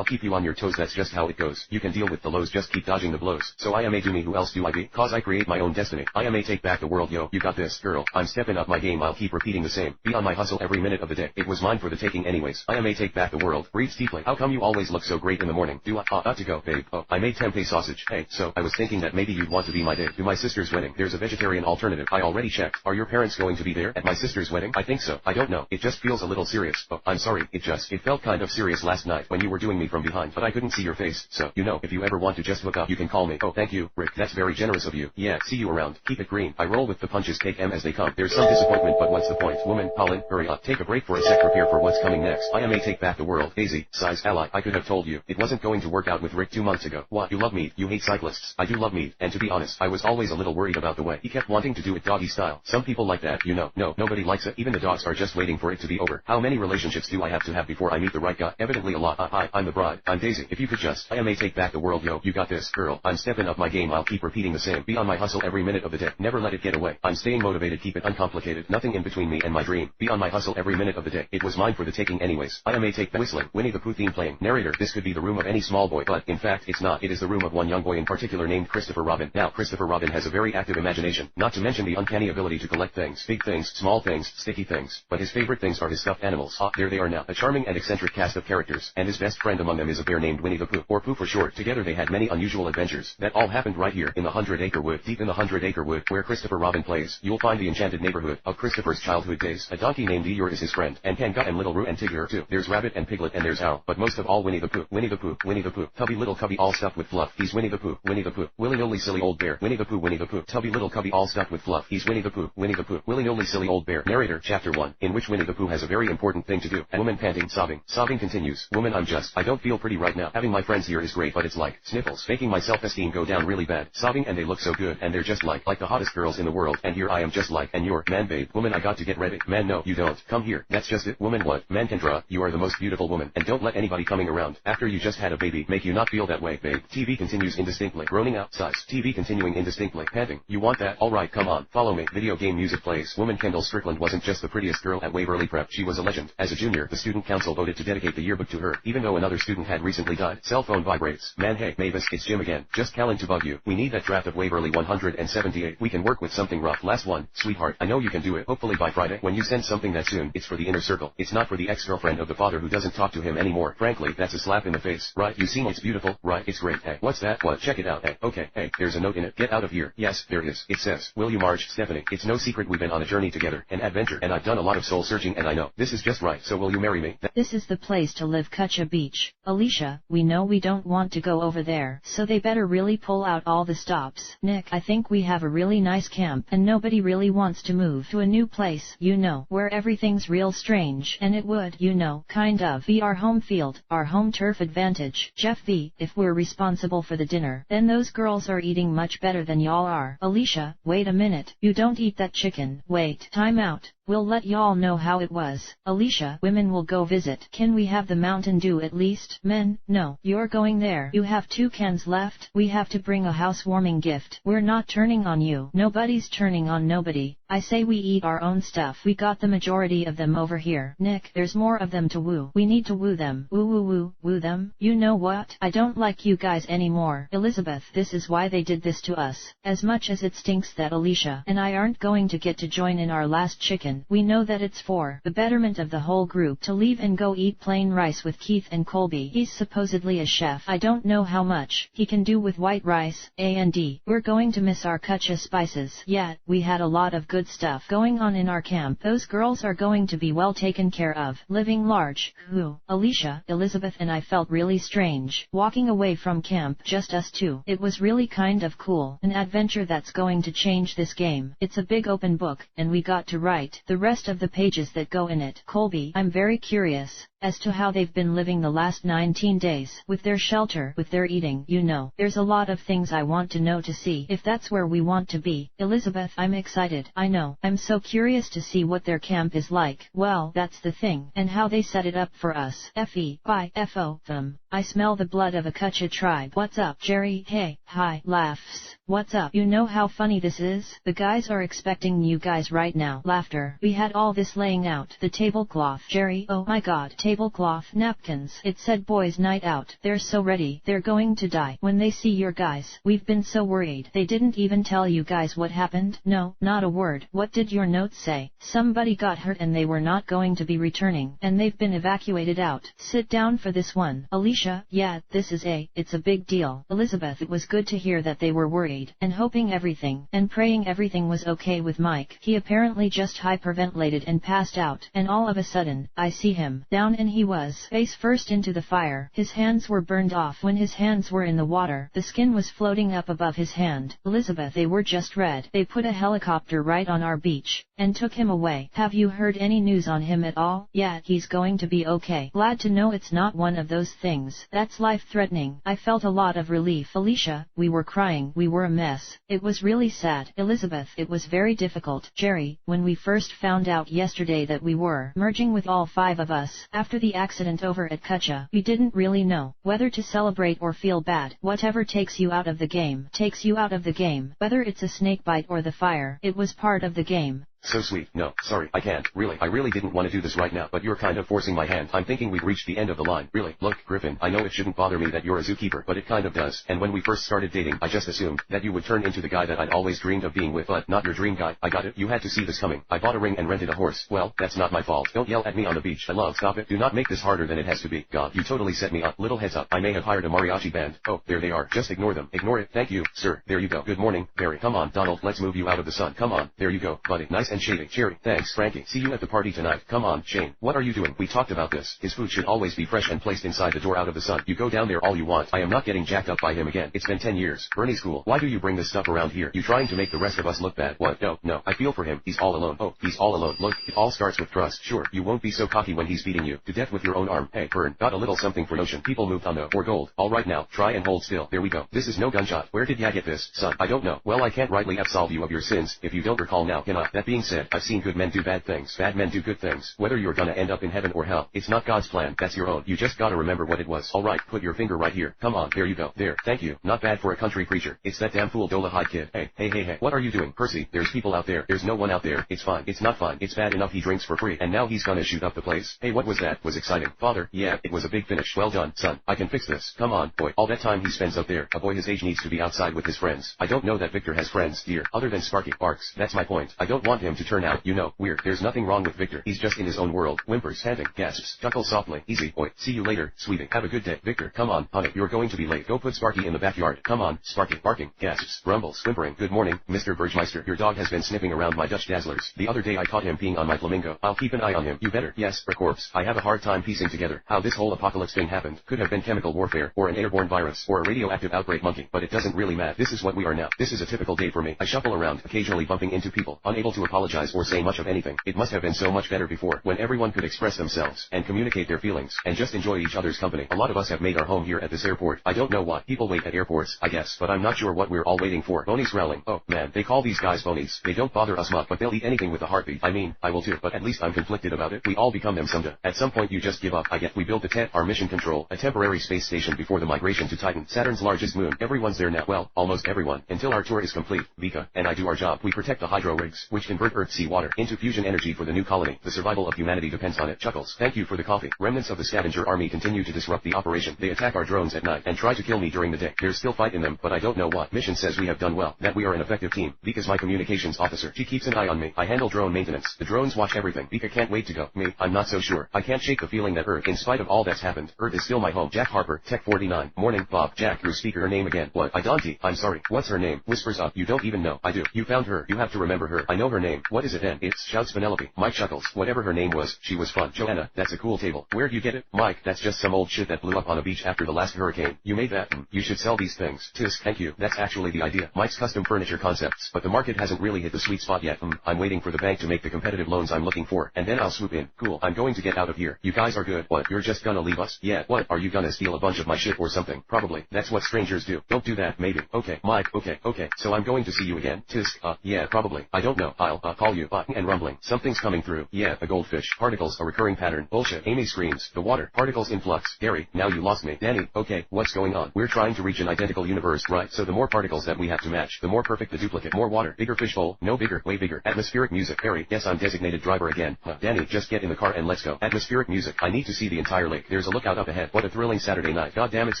I'll keep you on your toes, that's just how it goes. You can deal with the lows, just keep dodging the blows. So I am a do me, who else do I be? 'Cause I create my own destiny. I am a take back the world, yo. You got this, girl. I'm stepping up my game, I'll keep repeating the same. Be on my hustle every minute of the day. It was mine for the taking anyways. I am a take back the world. Breathe deeply. How come you always look so great in the morning? Do I, to go, babe. Oh, I made tempeh sausage. Hey, so, I was thinking that maybe you'd want to be my date to my sister's wedding. There's a vegetarian alternative. I already checked. Are your parents going to be there at my sister's wedding? I think so. I don't know. It just feels a little serious. Oh, I'm sorry. It felt kind of serious last night when you were doing me me from behind, but I couldn't see your face, so, you know, if you ever want to just hook up you can call me. Oh, thank you, Rick, that's very generous of you. Yeah, see you around. Keep it green. I roll with the punches, take them as they come. There's some disappointment, but what's the point? Woman, Colin, hurry up. Take a break for a sec, prepare for what's coming next. I may take back the world. Daisy, size ally, I could have told you. It wasn't going to work out with Rick 2 months ago. What, you love meat, you hate cyclists. I do love meat, and to be honest, I was always a little worried about the way he kept wanting to do it doggy style. Some people like that, you know. No, nobody likes it. Even the dogs are just waiting for it to be over. How many relationships do I have to have before I meet the right guy? Evidently a lot. Hi, I'm the bride. I'm Daisy. If you could just, I may take back the world, yo. You got this, girl. I'm stepping up my game. I'll keep repeating the same. Be on my hustle every minute of the day. Never let it get away. I'm staying motivated. Keep it uncomplicated. Nothing in between me and my dream. Be on my hustle every minute of the day. It was mine for the taking anyways. I may take the whistling. Winnie the Pooh theme playing. Narrator, this could be the room of any small boy, but in fact it's not. It is the room of one young boy in particular named Christopher Robin. Now Christopher Robin has a very active imagination, not to mention the uncanny ability to collect things. Big things, small things, sticky things. But his favorite things are his stuffed animals. Ah, there they are now. A charming and eccentric cast of characters, and his best friend among them is a bear named Winnie the Pooh, or Pooh for short. Together they had many unusual adventures that all happened right here in the 100-acre wood. Deep in the 100-acre wood, where Christopher Robin plays, you'll find the enchanted neighborhood of Christopher's childhood days. A donkey named Eeyore is his friend, and Kanga and Little Roo and Tigger too. There's Rabbit and Piglet and there's Owl, but most of all Winnie the Pooh. Winnie the Pooh, Winnie the Pooh, tubby little cubby all stuffed with fluff. He's Winnie the Pooh, Winnie the Pooh, willy-nilly silly old bear. Winnie the Pooh, Winnie the Pooh, tubby little cubby all stuffed with fluff. He's Winnie the Pooh, Winnie the Pooh, willy-nilly silly old bear. Narrator, Chapter 1, in which Winnie the Pooh has a very important thing to do. A woman panting, sobbing. Sobbing continues. Woman, I don't feel pretty right now. Having my friends here is great, but it's like sniffles, making my self-esteem go down really bad. Sobbing, and they look so good, and they're just like the hottest girls in the world, and here I am just like, and you're, man babe. Woman, I got to get ready. Man, no, you don't. Come here. That's just it. Woman, what? Man, Kendra, you are the most beautiful woman, and don't let anybody coming around after you just had a baby make you not feel that way, babe. TV continues indistinctly. Groaning out, sighs. TV continuing indistinctly. Panting. You want that? Alright, come on. Follow me. Video game music plays. Woman, Kendall Strickland wasn't just the prettiest girl at Waverly Prep. She was a legend. As a junior, the student council voted to dedicate the yearbook to her, even though another student had recently died. Cell phone vibrates. Man, hey, Mavis, it's Jim again. Just calling to bug you. We need that draft of Waverly 178. We can work with something rough. Last one. Sweetheart, I know you can do it. Hopefully by Friday. When you send something that soon, it's for the inner circle. It's not for the ex-girlfriend of the father who doesn't talk to him anymore. Frankly, that's a slap in the face. Right? You seen it's beautiful? Right? It's great. Hey, what's that? What? Check it out. Hey, okay. Hey, there's a note in it. Get out of here. Yes, there is. It says, will you Marge, Stephanie? It's no secret we've been on a journey together, an adventure, and I've done a lot of soul searching and I know this is just right. So will you marry me? This is the place to live, Kutcha Beach. Alicia, we know we don't want to go over there, so they better really pull out all the stops. Nick, I think we have a really nice camp, and nobody really wants to move to a new place, you know, where everything's real strange, and it would, you know, kind of be our home field, our home turf advantage. Jeff V, if we're responsible for the dinner, then those girls are eating much better than y'all are. Alicia, wait a minute, you don't eat that chicken. Wait, time out. We'll let y'all know how it was. Alicia, women will go visit. Can we have the Mountain Dew at least? Men, no. You're going there. You have 2 cans left. We have to bring a housewarming gift. We're not turning on you. Nobody's turning on nobody. I say we eat our own stuff. We got the majority of them over here. Nick, there's more of them to woo. We need to woo them. Woo woo woo, woo them. You know what? I don't like you guys anymore. Elizabeth, this is why they did this to us. As much as it stinks that Alicia and I aren't going to get to join in our last chicken, we know that it's for the betterment of the whole group to leave and go eat plain rice with Keith and Colby. He's supposedly a chef. I don't know how much he can do with white rice, A&D. We're going to miss our Kutcha spices. Yeah, we had a lot of good stuff going on in our camp. Those girls are going to be well taken care of. Living large. Who? Alicia, Elizabeth and I felt really strange walking away from camp, just us two. It was really kind of cool. An adventure that's going to change this game. It's a big open book, and we got to write the rest of the pages that go in it. Colby, I'm very curious as to how they've been living the last 19 days, with their shelter, with their eating. You know, there's a lot of things I want to know to see if that's where we want to be. Elizabeth, I'm excited. I know. I'm so curious to see what their camp is like. Well, that's the thing, and how they set it up for us. F-E-I-F-O, them. I smell the blood of a Kutcha tribe. What's up, Jerry? Hey, hi, laughs. What's up? You know how funny this is? The guys are expecting you guys right now. Laughter. We had all this laying out. The tablecloth. Jerry, oh my god. Tablecloth, napkins. It said boys' night out. They're so ready. They're going to die when they see your guys. We've been so worried. They didn't even tell you guys what happened? No, not a word. What did your notes say? Somebody got hurt and they were not going to be returning, and they've been evacuated out. Sit down for this one. Alicia, yeah, it's a big deal. Elizabeth, it was good to hear that they were worried, and hoping everything, and praying everything was okay with Mike. He apparently just hyperventilated and passed out. And all of a sudden, I see him. Down and he was, face first into the fire. His hands were burned off. When his hands were in the water, the skin was floating up above his hand. Elizabeth, they were just red. They put a helicopter right on our beach, and took him away. Have you heard any news on him at all? Yeah, he's going to be okay. Glad to know it's not one of those things that's life-threatening. I felt a lot of relief. Alicia, we were crying. We were a mess. It was really sad. Elizabeth, it was very difficult. Jerry, when we first found out yesterday that we were merging with all 5 of us after the accident over at Kutcha, we didn't really know whether to celebrate or feel bad. Whatever takes you out of the game takes you out of the game. Whether it's a snake bite or the fire, it was part of the game. So sweet. No, sorry, I can't. Really, I really didn't want to do this right now, but you're kind of forcing my hand. I'm thinking we've reached the end of the line. Really, look, Griffin, I know it shouldn't bother me that you're a zookeeper, but it kind of does. And when we first started dating, I just assumed that you would turn into the guy that I'd always dreamed of being with, but not your dream guy. I got it. You had to see this coming. I bought a ring and rented a horse. Well, that's not my fault. Don't yell at me on the beach. I love. Stop it. Do not make this harder than it has to be. God, you totally set me up. Little heads up. I may have hired a mariachi band. Oh, there they are. Just ignore them. Ignore it. Thank you, sir. There you go. Good morning, Barry. Come on, Donald. Let's move you out of the sun. Come on. There you go, buddy. Nice and shady. Cherry. Thanks, Frankie. See you at the party tonight. Come on, Shane. What are you doing? We talked about this. His food should always be fresh and placed inside the door out of the sun. You go down there all you want. I am not getting jacked up by him again. It's been 10 years. Bernie's cool. Why do you bring this stuff around here? You trying to make the rest of us look bad? What? No. I feel for him. He's all alone. Oh, he's all alone. Look, it all starts with trust. Sure, you won't be so cocky when he's beating you to death with your own arm. Hey, Bern, got a little something for notion. People moved on no or gold. All right now, try and hold still. There we go. This is no gunshot. Where did ya get this, son? I don't know. Well, I can't rightly absolve you of your sins if you don't recall now, can I? That being said, I've seen good men do bad things. Bad men do good things. Whether you're gonna end up in heaven or hell, it's not God's plan. That's your own. You just gotta remember what it was. All right, put your finger right here. Come on, there you go. There, thank you. Not bad for a country preacher. It's that damn fool Dola Hyde kid. Hey. What are you doing, Percy? There's people out there. There's no one out there. It's fine. It's not fine. It's bad enough he drinks for free, and now he's gonna shoot up the place. Hey, what was that? Was exciting. Father, yeah, it was a big finish. Well done, son. I can fix this. Come on, boy. All that time he spends up there, a boy his age needs to be outside with his friends. I don't know that Victor has friends, dear, other than Sparky. Barks. That's my point. I don't want him to turn out, weird. There's nothing wrong with Victor. He's just in his own world. Whimpers, panting, gasps, chuckles softly. Easy, boy. See you later, sweetie. Have a good day. Victor, come on, honey. You're going to be late. Go put Sparky in the backyard. Come on, Sparky. Barking, gasps, grumbles, whimpering. Good morning, Mr. Burgmeister. Your dog has been sniffing around my Dutch Dazzlers. The other day I caught him peeing on my flamingo. I'll keep an eye on him. You better. Yes, a corpse. I have a hard time piecing together how this whole apocalypse thing happened. Could have been chemical warfare, or an airborne virus, or a radioactive outbreak monkey, but it doesn't really matter. This is what we are now. This is a typical day for me. I shuffle around, occasionally bumping into people, unable to apologize or say much of anything. It must have been so much better before, when everyone could express themselves, and communicate their feelings, and just enjoy each other's company. A lot of us have made our home here at this airport. I don't know what. People wait at airports, I guess, but I'm not sure what we're all waiting for. Bonnie's growling. Oh, man, they call these guys bonies. They don't bother us much, but they'll eat anything with a heartbeat. I mean, I will too, but at least I'm conflicted about it. We all become them someday. At some point you just give up. I get. We built the TET, our mission control, a temporary space station before the migration to Titan, Saturn's largest moon. Everyone's there now. Well, almost everyone, until our tour is complete. Vika and I do our job. We protect the hydro rigs, which convert Earth's seawater into fusion energy for the new colony. The survival of humanity depends on it. Chuckles. Thank you for the coffee. Remnants of the scavenger army continue to disrupt the operation. They attack our drones at night and try to kill me during the day. There's still fight in them, but I don't know what. Mission says we have done well, that we are an effective team. Vika's my communications officer. She keeps an eye on me. I handle drone maintenance. The drones watch everything. Vika can't wait to go. Me, I'm not so sure. I can't shake the feeling that Earth, in spite of all that's happened, Earth is still my home. Jack Harper, Tech 49. Morning, Bob. Jack, your speaker. Her name again. What? Idonti. I'm sorry. What's her name? Whispers up. You don't even know. I do. You found her. You have to remember her. I know her name. What is it then? It's, shouts Penelope. Mike chuckles. Whatever her name was, she was fun. Joanna, that's a cool table. Where'd you get it? Mike, that's just some old shit that blew up on a beach after the last hurricane. You made that? You should sell these things. Tisk, thank you. That's actually the idea. Mike's custom furniture concepts. But the market hasn't really hit the sweet spot yet. I'm waiting for the bank to make the competitive loans I'm looking for, and then I'll swoop in. Cool. I'm going to get out of here. You guys are good. What? You're just gonna leave us? Yeah. What? Are you gonna steal a bunch of my shit or something? Probably. That's what strangers do. Don't do that. Maybe. Okay. Mike. Okay. So I'm going to see you again. Tisk. Yeah, probably. I don't know. I'll call you. And rumbling. Something's coming through. Yeah, a goldfish. Particles, a recurring pattern. Bullshit. Amy screams. The water. Particles in flux. Gary, now you lost me. Danny, okay, what's going on? We're trying to reach an identical universe, right? So the more particles that we have to match, the more perfect the duplicate. More water. Bigger fishbowl. No bigger. Way bigger. Atmospheric music. Harry, yes, I'm designated driver again. Danny, just get in the car and let's go. Atmospheric music. I need to see the entire lake. There's a lookout up ahead. What a thrilling Saturday night. God damn, it's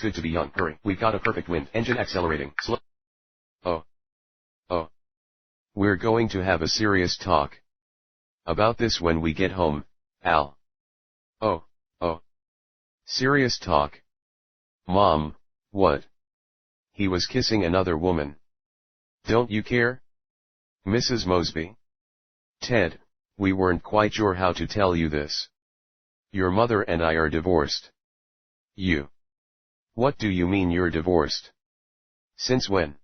good to be young. Hurry. We've got a perfect wind. Engine accelerating. Slow. Oh. We're going to have a serious talk about this when we get home, Al. Oh. Serious talk. Mom, what? He was kissing another woman. Don't you care? Mrs. Mosby. Ted, We weren't quite sure how to tell you this. Your mother and I are divorced. You. What do you mean you're divorced? Since when?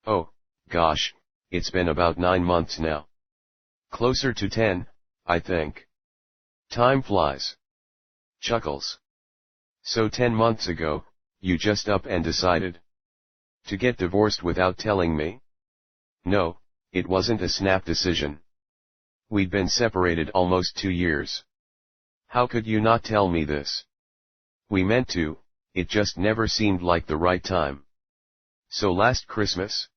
Oh, gosh, it's been about 9 months now. Closer to 10, I think. Time flies. Chuckles. So 10 months ago, you just up and decided to get divorced without telling me? No, it wasn't a snap decision. We'd been separated almost 2 years. How could you not tell me this? We meant to, it just never seemed like the right time. So last Christmas?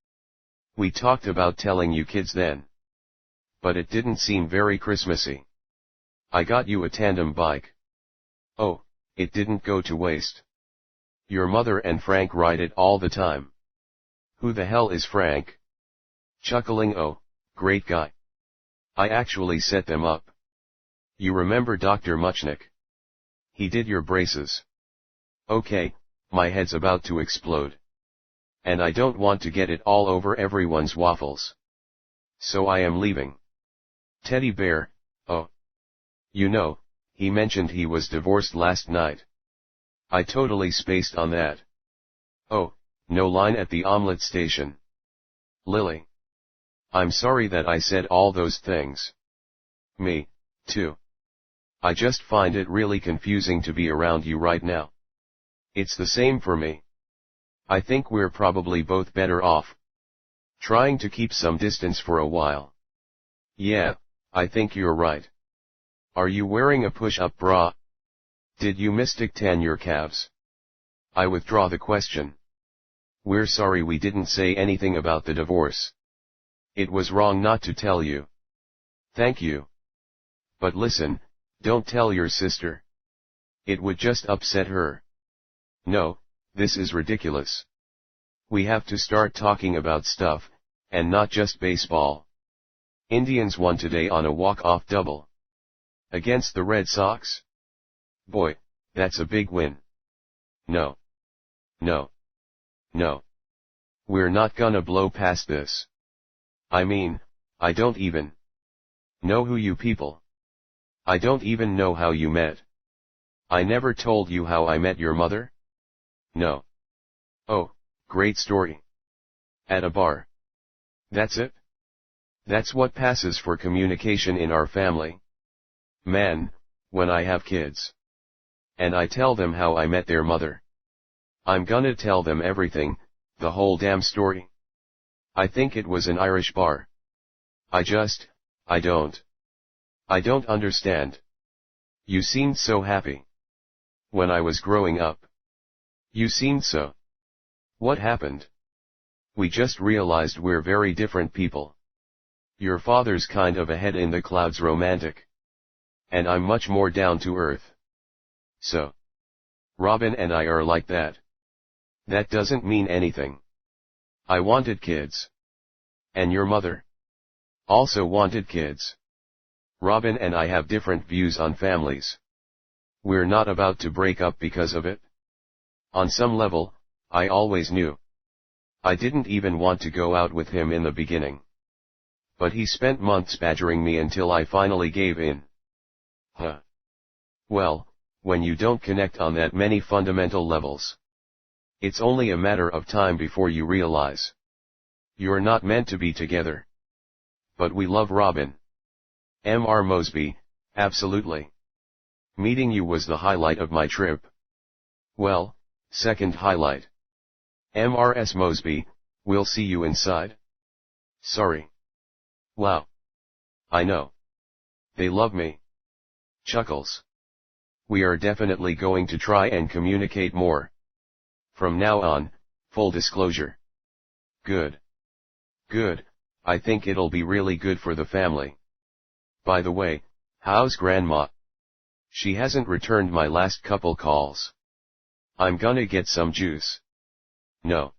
We talked about telling you kids then. But it didn't seem very Christmassy. I got you a tandem bike. Oh, it didn't go to waste. Your mother and Frank ride it all the time. Who the hell is Frank? Chuckling, oh, great guy. I actually set them up. You remember Dr. Muchnick? He did your braces. Okay, my head's about to explode. And I don't want to get it all over everyone's waffles. So I am leaving. Teddy bear, oh. You know, he mentioned he was divorced last night. I totally spaced on that. Oh, no line at the omelet station. Lily. I'm sorry that I said all those things. Me, too. I just find it really confusing to be around you right now. It's the same for me. I think we're probably both better off trying to keep some distance for a while. Yeah, I think you're right. Are you wearing a push-up bra? Did you mystic tan your calves? I withdraw the question. We're sorry we didn't say anything about the divorce. It was wrong not to tell you. Thank you. But listen, don't tell your sister. It would just upset her. No, this is ridiculous. We have to start talking about stuff, and not just baseball. Indians won today on a walk-off double. Against the Red Sox? Boy, that's a big win. No. No. No. We're not gonna blow past this. I mean, I don't even know who you people. I don't even know how you met. I never told you how I met your mother? No. Oh, great story. At a bar. That's it? That's what passes for communication in our family. Man, when I have kids, and I tell them how I met their mother, I'm gonna tell them everything, the whole damn story. I think it was an Irish bar. I don't understand. You seemed so happy. When I was growing up. You seemed so. What happened? We just realized we're very different people. Your father's kind of a head in the clouds romantic. And I'm much more down to earth. So. Robin and I are like that. That doesn't mean anything. I wanted kids. And your mother? Also wanted kids. Robin and I have different views on families. We're not about to break up because of it. On some level, I always knew. I didn't even want to go out with him in the beginning. But he spent months badgering me until I finally gave in. Huh. Well, when you don't connect on that many fundamental levels, it's only a matter of time before you realize you're not meant to be together. But we love Robin. M.R. Mosby, absolutely. Meeting you was the highlight of my trip. Well, second highlight. M.R.S. Mosby, we'll see you inside. Sorry. Wow. I know. They love me. Chuckles. We are definitely going to try and communicate more. From now on, full disclosure. Good. Good, I think it'll be really good for the family. By the way, how's Grandma? She hasn't returned my last couple calls. I'm gonna get some juice. No.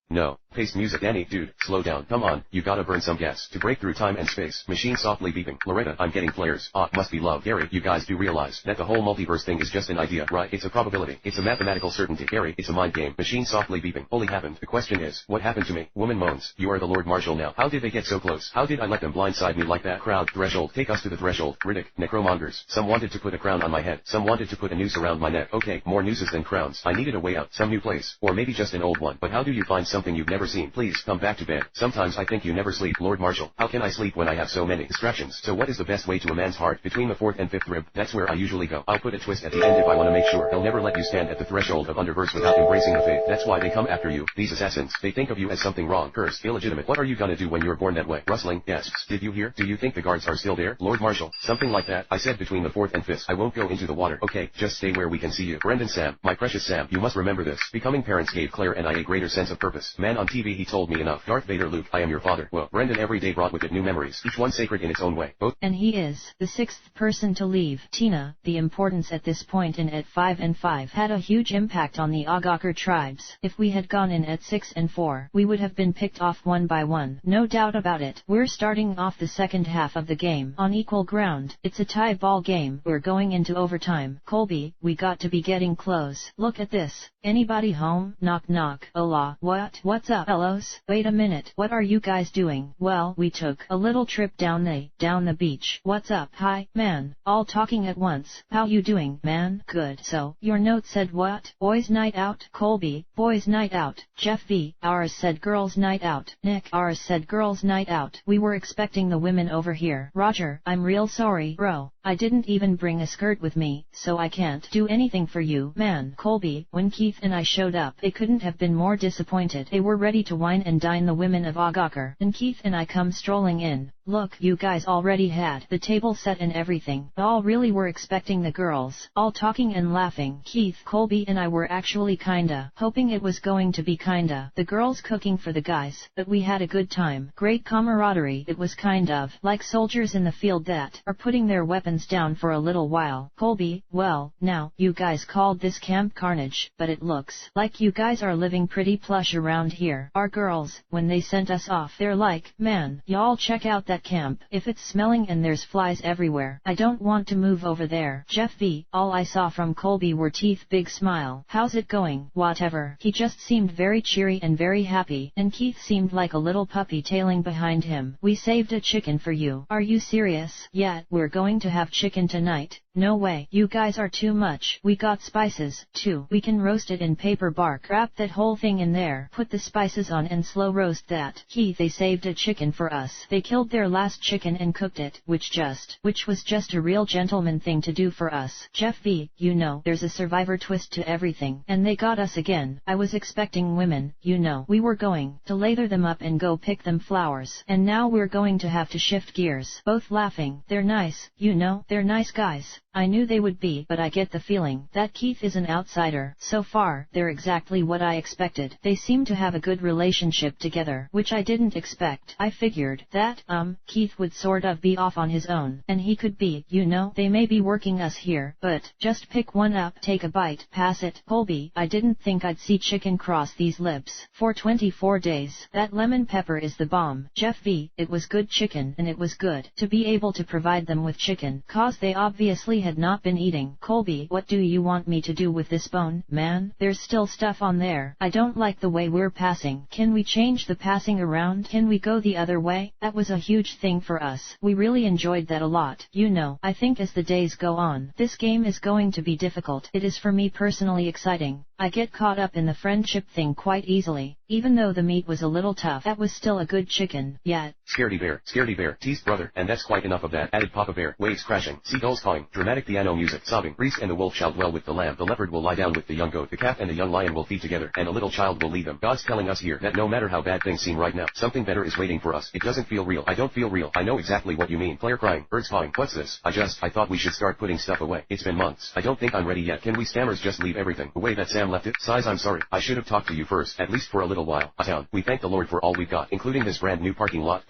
No. Paste music. Danny, dude, slow down. Come on, you gotta burn some gas to break through time and space. Machine softly beeping. Loretta, I'm getting flares. Must be love. Gary, you guys do realize that the whole multiverse thing is just an idea, right? It's a probability. It's a mathematical certainty. Gary, it's a mind game. Machine softly beeping. Only happened. The question is, what happened to me? Woman moans. You are the Lord Marshal now. How did they get so close? How did I let them blindside me like that? Crowd. Threshold. Take us to the threshold. Riddick. Necromongers. Some wanted to put a crown on my head. Some wanted to put a noose around my neck. Okay, more nooses than crowns. I needed a way out. Some new place. Or maybe just an old one. But how do you find something you've never seen? Please, come back to bed. Sometimes I think you never sleep. Lord Marshal. How can I sleep when I have so many distractions? So what is the best way to a man's heart? Between the fourth and fifth rib. That's where I usually go. I'll put a twist at the end if I want to make sure. They'll never let you stand at the threshold of Underverse without embracing the faith. That's why they come after you. These assassins. They think of you as something wrong, cursed, illegitimate. What are you gonna do when you're born that way? Rustling. Gasps. Did you hear? Do you think the guards are still there? Lord Marshal. Something like that. I said between the fourth and fifth. I won't go into the water. Okay, just stay where we can see you. Brendan Sam. My precious Sam. You must remember this. Becoming parents gave Claire and I a greater sense of purpose. Man on TV he told me enough. Darth Vader. Luke. I am your father. Well, Brendan every day brought with it new memories. Each one sacred in its own way. Both. And he is the sixth person to leave. Tina, the importance at this point in at 5 and 5 had a huge impact on the Agakar tribes. If we had gone in at 6 and 4, we would have been picked off one by one. No doubt about it. We're starting off the second half of the game on equal ground. It's a tie ball game. We're going into overtime. Colby, we got to be getting close. Look at this. Anybody home? Knock knock. Hola. What? What's up, fellows? Wait a minute. What are you guys doing? Well, we took a little trip down the beach. What's up? Hi, man. All talking at once. How you doing, man? Good. So, your note said what? Boys night out? Colby, boys night out. Jeff V, ours said girls night out. Nick, ours said girls night out. We were expecting the women over here. Roger, I'm real sorry, bro. I didn't even bring a skirt with me, so I can't do anything for you, man. Colby, when Keith and I showed up, they couldn't have been more disappointed. They were ready to wine and dine the women of Agakar. And Keith and I come strolling in. Look, you guys already had the table set and everything. All really were expecting the girls, all talking and laughing. Keith, Colby and I were actually kinda hoping it was going to be kinda the girls cooking for the guys, but we had a good time. Great camaraderie. It was kind of like soldiers in the field that are putting their weapons down for a little while. Colby, well, now, you guys called this Camp Carnage, but it looks like you guys are living pretty plush around here. Our girls, when they sent us off, they're like, man, y'all check out that camp. If it's smelling and there's flies everywhere, I don't want to move over there. Jeff V, all I saw from Colby were teeth. Big smile. How's it going? Whatever. He just seemed very cheery and very happy, and Keith seemed like a little puppy tailing behind him. We saved a chicken for you. Are you serious? Yeah, we're going to have chicken tonight. No way. You guys are too much. We got spices, too. We can roast it in paper bark. Wrap that whole thing in there. Put the spices on and slow roast that. Keith, they saved a chicken for us. They killed their last chicken and cooked it, which was just a real gentleman thing to do for us. Jeff V, you know, there's a Survivor twist to everything. And they got us again. I was expecting women, you know. We were going to lather them up and go pick them flowers. And now we're going to have to shift gears. Both laughing. They're nice, you know. They're nice guys. I knew they would be, but I get the feeling that Keith is an outsider. So far, they're exactly what I expected. They seem to have a good relationship together, which I didn't expect. I figured that, Keith would sort of be off on his own, and he could be, you know, they may be working us here, but just pick one up, take a bite, pass it. Colby, I didn't think I'd see chicken cross these lips for 24 days. That lemon pepper is the bomb. Jeff V, it was good chicken, and it was good to be able to provide them with chicken, cause they obviously had not been eating. Colby, what do you want me to do with this bone, man? There's still stuff on there. I don't like the way we're passing. Can we change the passing around? Can we go the other way? That was a huge thing for us. We really enjoyed that a lot. You know, I think as the days go on, this game is going to be difficult. It is for me personally exciting. I get caught up in the friendship thing quite easily, even though the meat was a little tough. That was still a good chicken, yet. Scaredy bear, teased brother, and that's quite enough of that, added Papa Bear. Waves crashing, seagulls cawing, dramatic piano music, sobbing. Reese and the wolf shall dwell with the lamb, the leopard will lie down with the young goat, the calf and the young lion will feed together, and a little child will lead them. God's telling us here that no matter how bad things seem right now, something better is waiting for us. It doesn't feel real. I don't feel real. I know exactly what you mean. Claire crying, birds cawing. What's this? I thought we should start putting stuff away. It's been months. I don't think I'm ready yet. Can we stammers just leave everything the way that sounds? Sam left it. Sighs, I'm sorry. I should have talked to you first, at least for a little while. Town. We thank the Lord for all we've got, including this brand new parking lot.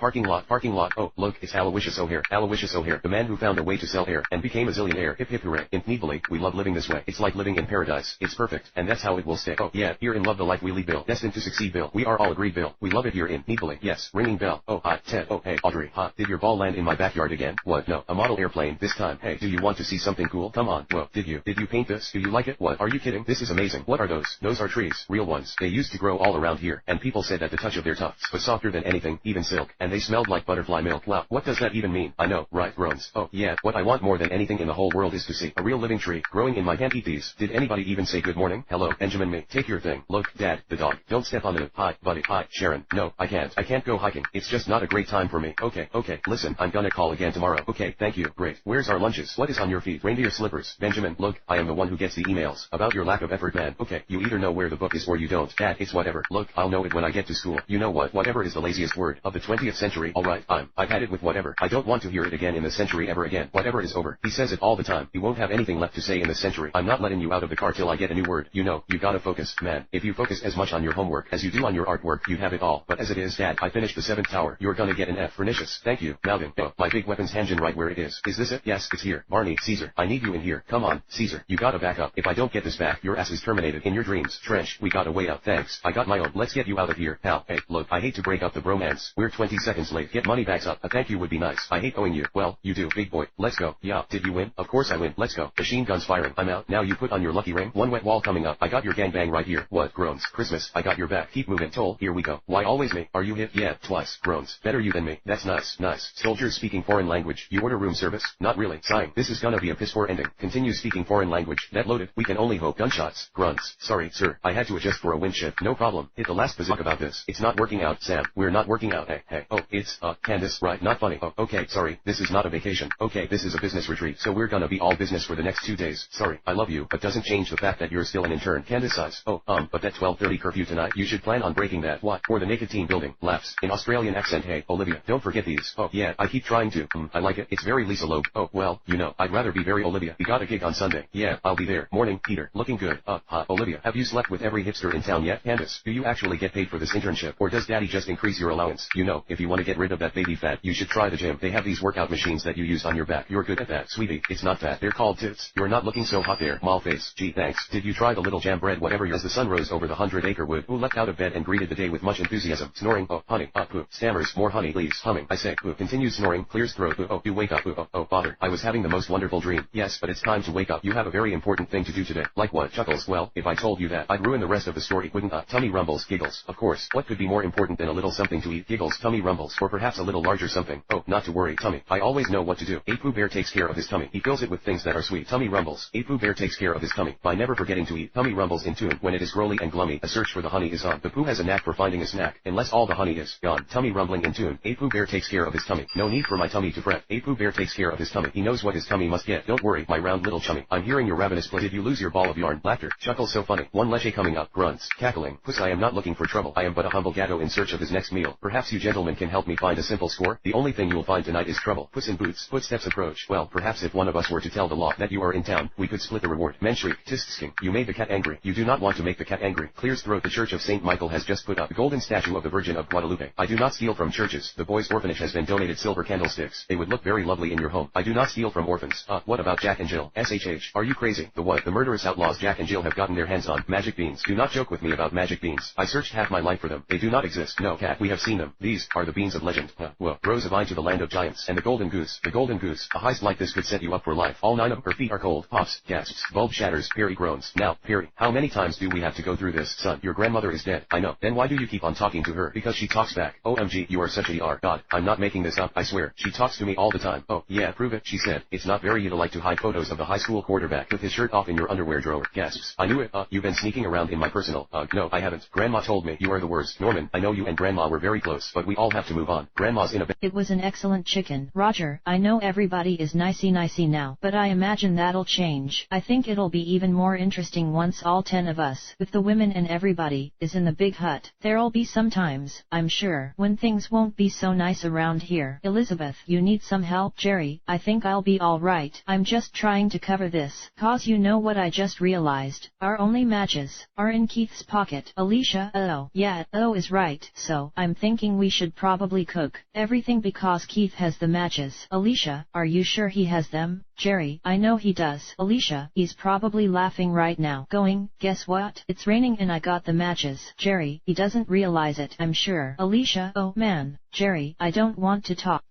Oh, look, it's Aloysius O'Hare. Aloysius O'Hare, the man who found a way to sell air and became a zillionaire. Hip hip hooray. In Neebly, we love living this way. It's like living in paradise. It's perfect, and that's how it will stay. Oh yeah, here in love the life we lead, Bill. Destined to succeed, Bill. We are all agreed, Bill. We love it here in Neebly. Yes, ringing bell. Oh hi, Ted. Oh hey, Audrey. Ha, did your ball land in my backyard again? What? No, a model airplane this time. Hey, do you want to see something cool? Come on. Whoa, did you paint this? Do you like it? What? Are you kidding? This is amazing. What are those? Those are trees. Real ones. They used to grow all around here, and people said that the touch of their tufts was softer than anything, even silk, and they smelled like butterfly milk. Wow, what does that even mean? I know, right? Groans. Oh yeah, what I want more than anything in the whole world is to see a real living tree growing in my hand. Eat these. Did anybody even say good morning? Hello, Benjamin. Me. Take your thing. Look, Dad, the dog. Don't step on it. Hi, buddy. Hi, Sharon. No, I can't. I can't go hiking. It's just not a great time for me. Okay, listen, I'm gonna call again tomorrow. Okay, thank you. Great. Where's our lunches? What is on your feet? Reindeer slippers. Benjamin, look, I am the one who gets the emails about your lack of effort, man. Okay, you either know where the book is or you don't. Dad, it's whatever. Look, I'll know it when I get to school. You know what? Whatever is the laziest word of the 20th century. Alright, I've had it with whatever. I don't want to hear it again in the century ever again. Whatever is over. He says it all the time. You won't have anything left to say in the century. I'm not letting you out of the car till I get a new word. You know, you gotta focus, man. If you focus as much on your homework as you do on your artwork, you'd have it all. But as it is, Dad, I finished the 7th tower. You're gonna get an F. Pernicious. Thank you, Malvin. Oh, my big weapons engine right where it is. Is this it? Yes, it's here. Barney, Caesar, I need you in here. Come on, Caesar. You gotta back up. If I don't get this back, your ass is terminated. In your dreams. Trench, we gotta wait out. Thanks. I got my own. Let's get you out of here, pal. Hey, look, I hate to break up the bromance. We're 20 seconds late. Get money bags up. A thank you would be nice. I hate owing you. Well, you do, big boy. Let's go. Yeah, did you win? Of course I win. Let's go. Machine guns firing. I'm out. Now you put on your lucky ring. One wet wall coming up. I got your gangbang right here. What? Groans. Christmas. I got your back. Keep moving. Toll. Here we go. Why always me? Are you hit? Yeah, twice. Groans. Better you than me. That's nice. Nice. Soldiers speaking foreign language. You order room service? Not really. Sighing. This is gonna be a piss poor ending. Continue speaking foreign language. That loaded. We can only hope. Gunshots. Grunts. Sorry, sir. I had to adjust for a wind shift. No problem. Hit the last bazooka about this. It's not working out, Sam. We're not working out. Hey. Oh, it's, Candace, right? Not funny. Oh, okay, sorry. This is not a vacation. Okay, this is a business retreat. So we're gonna be all business for the next 2 days. Sorry. I love you, but doesn't change the fact that you're still an intern. Candace sighs. Oh, but that 12:30 curfew tonight, you should plan on breaking that. What? For the naked teen building. Laughs. In Australian accent. Hey, Olivia, don't forget these. Oh, yeah, I keep trying to. I like it. It's very Lisa Loeb. Oh, well, you know, I'd rather be very Olivia. We got a gig on Sunday. Yeah, I'll be there. Morning, Peter. Looking good. Olivia, have you slept with every hipster in town yet? Candace, do you actually get paid for this internship, or does daddy just increase your allowance? You know, if you want to get rid of that baby fat, you should try the gym. They have these workout machines that you use on your back. You're good at that, sweetie. It's not fat. They're called tits. You're not looking so hot there, mall face. Gee, thanks. Did you try the little jam bread whatever as the sun rose over the 100-acre wood? Who leapt out of bed and greeted the day with much enthusiasm. Snoring. Oh, honey. Poo. Stammers. More honey, please. Humming. I say. Poo. Continues snoring. Clears throat. Poo. Oh, you wake up. Poo. Oh, father. I was having the most wonderful dream. Yes, but it's time to wake up. You have a very important thing to do today. Like what? Chuckles. Well, if I told you that, I'd ruin the rest of the story, wouldn't I? Tummy rumbles. Giggles. Of course. What could be more important than a little something to eat? Giggles. Tummy rumbles. Or perhaps a little larger something. Oh, not to worry. Tummy. I always know what to do. Pooh Bear takes care of his tummy. He fills it with things that are sweet. Tummy rumbles. Pooh Bear takes care of his tummy by never forgetting to eat. Tummy rumbles in tune. When it is growly and glummy, a search for the honey is on. The Pooh has a knack for finding a snack, unless all the honey is gone. Tummy rumbling in tune. Pooh Bear takes care of his tummy. No need for my tummy to fret. Pooh Bear takes care of his tummy. He knows what his tummy must get. Don't worry, my round little chummy. I'm hearing your ravenous play. Did you lose your ball of yarn? Laughter. Chuckles so funny. One leche coming up. Grunts. Cackling. Puss, I am not looking for trouble. I am but a humble gatto in search of his next meal. Perhaps you gentlemen can help me find a simple score. The only thing you'll find tonight is trouble. Puss in Boots. Footsteps approach. Well, perhaps if one of us were to tell the law that you are in town, we could split the reward. Men shriek. Tisk-sking. You made the cat angry. You do not want to make the cat angry. Clears throat. The Church of St. Michael has just put up the golden statue of the Virgin of Guadalupe. I do not steal from churches. The boys' orphanage has been donated silver candlesticks. They would look very lovely in your home. I do not steal from orphans. What about Jack and Jill? SHH. Are you crazy? The what? The murderous outlaws Jack and Jill have gotten their hands on. Magic beans. Do not joke with me about magic beans. I searched half my life for them. They do not exist. No, cat. We have seen them. These are the beans of legend. Whoa. Rose of Vine to the land of giants. And the golden goose. The golden goose. A heist like this could set you up for life. All 9 of her feet are cold. Pops. Gasps. Bulb shatters. Perry groans. Now, Perry, how many times do we have to go through this? Son, your grandmother is dead. I know. Then why do you keep on talking to her? Because she talks back. OMG, you are such a ER. God, I'm not making this up. I swear. She talks to me all the time. Oh, yeah, prove it, she said. It's not very you to like to hide photos of the high school quarterback with his shirt off in your underwear drawer. Gasps. I knew it. You've been sneaking around in my personal. No, I haven't. Grandma told me. You are the worst. Norman, I know you and Grandma were very close, but we all have to move on. Grandma's in a It was an excellent chicken. Roger, I know everybody is nicey now, but I imagine that'll change. I think it'll be even more interesting once all 10 of us, with the women and everybody, is in the big hut. There'll be some times, I'm sure, when things won't be so nice around here. Elizabeth, you need some help? Jerry, I think I'll be alright. I'm just trying to cover this, cause you know what I just realized. Our only matches are in Keith's pocket. Alicia, oh, yeah, oh is right. So, I'm thinking we should probably cook everything because Keith has the matches. Alicia, are you sure he has them? Jerry, I know he does. Alicia, he's probably laughing right now. Going, guess what? It's raining and I got the matches. Jerry, he doesn't realize it, I'm sure. Alicia, oh man, Jerry, I don't want to talk.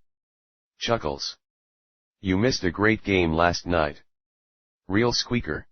Chuckles. You missed a great game last night. Real squeaker.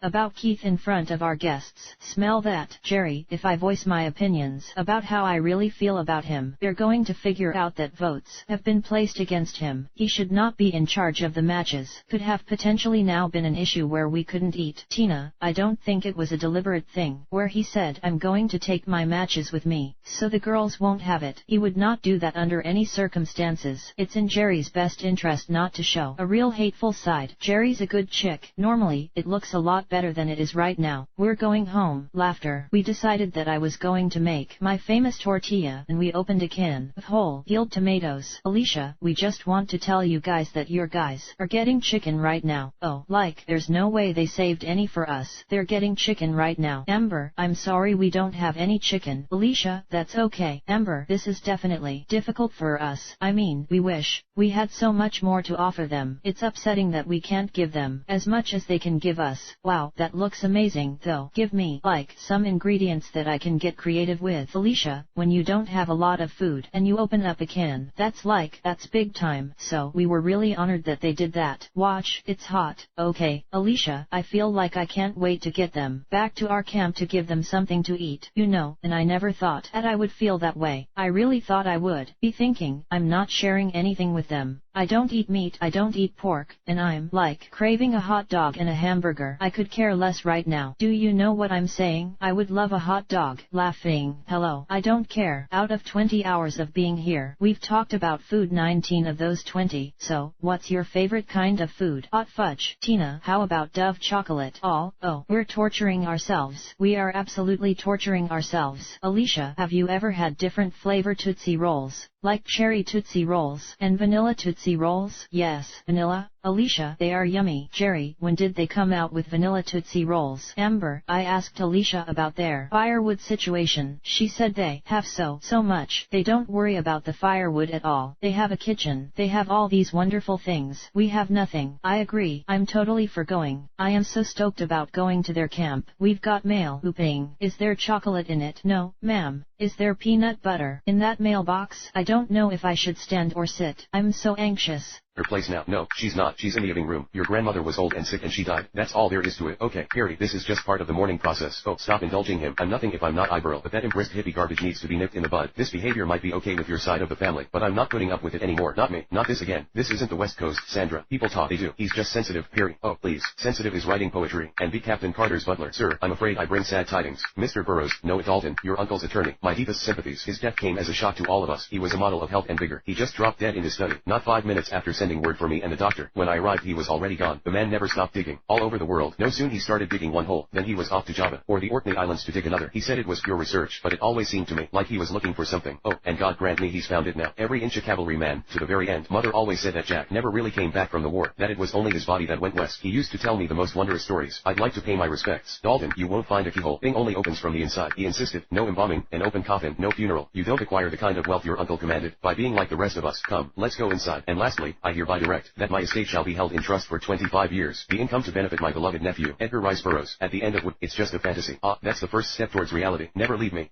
About Keith in front of our guests. Smell that, Jerry. If I voice my opinions about how I really feel about him, they're going to figure out that votes have been placed against him. He should not be in charge of the matches. Could have potentially now been an issue where we couldn't eat. Tina, I don't think it was a deliberate thing, where he said, I'm going to take my matches with me, so the girls won't have it. He would not do that under any circumstances. It's in Jerry's best interest not to show a real hateful side. Jerry's a good chick. Normally, it looks a lot better than it is right now. We're going home. Laughter. We decided that I was going to make my famous tortilla and we opened a can of whole peeled tomatoes. Alicia, we just want to tell you guys that your guys are getting chicken right now. Oh, like, there's no way they saved any for us. They're getting chicken right now. Amber, I'm sorry we don't have any chicken. Alicia, that's okay. Amber, this is definitely difficult for us. I mean, we wish we had so much more to offer them. It's upsetting that we can't give them as much as they can give us. Wow, that looks amazing though. Give me, like, some ingredients that I can get creative with. Alicia, when you don't have a lot of food and you open up a can, that's big time. So we were really honored that they did that. Watch, it's hot. Okay, Alicia, I feel like I can't wait to get them back to our camp to give them something to eat. You know, and I never thought that I would feel that way. I really thought I would be thinking, I'm not sharing anything with them. I don't eat meat, I don't eat pork, and I'm, like, craving a hot dog and a hamburger. I could care less right now. Do you know what I'm saying? I would love a hot dog. Laughing. Hello. I don't care. Out of 20 hours of being here, we've talked about food 19 of those 20, so, what's your favorite kind of food? Hot fudge. Tina, how about Dove chocolate? Oh, we're torturing ourselves. We are absolutely torturing ourselves. Alicia, have you ever had different flavor Tootsie Rolls? Like cherry Tootsie Rolls and vanilla Tootsie Rolls? Yes, vanilla. Alicia, they are yummy. Jerry, when did they come out with vanilla Tootsie Rolls? Amber, I asked Alicia about their firewood situation. She said they have so much. They don't worry about the firewood at all. They have a kitchen. They have all these wonderful things. We have nothing. I agree. I'm totally for going. I am so stoked about going to their camp. We've got mail. Hooping. Is there chocolate in it? No, ma'am. Is there peanut butter in that mailbox? I don't know if I should stand or sit. I'm so anxious. Her place now. No, she's not. She's in the living room. Your grandmother was old and sick and she died. That's all there is to it. Okay, Harry, this is just part of the mourning process. Oh, stop indulging him. I'm nothing if I'm not Iberl, but that embraced hippie garbage needs to be nipped in the bud. This behavior might be okay with your side of the family, but I'm not putting up with it anymore. Not me. Not this again. This isn't the West Coast, Sandra. People talk, they do. He's just sensitive, Harry. Oh, please. Sensitive is writing poetry. And be Captain Carter's butler. Sir, I'm afraid I bring sad tidings. Mr. Burroughs, Noah Dalton, your uncle's attorney. My deepest sympathies. His death came as a shock to all of us. He was a model of health and vigor. He just dropped dead in his study. Not 5 minutes after sending word for me and the doctor. When I arrived he was already gone. The man never stopped digging. All over the world. No soon he started digging one hole, then he was off to Java, or the Orkney Islands to dig another. He said it was pure research, but it always seemed to me like he was looking for something. Oh, and God grant me he's found it now. Every inch a cavalryman, to the very end. Mother always said that Jack never really came back from the war, that it was only his body that went west. He used to tell me the most wondrous stories. I'd like to pay my respects. Dalton, you won't find a keyhole. Thing only opens from the inside. He insisted. No embalming, an open coffin, no funeral. You don't acquire the kind of wealth your uncle commanded by being like the rest of us. Come, let's go inside. And lastly, I hereby direct that my estate shall be held in trust for 25 years. The income to benefit my beloved nephew, Edgar Rice Burroughs. At the end of it's just a fantasy. That's the first step towards reality. Never leave me.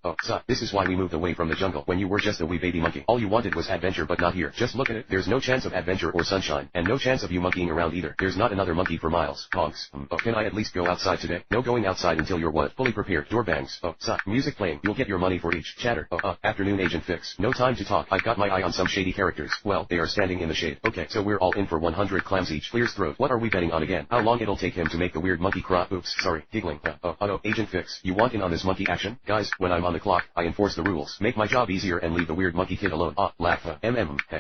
This is why we moved away from the jungle when you were just a wee baby monkey. All you wanted was adventure, but not here. Just look at it. There's no chance of adventure or sunshine, and no chance of you monkeying around either. There's not another monkey for miles. Honks. Can I at least go outside today? No going outside until you're what? Fully prepared. Door bangs. Music playing. You'll get your money for each. Chatter. Afternoon agent fix. No time to talk. I've got my eye on some shady characters. Well, they are standing in the shade. Okay, so we're all in for 100 clams each. Clears throat. What are we betting on again? How long it'll take him to make the weird monkey cry? Oops, sorry, giggling. Agent fix. You want in on this monkey action? Guys, when I'm on the clock, I enforce the rules. Make my job easier and leave the weird monkey kid alone. Laugh.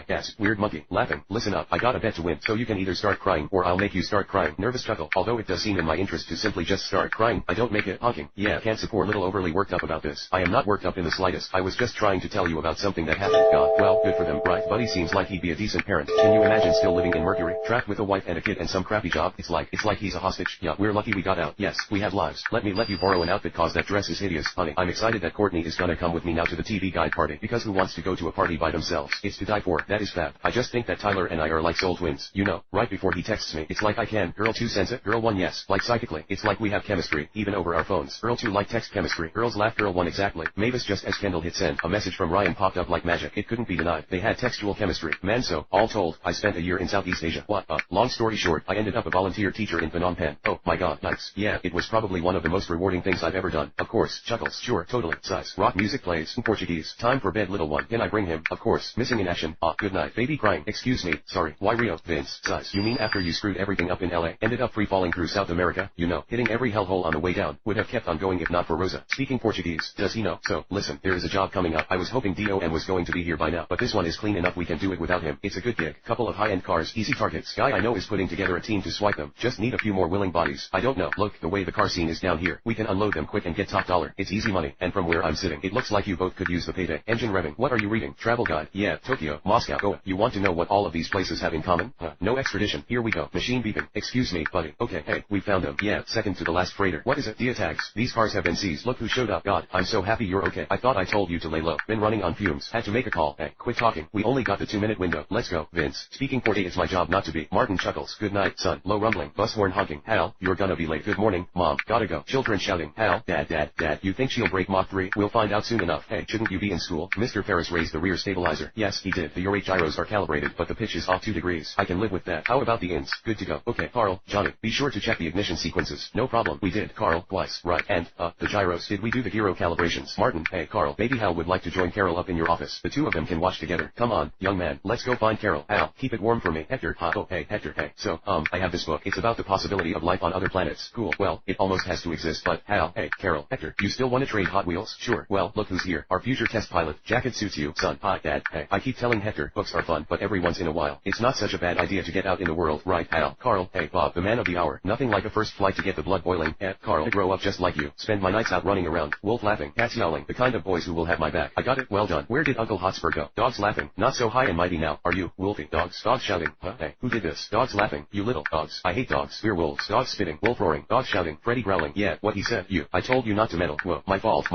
Yes, weird monkey. Laughing. Listen up, I got a bet to win, so you can either start crying or I'll make you start crying. Nervous chuckle. Although it does seem in my interest to simply just start crying, I don't make it honking. Yeah, can't support little overly worked up about this. I am not worked up in the slightest. I was just trying to tell you about something that happened. God, well, good for them, right? Buddy seems like he'd be a decent parent. Can you imagine imagine still living in Mercury, trapped with a wife and a kid and some crappy job. It's like he's a hostage. Yeah, we're lucky we got out. Yes, we have lives. Let me let you borrow an outfit cause that dress is hideous. Honey, I'm excited that Courtney is gonna come with me now to the TV guide party, because who wants to go to a party by themselves? It's to die for. That is fab. I just think that Tyler and I are like soul twins. You know, right before he texts me, it's like I can. Girl 2 sends it. Girl 1 yes. Like psychically. It's like we have chemistry, even over our phones. Girl 2 like text chemistry. Girls laugh. Girl 1 exactly. Mavis just as Kendall hit send, a message from Ryan popped up like magic. It couldn't be denied. They had textual chemistry. Man, so, all told, I spent a year in Southeast Asia. What? Long story short, I ended up a volunteer teacher in Phnom Penh. Oh, my god, nice. Yeah, it was probably one of the most rewarding things I've ever done. Of course, chuckles. Sure, totally. Sighs. Rock music plays in Portuguese. Time for bed, little one. Can I bring him? Of course. Missing in action. Good night. Baby crying. Excuse me. Sorry. Why Rio? Vince. Sighs. You mean after you screwed everything up in LA, ended up free falling through South America? You know, hitting every hellhole on the way down. Would have kept on going if not for Rosa. Speaking Portuguese. Does he know? So, listen, there is a job coming up. I was hoping DOM was going to be here by now, but this one is clean enough we can do it without him. It's a good gig. Couple of high-end cars, easy targets. Guy I know is putting together a team to swipe them. Just need a few more willing bodies. I don't know. Look, the way the car scene is down here, we can unload them quick and get top dollar. It's easy money, and from where I'm sitting, it looks like you both could use the payday. Engine revving. What are you reading? Travel guide. Yeah, Tokyo, Moscow, Goa. You want to know what all of these places have in common? No extradition. Here we go. Machine beeping. Excuse me, buddy. Okay, hey, we found them. Yeah, second to the last freighter. What is it? Dia tags. These cars have been seized. Look who showed up. God, I'm so happy you're okay. I thought I told you to lay low. Been running on fumes. Had to make a call. Hey, quit talking. We only got the 2-minute window. Let's go. Vince. Speaking for it's my job not to be. Martin chuckles. Good night, son. Low rumbling. Bus horn honking. Hal, you're gonna be late. Good morning, Mom. Gotta go. Children shouting. Hal, Dad. You think she'll break Mach 3? We'll find out soon enough. Hey, shouldn't you be in school? Mr. Ferris raised the rear stabilizer. Yes, he did. The Urate gyros are calibrated, but the pitch is off 2 degrees. I can live with that. How about the ins? Good to go. Okay, Carl, Johnny, be sure to check the ignition sequences. No problem. We did, Carl, twice. Right. And, the gyros. Did we do the gyro calibrations? Martin, hey, Carl, maybe Hal would like to join Carol up in your office. The two of them can watch together. Come on, young man. Let's go find Carol. Hal, keep it warm for me. Hector, oh, hey, Hector, hey. So, I have this book. It's about the possibility of life on other planets. Cool. Well, it almost has to exist, but, Hal, hey, Carol, Hector, you still want to trade Hot Wheels? Sure. Well, look who's here. Our future test pilot. Jacket suits you, son. Hi, Dad. Hey, I keep telling Hector, books are fun, but every once in a while, it's not such a bad idea to get out in the world, right, Hal? Carl, hey, Bob, the man of the hour. Nothing like a first flight to get the blood boiling. Carl, I grow up just like you. Spend my nights out running around. Wolf laughing. Cats yowling. The kind of boys who will have my back. I got it. Well done. Where did Uncle Hotspur go? Dogs laughing. Not so high and mighty now. Are you, Wolfie? Dogs. Dogs shouting. Huh? Hey, who did this? Dogs laughing. You little dogs. I hate dogs. We're wolves. Dogs spitting. Wolf roaring. Dogs shouting. Freddy growling. Yeah, what he said. You. I told you not to meddle. Whoa, my fault.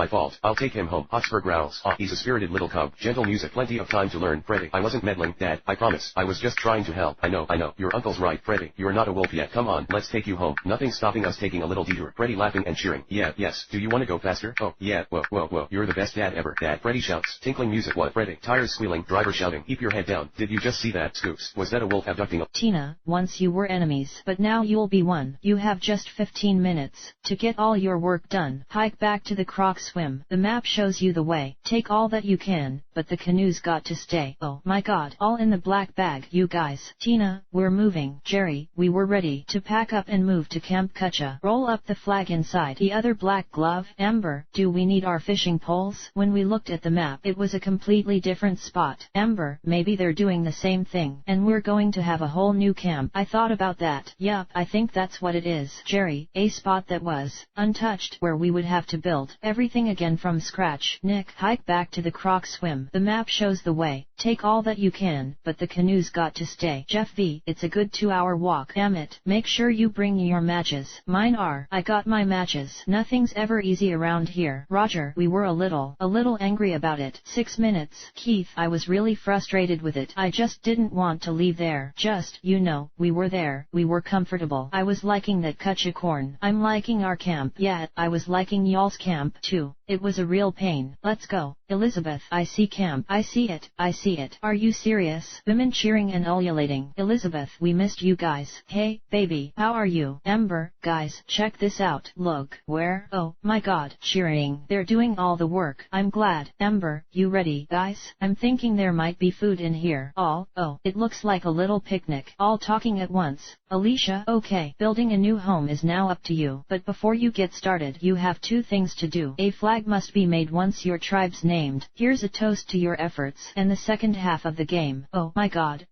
I'll take him home. Hotspur growls. He's a spirited little cub. Gentle music. Plenty of time to learn. Freddy, I wasn't meddling, Dad. I promise. I was just trying to help. I know. Your uncle's right, Freddy. You're not a wolf yet. Come on, let's take you home. Nothing's stopping us taking a little detour. Freddy laughing and cheering. Yeah, yes. Do you want to go faster? Oh, yeah. Whoa. You're the best dad ever, Dad. Freddy shouts. Tinkling music. What? Freddy. Tires squealing. Driver shouting. Keep your head down. Did you just see that? Scoops. Was that a wolf abducting a— Tina, once you were enemies, but now you'll be one. You have just 15 minutes to get all your work done. Hike back to the Croc swim. The map shows you the way. Take all that you can, but the canoe's got to stay. Oh my god. All in the black bag, you guys. Tina, we're moving. Jerry, we were ready to pack up and move to Camp Kucha. Roll up the flag inside. The other black glove. Amber, do we need our fishing poles? When we looked at the map, it was a completely different spot. Amber, maybe they're doing the same thing, and we're going to have a whole new camp. I thought about that. Yup, I think that's what it is. Jerry, a spot that was untouched, where we would have to build everything again from scratch. Nick, hike back to the Croc swim. The map shows the way. Take all that you can, but the canoe's got to stay. Jeff V, it's a good 2-hour walk. Damn it, make sure you bring your matches. Mine are. I got my matches. Nothing's ever easy around here. Roger, we were a little angry about it. 6 minutes. Keith, I was really frustrated with it. I just didn't want to leave there. Just, we were there. We were comfortable. I was liking that Kucha corn. I'm liking our camp. Yeah, I was liking y'all's camp too. It was a real pain. Let's go. Elizabeth, I see camp. I see it. Are you serious? Women cheering and ululating. Elizabeth, we missed you guys. Hey, baby, how are you? Amber, guys, check this out. Look, where? Oh, my god. Cheering. They're doing all the work. I'm glad. Amber, you ready? Guys, I'm thinking there might be food in here. Oh, it looks like a little picnic. All talking at once. Alicia, okay. Building a new home is now up to you. But before you get started, you have 2 things to do. A flag must be made once your tribe's named. Here's a toast to your efforts. And the second half of the game. Oh my god.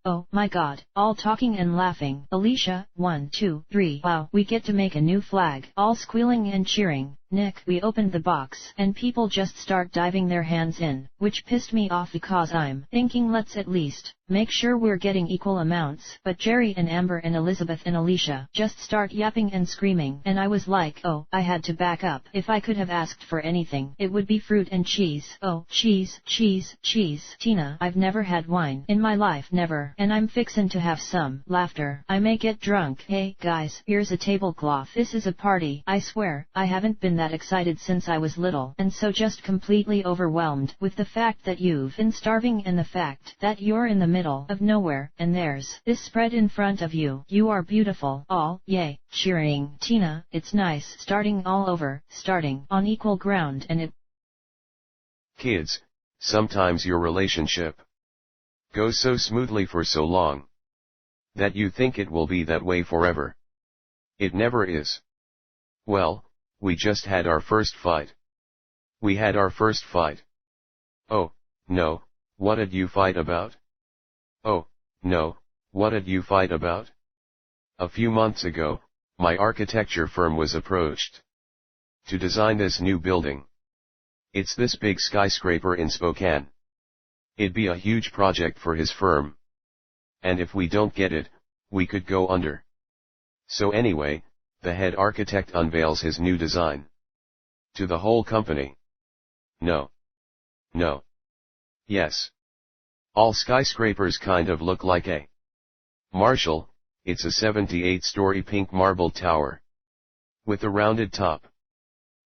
All talking and laughing. Alicia, 1, 2, 3. Wow, we get to make a new flag. All squealing and cheering. Nick. We opened the box, and people just start diving their hands in, which pissed me off because I'm thinking let's at least make sure we're getting equal amounts. But Jerry and Amber and Elizabeth and Alicia just start yapping and screaming, and I was like, oh, I had to back up. If I could have asked for anything, it would be fruit and cheese. Oh, cheese, cheese, cheese. Tina, I've never had wine in my life, never, and I'm fixin' to have some. Laughter. I may get drunk. Hey, guys, here's a tablecloth. This is a party. I swear, I haven't been that excited since I was little, and so just completely overwhelmed with the fact that you've been starving and the fact that you're in the middle of nowhere, and there's this spread in front of you. You are beautiful. All, yay, cheering. Tina, it's nice starting all over, starting on equal ground, and it. Kids, sometimes your relationship goes so smoothly for so long that you think it will be that way forever. It never is. Well, we just had our first fight. We had our first fight. Oh, no, what did you fight about? Oh, no, what did you fight about? A few months ago, my architecture firm was approached to design this new building. It's this big skyscraper in Spokane. It'd be a huge project for his firm. And if we don't get it, we could go under. So anyway, the head architect unveils his new design to the whole company. No. No. Yes. All skyscrapers kind of look like a Marshall. It's a 78-story pink marble tower with a rounded top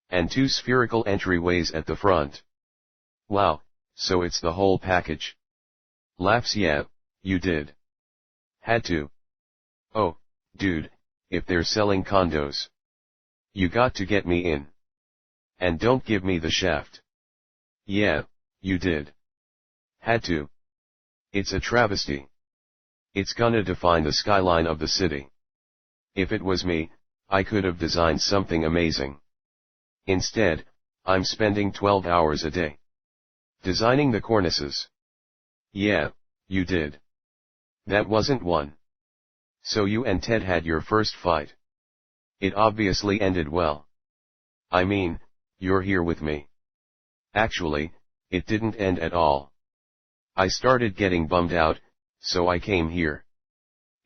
and 2 spherical entryways at the front. Wow, so it's the whole package. Laughs. Yeah, you did. Had to. Oh, dude, if they're selling condos, you got to get me in. And don't give me the shaft. Yeah, you did. Had to. It's a travesty. It's gonna define the skyline of the city. If it was me, I could have designed something amazing. Instead, I'm spending 12 hours a day designing the cornices. Yeah, you did. That wasn't one. So you and Ted had your first fight. It obviously ended well. I mean, you're here with me. Actually, it didn't end at all. I started getting bummed out, so I came here.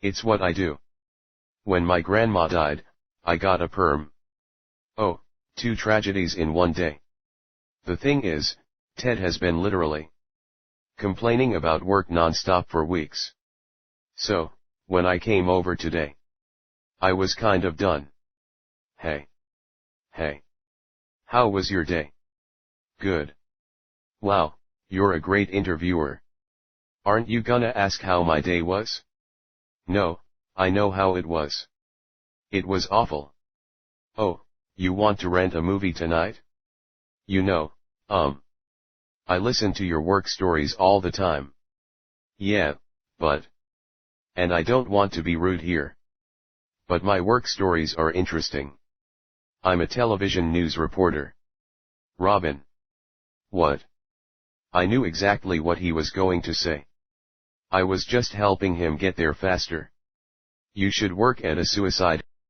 It's what I do. When my grandma died, I got a perm. Oh, 2 tragedies in one day. The thing is, Ted has been literally complaining about work non-stop for weeks. So, when I came over today, I was kind of done. Hey. Hey. How was your day? Good. Wow, you're a great interviewer. Aren't you gonna ask how my day was? No, I know how it was. It was awful. Oh, you want to rent a movie tonight? You know, I listen to your work stories all the time. Yeah, but. And I don't want to be rude here. But my work stories are interesting. I'm a television news reporter. Robin. What? I knew exactly what he was going to say. I was just helping him get there faster. You should work at a suicide